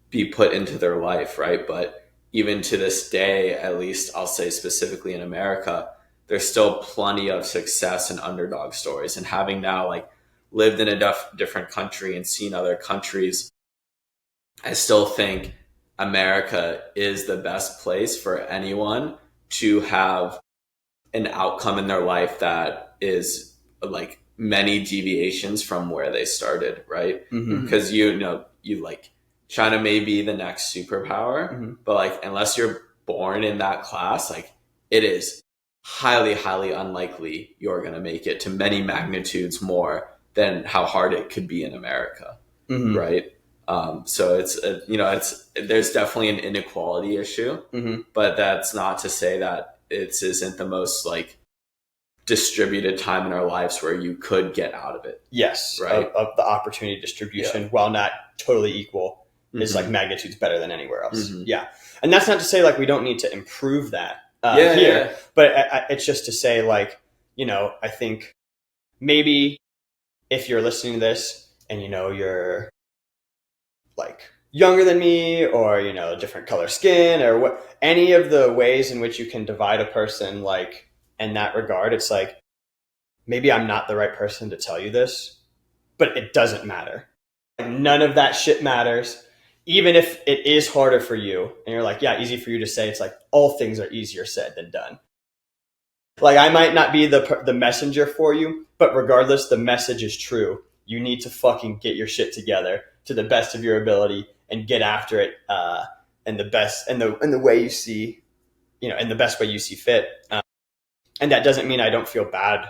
be put into their life, right? But even to this day, at least I'll say specifically in America, there's still plenty of success and underdog stories. And having now like lived in a different country and seen other countries, I still think America is the best place for anyone to have an outcome in their life that is like many deviations from where they started, right? Because you like China may be the next superpower, but like unless you're born in that class, like it is highly, highly unlikely you're going to make it to many magnitudes more than how hard it could be in America, right? So it's there's definitely an inequality issue, but that's not to say that it isn't the most like distributed time in our lives where you could get out of it. Yes, right. Of the opportunity distribution, while not totally equal, is like magnitudes better than anywhere else. Yeah, and that's not to say like we don't need to improve that here, but it's just to say like I think maybe if you're listening to this and you're like younger than me or different color skin or what any of the ways in which you can divide a person like in that regard, it's like maybe I'm not the right person to tell you this, but it doesn't matter. Like, none of that shit matters. Even if it is harder for you and you're like, yeah, easy for you to say, it's like all things are easier said than done. Like I might not be the messenger for you, but regardless, the message is true. You need to fucking get your shit together to the best of your ability and get after it in the best in the way you see, in the best way you see fit. And that doesn't mean I don't feel bad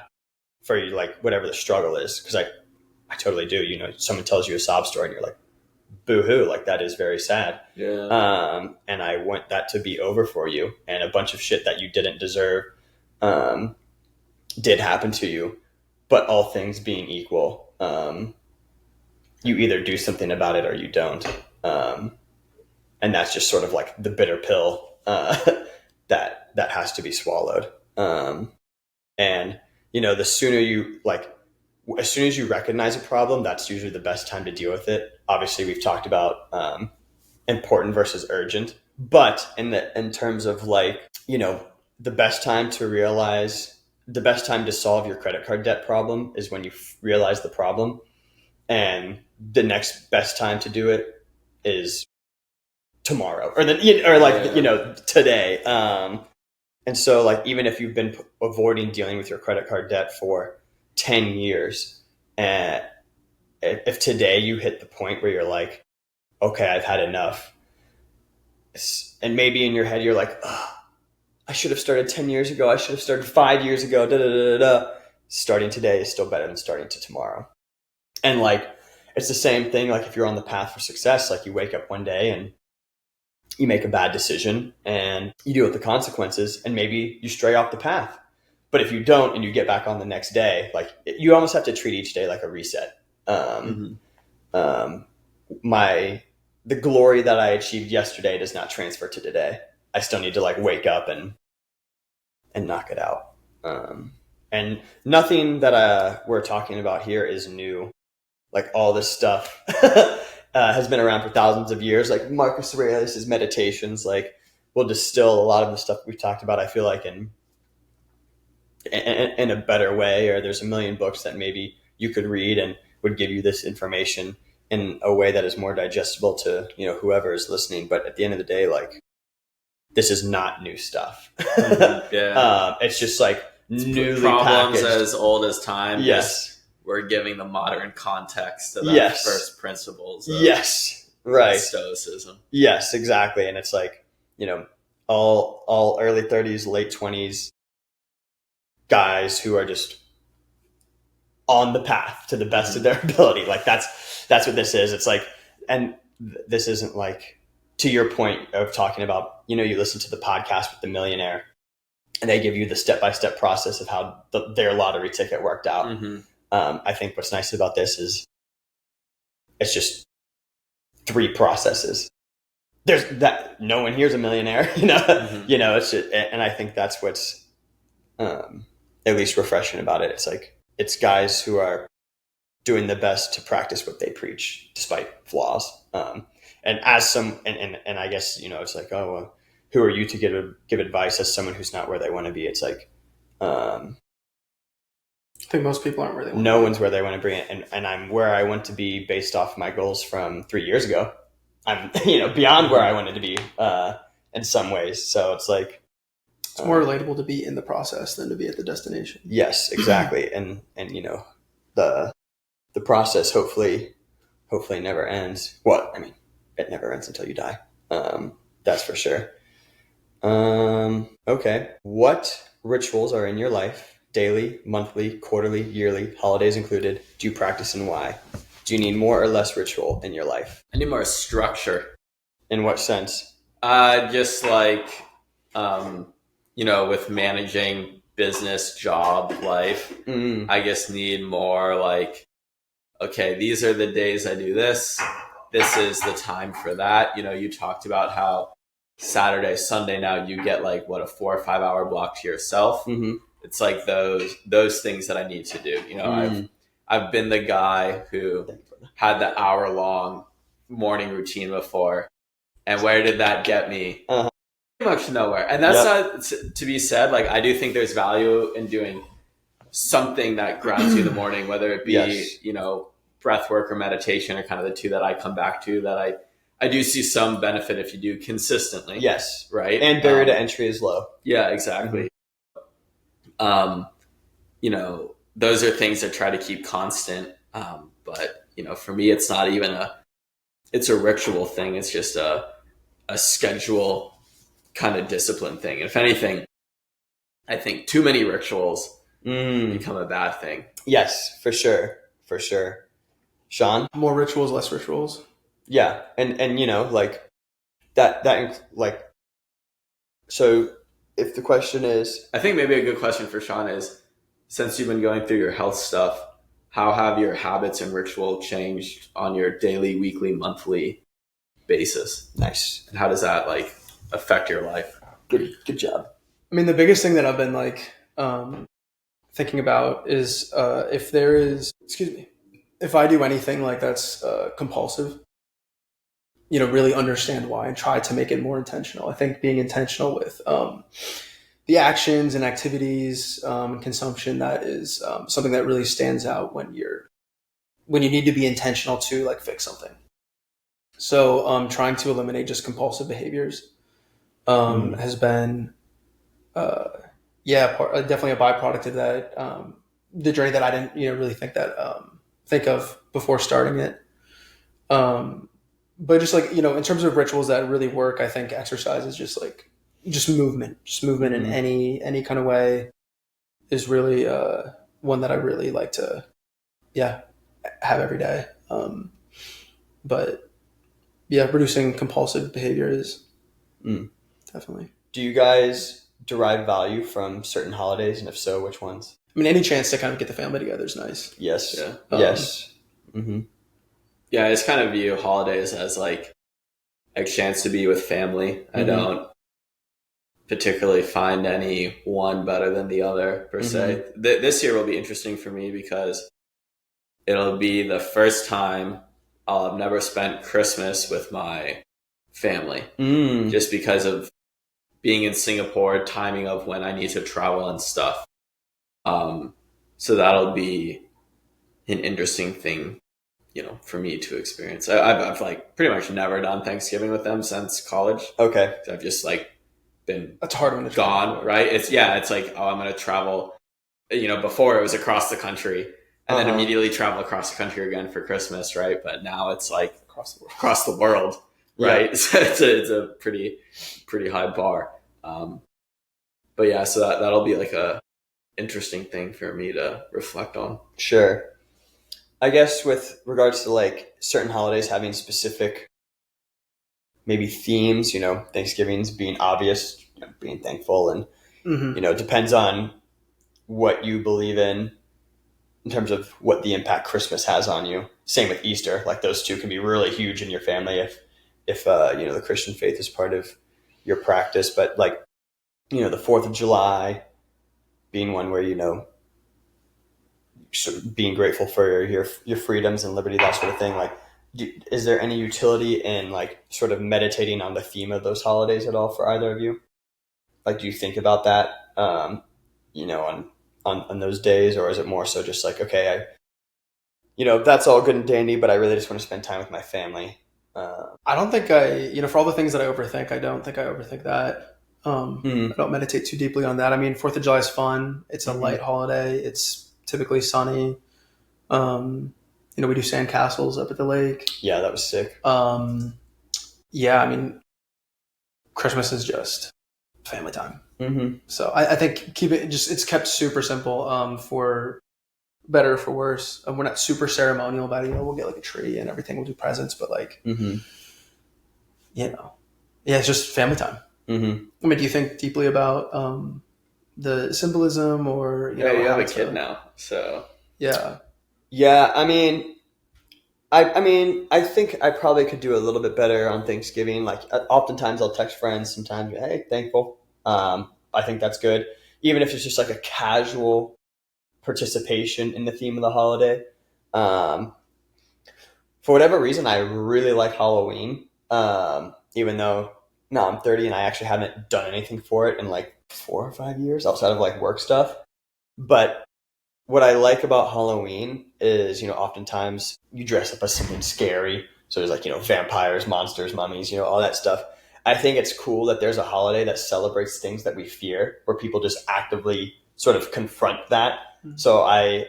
for you, like whatever the struggle is, because I totally do. Someone tells you a sob story and you're like, boo-hoo, like that is very sad. Yeah. And I want that to be over for you. And a bunch of shit that you didn't deserve did happen to you. But all things being equal, you either do something about it or you don't. And that's just sort of like the bitter pill that has to be swallowed. And the sooner you as soon as you recognize a problem, that's usually the best time to deal with it. Obviously, we've talked about important versus urgent, but in terms of the best time to solve your credit card debt problem is when you realize the problem, and the next best time to do it is tomorrow or today. And so like, even if you've been avoiding dealing with your credit card debt for 10 years, and if today you hit the point where you're like, okay, I've had enough. And maybe in your head, you're like, oh, I should have started 10 years ago. I should have started 5 years ago. Starting today is still better than starting to tomorrow. And like, it's the same thing. Like if you're on the path for success, like you wake up one day and you make a bad decision and you deal with the consequences, and maybe you stray off the path. But if you don't and you get back on the next day, like you almost have to treat each day like a reset. The glory that I achieved yesterday does not transfer to today. I still need to like wake up and knock it out. And nothing that we're talking about here is new. Like all this stuff has been around for thousands of years. Like Marcus Aurelius' meditations, like will distill a lot of the stuff we've talked about, I feel like in a better way. Or there's a million books that maybe you could read and would give you this information in a way that is more digestible to whoever is listening. But at the end of the day, like this is not new stuff. It's just like newly problems packaged. as old as time. Yes. We're giving the modern context to the first principles of Stoicism. Yes, exactly. And it's like, all early 30s, late 20s guys who are just on the path to the best of their ability. Like that's what this is. It's like, and this isn't like, to your point of talking about, you listen to the podcast with the millionaire and they give you the step-by-step process of how their lottery ticket worked out. Mm-hmm. I think what's nice about this is it's just 3 processes. There's that no one here's a millionaire, Mm-hmm. it's just, and I think that's what's at least refreshing about it. It's like, it's guys who are doing the best to practice what they preach despite flaws. And as and I guess, it's like, oh, well, who are you to give advice as someone who's not where they want to be? It's like, I think most people aren't where they want no to be. one's where they want to be. And I'm where I want to be based off my goals from 3 years ago. I'm, beyond where I wanted to be, in some ways. So it's like, It's more relatable to be in the process than to be at the destination. yes, exactly. And the process hopefully never ends. Well, I mean, it never ends until you die. That's for sure. Okay. What rituals are in your life, daily, monthly, quarterly, yearly, holidays included, do you practice and why? Do you need more or less ritual in your life? I need more structure. In what sense? Just like, with managing business, job, life, I just need more like, okay, these are the days I do this. This is the time for that. You talked about how Saturday, Sunday now you get like a 4 or 5 hour block to yourself. Mm-hmm. It's like those things that I need to do. I've been the guy who had the hour-long morning routine before. And where did that get me? Uh-huh. Pretty much nowhere. And that's not to be said. Like, I do think there's value in doing something that grounds you in the morning, whether it be, Yes. breath work or meditation are kind of the 2 that I come back to, that I do see some benefit if you do consistently. Yes. Right. And barrier to entry is low. Yeah, exactly. Those are things that try to keep constant. But for me, it's not even it's a ritual thing. It's just a schedule kind of discipline thing. And if anything, I think too many rituals become a bad thing. Yes, for sure. For sure. Sean? More rituals, less rituals. Yeah. And like that, like, so if the question is, I think maybe a good question for Sean is, since you've been going through your health stuff, how have your habits and ritual changed on your daily, weekly, monthly basis? nice. And how does that affect your life? Good job. I mean, the biggest thing that I've been thinking about is if I do anything that's compulsive, really understand why and try to make it more intentional. I think being intentional with the actions and activities and consumption, that is something that really stands out when you need to be intentional to fix something. So trying to eliminate just compulsive behaviors has been definitely a byproduct of that, the journey that I didn't really think of before starting it. But just in terms of rituals that really work, I think exercise is just movement in any kind of way is really one that I really like to have every day. But reducing compulsive behavior is definitely. Do you guys derive value from certain holidays? And if so, which ones? I mean, any chance to kind of get the family together is nice. Yes. Yeah. Yes. Mm-hmm. Yeah, I just kind of view holidays as a chance to be with family. I don't particularly find any one better than the other per se. This year will be interesting for me because it'll be the first time I'll have never spent Christmas with my family, just because of being in Singapore, timing of when I need to travel and stuff. So that'll be an interesting thing, for me to experience. I've pretty much never done Thanksgiving with them since college. Okay. I've just been That's hard when it's gone, right? It's I'm going to travel. Before it was across the country and then immediately travel across the country again for Christmas, right? But now it's across the world, right? Yeah. So it's a pretty high bar. But yeah, so that'll be a interesting thing for me to reflect on. Sure. I guess with regards to certain holidays having specific maybe themes, Thanksgiving's being obvious, being thankful, and, depends on what you believe in terms of what the impact Christmas has on you. Same with Easter. Like those two can be really huge in your family if the Christian faith is part of your practice. But like, the 4th of July being one where, sort of being grateful for your freedoms and liberty, that sort of thing. Like, is there any utility in like sort of meditating on the theme of those holidays at all for either of you? Like, do you think about that, on those days, or is it more so just like, okay, that's all good and dandy, but I really just want to spend time with my family? I don't think for all the things that I overthink, I don't think I overthink that. I don't meditate too deeply on that. I mean, 4th of July is fun. It's a light holiday. It's typically sunny. We do sand castles up at the lake. Yeah, that was sick. Yeah, I mean, Christmas is just family time. So I think it's kept super simple, for better or for worse. We're not super ceremonial about it. We'll get like a tree and everything. We'll do presents, but like, yeah, it's just family time. I mean, do you think deeply about the symbolism, or you have a kid now, so yeah. I mean, I think I probably could do a little bit better on Thanksgiving. Like, oftentimes I'll text friends. Sometimes, hey, thankful. I think that's good, even if it's just like a casual participation in the theme of the holiday. For whatever reason, I really like Halloween. Even though now I'm 30 and I actually haven't done anything for it in like 4 or 5 years outside of like work stuff. But what I like about Halloween is, oftentimes you dress up as something scary. So there's like, vampires, monsters, mummies, all that stuff. I think it's cool that there's a holiday that celebrates things that we fear, where people just actively sort of confront that. So I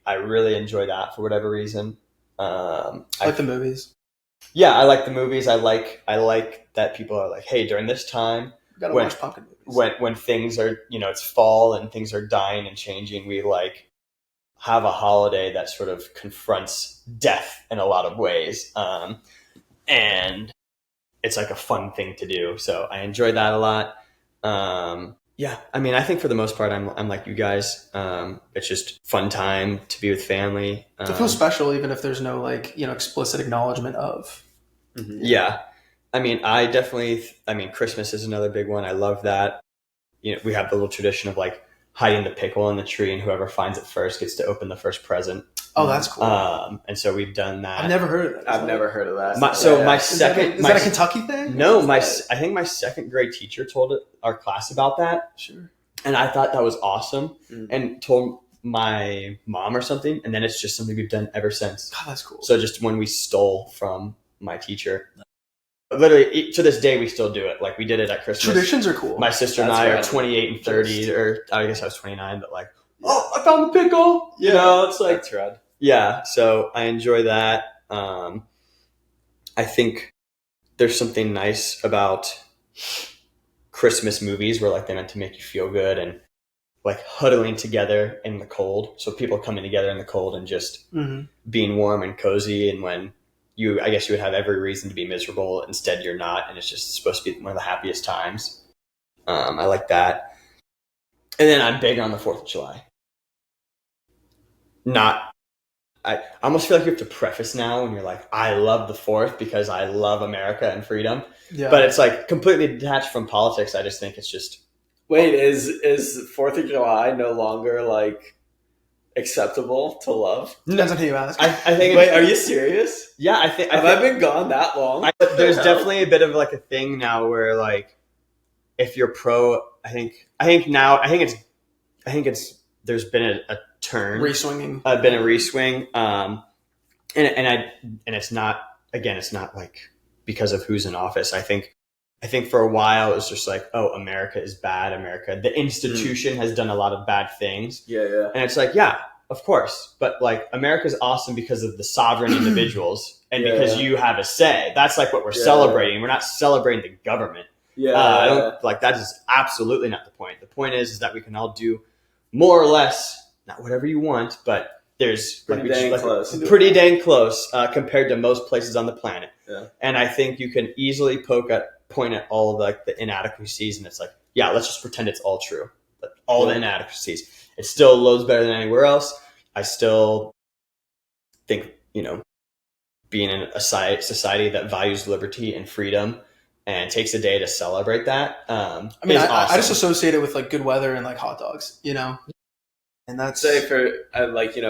really enjoy that for whatever reason. I like the movies. Yeah, I like the movies. I like that people are like, hey, during this time, we gotta watch pumpkin movies. When things are, it's fall and things are dying and changing, we like have a holiday that sort of confronts death in a lot of ways. And it's like a fun thing to do. So I enjoy that a lot. Yeah, I mean, I think for the most part, I'm like you guys. It's just fun time to be with family. It feels special, even if there's no like, explicit acknowledgement of. Yeah. I mean, Christmas is another big one. I love that. We have the little tradition of like hiding the pickle in the tree, and whoever finds it first gets to open the first present. Oh, that's cool. And so we've done that. I've never heard of that. I've never heard of that. Is that a Kentucky thing? No, I think my second grade teacher told our class about that. Sure. And I thought that was awesome, and told my mom or something. And then it's just something we've done ever since. God, that's cool. So just when we stole from my teacher, literally to this day, we still do it. Like, we did it at Christmas. Traditions are cool. My sister and I are 28 and 30, or I guess I was 29, but like, oh, I found the pickle. It's like, that's rad. Yeah. So I enjoy that. I think there's something nice about Christmas movies where like they're meant to make you feel good, and like huddling together in the cold. So people coming together in the cold and just being warm and cozy. And when I guess you would have every reason to be miserable, instead you're not. And it's just supposed to be one of the happiest times. I like that. And then I'm big on the 4th of July. I almost feel like you have to preface now when you're like, I love the 4th because I love America and freedom. Yeah. But it's like completely detached from politics. I just think it's just. Wait, is 4th of July no longer like acceptable to love? Depends on who you ask. I think. Wait, are you serious? Yeah, I think. Have I been gone that long? There's definitely a bit of like a thing now where like, if you're pro, I think there's been a turn, reswinging. Been a reswing, and it's not like because of who's in office. I think for a while it was just like, oh, America is bad. The institution has done a lot of bad things. Yeah. And it's like, yeah, of course, but like America's awesome because of the sovereign individuals and because you have a say. That's like what we're celebrating. Yeah. We're not celebrating the government. I don't like that is absolutely not the point. The point is that we can all do more or less, not whatever you want, but there's Pretty dang close. pretty dang close compared to most places on the planet. Yeah. And I think you can easily point at all of like the inadequacies, and it's like, yeah, let's just pretend it's all true. But all the inadequacies. It still loads better than anywhere else. I still think, being in a society that values liberty and freedom and takes a day to celebrate that. I mean, I just associate it with like good weather and like hot dogs, and that's say for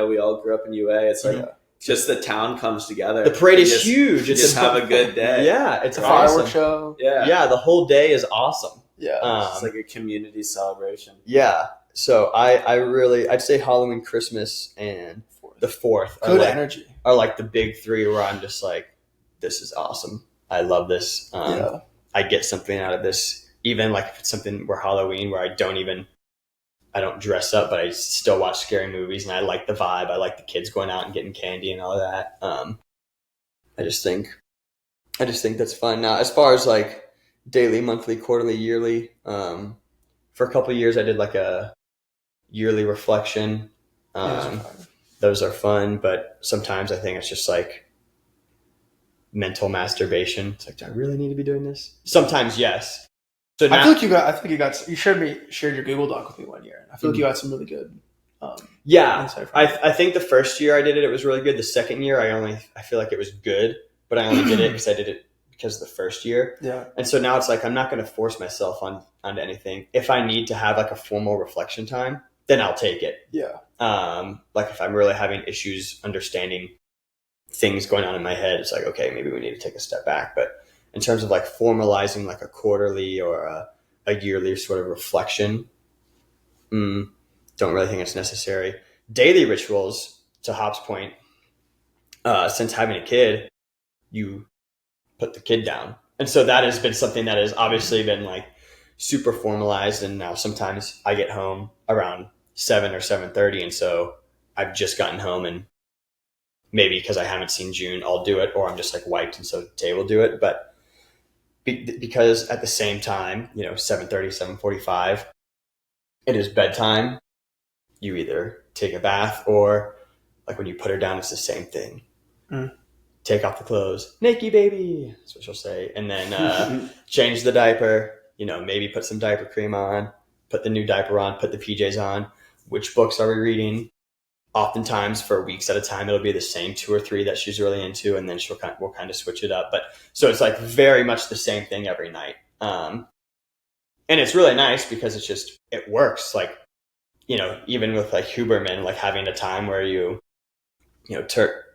we all grew up in UA. It's like just the town comes together. The parade is huge. You just have a good day. Yeah, it's a awesome. fireworks show. Yeah, the whole day is awesome. Yeah, it's like a community celebration. Yeah, so I'd say Halloween, Christmas, and the 4th good energy are like the big 3 where I'm just like, this is awesome. I love this. I get something out of this, even like if it's something where Halloween where I don't dress up, but I still watch scary movies and I like the vibe. I like the kids going out and getting candy and all of that. I just think that's fun. Now, as far as like daily, monthly, quarterly, yearly, for a couple of years I did like a yearly reflection. Those are fun, but sometimes I think it's just like mental masturbation. It's like, do I really need to be doing this? Sometimes, yes. So now, you shared your Google Doc with me one year. I feel like you got some really good. Insight from it. I think the first year I did it was really good. The second year I feel like it was good, but I only did it because I did it because of the first year. Yeah. And so now it's like, I'm not going to force myself onto anything. If I need to have like a formal reflection time, then I'll take it. Yeah. Like if I'm really having issues understanding things going on in my head, it's like, okay, maybe we need to take a step back. But in terms of like formalizing like a quarterly or a yearly sort of reflection, don't really think it's necessary. Daily rituals, to Hop's point, since having a kid, you put the kid down. And so that has been something that has obviously been like super formalized. And now sometimes I get home around 7 or 7:30. And so I've just gotten home, and maybe because I haven't seen June, I'll do it, or I'm just like wiped. And so Tay will do it. But because at the same time, 7:30, 7:45, it is bedtime. You either take a bath, or like when you put her down, it's the same thing. Take off the clothes. Naked baby. That's what she'll say. And then change the diaper, maybe put some diaper cream on, put the new diaper on, put the PJs on. Which books are we reading? Oftentimes for weeks at a time, it'll be the same 2 or 3 that she's really into, and then we'll kind of switch it up. But so it's like very much the same thing every night. And it's really nice because it works. Like, even with like Huberman, like having a time where you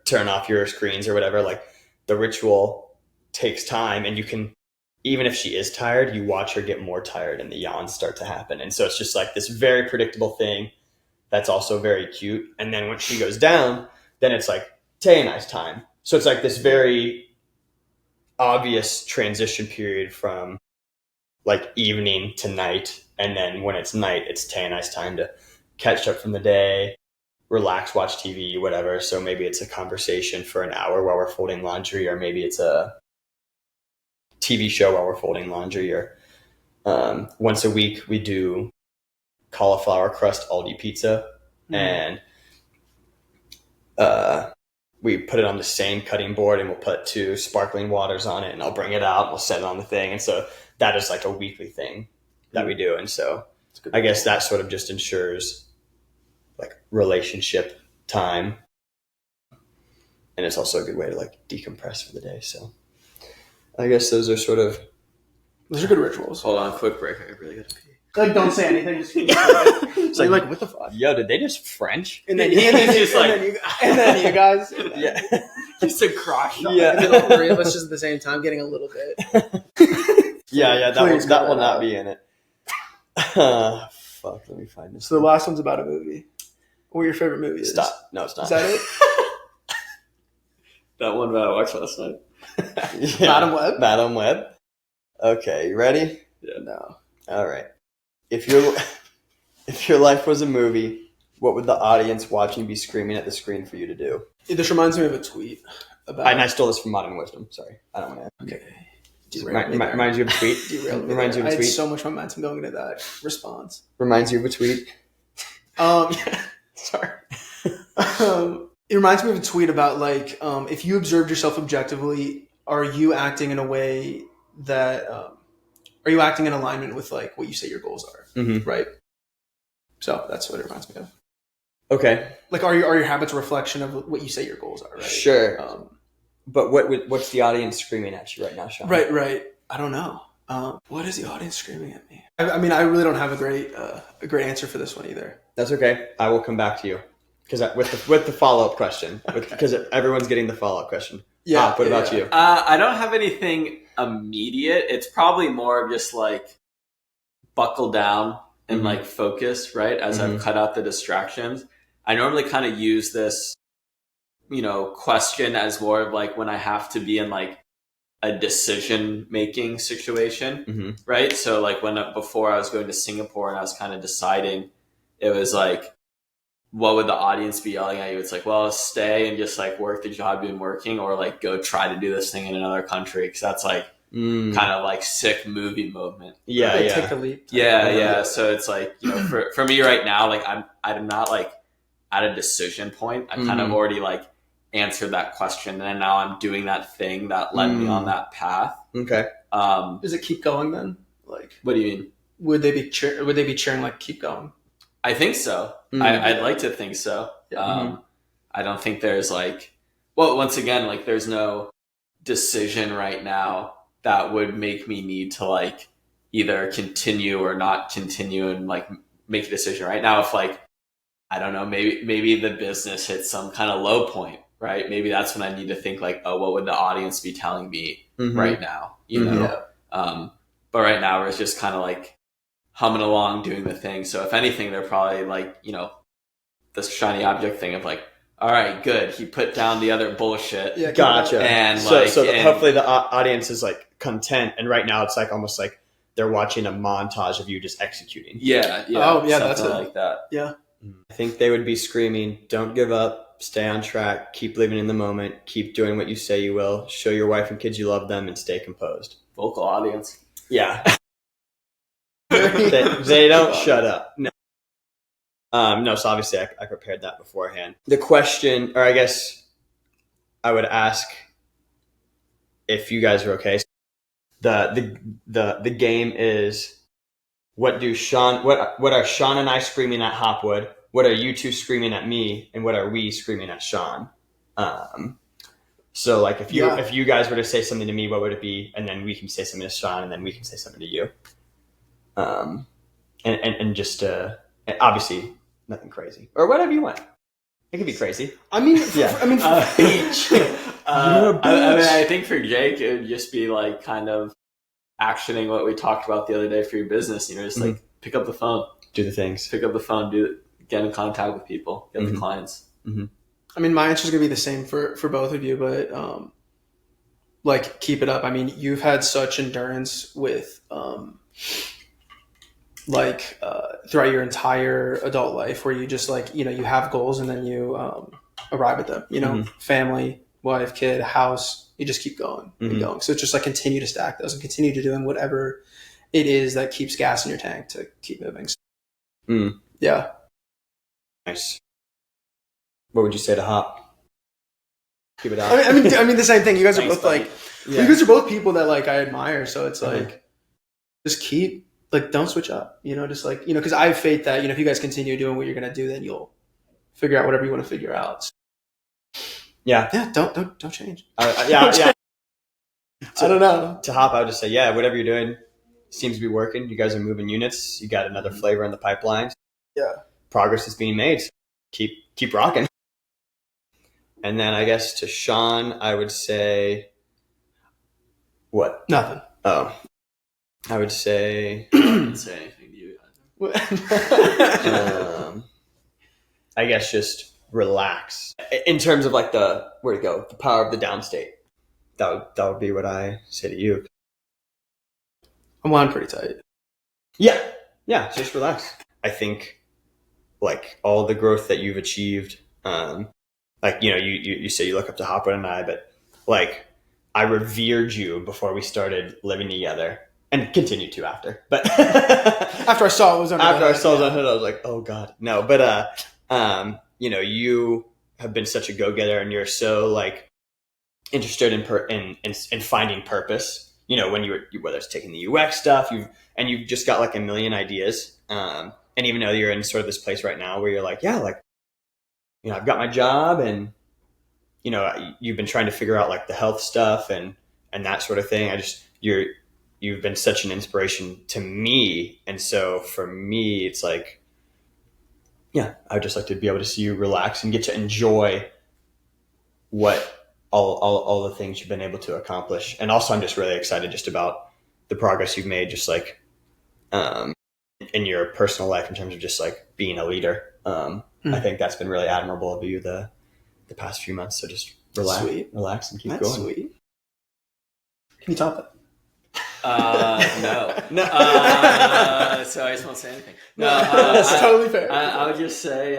turn off your screens or whatever, like the ritual takes time, and you can, even if she is tired, you watch her get more tired and the yawns start to happen. And so it's just like this very predictable thing that's also very cute. And then when she goes down, then it's like Tay and I's time. So it's like this very obvious transition period from like evening to night. And then when it's night, it's Tay and I's time to catch up from the day, relax, watch TV, whatever. So maybe it's a conversation for an hour while we're folding laundry, or maybe it's a TV show while we're folding laundry, or once a week we do cauliflower crust Aldi pizza, and we put it on the same cutting board, and we'll put 2 sparkling waters on it, and I'll bring it out and we'll set it on the thing. And so that is like a weekly thing that we do. And so I guess that sort of just ensures like relationship time, and it's also a good way to like decompress for the day. So I guess those are good rituals. Hold on, quick break. I really gotta pee. Like, don't say anything. Just it's like, what the fuck? Yo, did they just French? And then you guys, yeah, just a cross shot. Yeah, and then all 3 of us just at the same time getting a little bit. yeah. That will not be in it. Fuck. Let me find this. So the last one's about a movie. What your favorite movie is? Stop. No, it's not. Is that it? That one that I watched last night. Yeah. Madam Web. Okay, you ready? Yeah. No. All right. If your life was a movie, what would the audience watching be screaming at the screen for you to do? This reminds me of a tweet about. And I stole this from Modern Wisdom. Sorry, I don't want to. Okay. Reminds you of a tweet. Reminds you of a tweet. I had so much momentum going into that response. Reminds you of a tweet. Sorry. It reminds me of a tweet about like, if you observed yourself objectively, are you acting in a way that, are you acting in alignment with like what you say your goals are? Mm-hmm. Right. So that's what it reminds me of. Okay. Like, are your habits a reflection of what you say your goals are? Right. Sure. But what's the audience screaming at you right now, Sean? Right. I don't know. What is the audience screaming at me? I mean, I really don't have a great answer for this one either. That's okay. I will come back to you because with the follow-up question, because everyone's getting the follow-up question. Yeah. What about you? I don't have anything immediate. It's probably more of just like buckle down and like focus, right? As I've cut out the distractions. I normally kind of use this, question as more of like when I have to be in like a decision-making situation, right? So like before I was going to Singapore and I was kind of deciding, it was like, what would the audience be yelling at you? It's like, well, stay and just like work the job you've been working, or like go try to do this thing in another country, because that's like kind of like sick movie movement. Yeah, Right? yeah. Take the leap. Yeah. So it's like, for me right now, like I'm not like at a decision point. I kind of already like answered that question, and now I'm doing that thing that led me on that path. Okay. Does it keep going then? Like, What do you mean? would they be cheering like keep going? I think so. I'd like to think so. Yeah. I don't think there's like, well, once again, like there's no decision right now that would make me need to like either continue or not continue and like make a decision right now. If like, I don't know, maybe the business hits some kind of low point, right? Maybe that's when I need to think like, oh, what would the audience be telling me right now? But right now it's just kind of like humming along, doing the thing. So if anything, they're probably like, this shiny object thing of like, all right, good. He put down the other bullshit. Yeah, gotcha. And so like, hopefully the audience is like content, and right now it's like almost like they're watching a montage of you just executing. Yeah. Oh, yeah, that's it. like that. Yeah. I think they would be screaming, "Don't give up, stay on track, keep living in the moment, keep doing what you say you will, show your wife and kids you love them, and stay composed." Vocal audience. Yeah. they don't shut up. No. So obviously I prepared that beforehand. The question, or I guess I would ask if you guys are okay. The game is, what are Sean and I screaming at Hopwood? What are you two screaming at me? And what are we screaming at Sean? So like if you guys were to say something to me, what would it be? And then we can say something to Sean, and then we can say something to you. And just obviously nothing crazy or whatever you want. It could be crazy. I mean, Beach. I think for Jake, it would just be like kind of actioning what we talked about the other day for your business. Just like pick up the phone, do the things, get in contact with people, get the clients. I mean, my answer is gonna be the same for both of you, but like keep it up. I mean, you've had such endurance with throughout your entire adult life, where you just like, you have goals and then you arrive at them, family, wife, kid, house, you just keep going and going. So it's just like continue to stack those and continue to doing whatever it is that keeps gas in your tank to keep moving. Yeah. Nice. What would you say to Hop? Keep it out. I mean the same thing. You guys are both buddy. you guys are both people that like I admire. So it's like, just keep, like, don't switch up, just like, because I have faith that, if you guys continue doing what you're going to do, then you'll figure out whatever you want to figure out. So, yeah. Don't change. Yeah. I don't know. To Hop, I would just say, whatever you're doing seems to be working. You guys are moving units. You got another flavor in the pipeline. Yeah. Progress is being made. So keep rocking. And then I guess to Sean, I would say, what? Nothing. Oh. I would say... I didn't say anything to you. I guess just relax. In terms of like the power of the downstate. That would be what I say to you. I'm wound pretty tight. Yeah, just relax. I think like all the growth that you've achieved, like, you say you look up to Hopwood and I, but like I revered you before we started living together. And continue to after, but after I saw it was under I was on hood, I was like, oh god, no. But you have been such a go-getter, and you're so like interested in finding purpose. When whether it's taking the UX stuff, you've just got like a million ideas. And even though you're in sort of this place right now where you're like, yeah, like, I've got my job, and you've been trying to figure out like the health stuff and that sort of thing. You've been such an inspiration to me. And so for me, it's like, yeah, I would just like to be able to see you relax and get to enjoy what all the things you've been able to accomplish. And also I'm just really excited just about the progress you've made, just like, in your personal life in terms of just like being a leader. I think that's been really admirable of you the past few months. So just relax and keep That's going. Sweet. Can you top it? No. So I just won't say anything. No, That's totally fair. I would just say,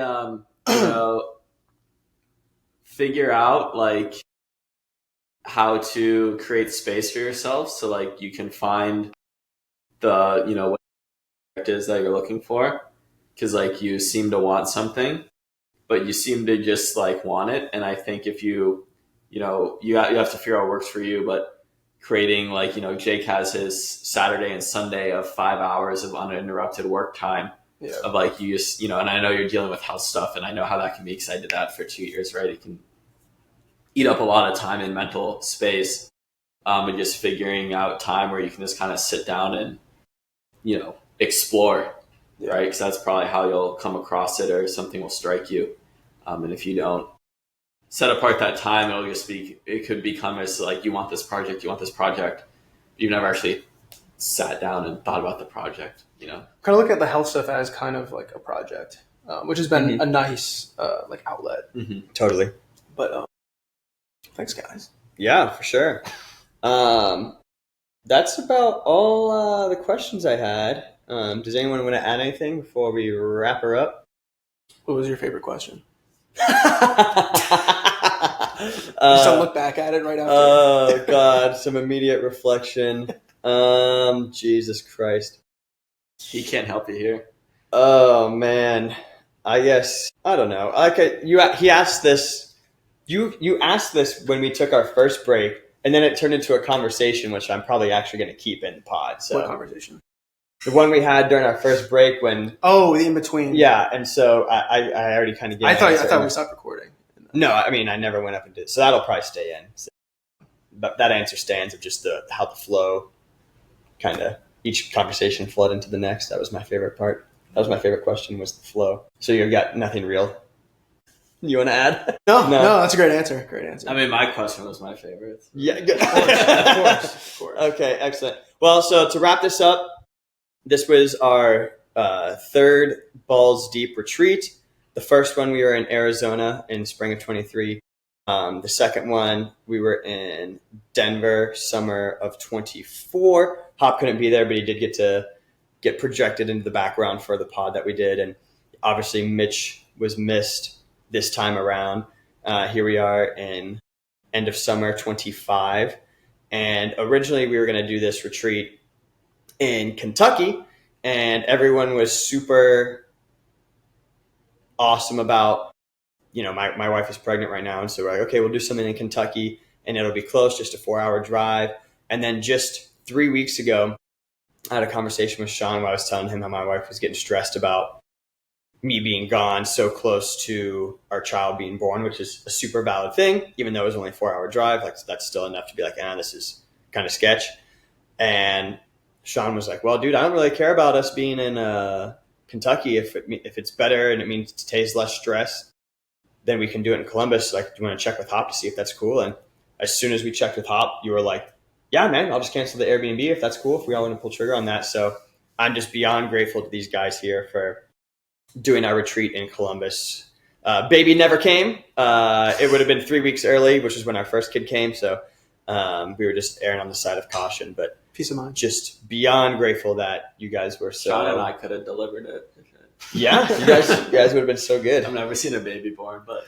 figure out like how to create space for yourself so like you can find the what it is that you're looking for, because like you seem to want something, but you seem to just like want it. And I think if you have to figure out what works for you, but creating like, Jake has his Saturday and Sunday of 5 hours of uninterrupted work time. Yeah. Of like, you just, and I know you're dealing with health stuff, and I know how that can be, because I did that for 2 years, right? It can eat up a lot of time and mental space, and just figuring out time where you can just kind of sit down and, explore, right? Because that's probably how you'll come across it, or something will strike you. And if you don't set apart that time, it could become as like, you want this project. You've never actually sat down and thought about the project, Kind of look at the health stuff as kind of like a project, which has been a nice like outlet. Mm-hmm. Totally. But thanks, guys. Yeah, for sure. That's about all the questions I had. Does anyone want to add anything before we wrap her up? What was your favorite question? Just don't look back at it right after. Oh God, some immediate reflection. Jesus Christ. He can't help you here. Oh man, I guess I don't know. Okay, he asked this. You asked this when we took our first break, and then it turned into a conversation, which I'm probably actually going to keep in the pod. So. What conversation? The one we had during our first break when... Oh, the in-between. Yeah, and so I already kind of gave... I thought we stopped recording. No, I mean, I never went up and did... So that'll probably stay in. So, but that answer stands of just how the flow kind of... Each conversation flowed into the next. That was my favorite part. That was my favorite question, was the flow. So you got nothing real? You want to add? No, that's a great answer. Great answer. I mean, my question was my favorite. Yeah, good. Of course. Okay, excellent. Well, so to wrap this up, this was our third Ballz Deep retreat. The first one we were in Arizona in spring of 23. The second one we were in Denver summer of 24. Hop couldn't be there, but he did get projected into the background for the pod that we did. And obviously Mitch was missed this time around. Here we are in end of summer 25. And originally we were going to do this retreat in Kentucky, and everyone was super awesome about, my wife is pregnant right now. And so we're like, okay, we'll do something in Kentucky and it'll be close, just a 4-hour drive. And then just 3 weeks ago, I had a conversation with Sean where I was telling him how my wife was getting stressed about me being gone so close to our child being born, which is a super valid thing, even though it was only a 4-hour drive. Like, that's still enough to be like, this is kind of sketch. And Sean was like, well, dude, I don't really care about us being in Kentucky. If it's better and it means it takes less stress, then we can do it in Columbus. Like, do you want to check with Hop to see if that's cool? And as soon as we checked with Hop, you were like, yeah, man, I'll just cancel the Airbnb if that's cool, if we all want to pull trigger on that. So I'm just beyond grateful to these guys here for doing our retreat in Columbus. Baby never came. It would have been 3 weeks early, which is when our first kid came. So we were just erring on the side of caution, but peace of mind. Just beyond grateful that you guys were so... Sean and I could have delivered it. Yeah, you guys would have been so good. I've never seen a baby born, but...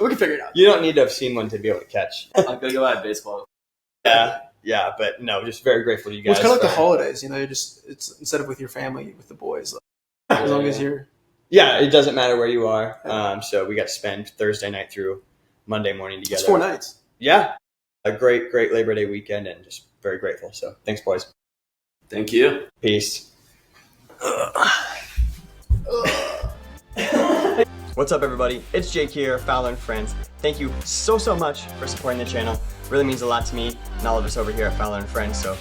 We can figure it out. You don't need to have seen one to be able to catch. I'm going to go at baseball. Yeah, but no, just very grateful to you guys. Well, it's kind of like the holidays, it's instead of with your family, with the boys. Like, as long as you're Yeah, it doesn't matter where you are. So we got to spend Thursday night through Monday morning together. It's 4 nights. Yeah, a great Labor Day weekend, and just very grateful. So thanks, boys. Thank you. Peace. What's up, everybody? It's Jake here, Fowler and Friends. Thank you so much for supporting the channel. It really means a lot to me and all of us over here at Fowler and Friends. So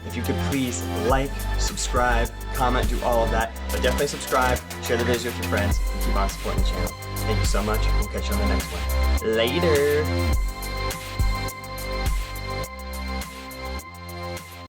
if you could please like, subscribe, comment, do all of that. But definitely subscribe, share the videos with your friends, and keep on supporting the channel. Thank you so much. We'll catch you on the next one. Later.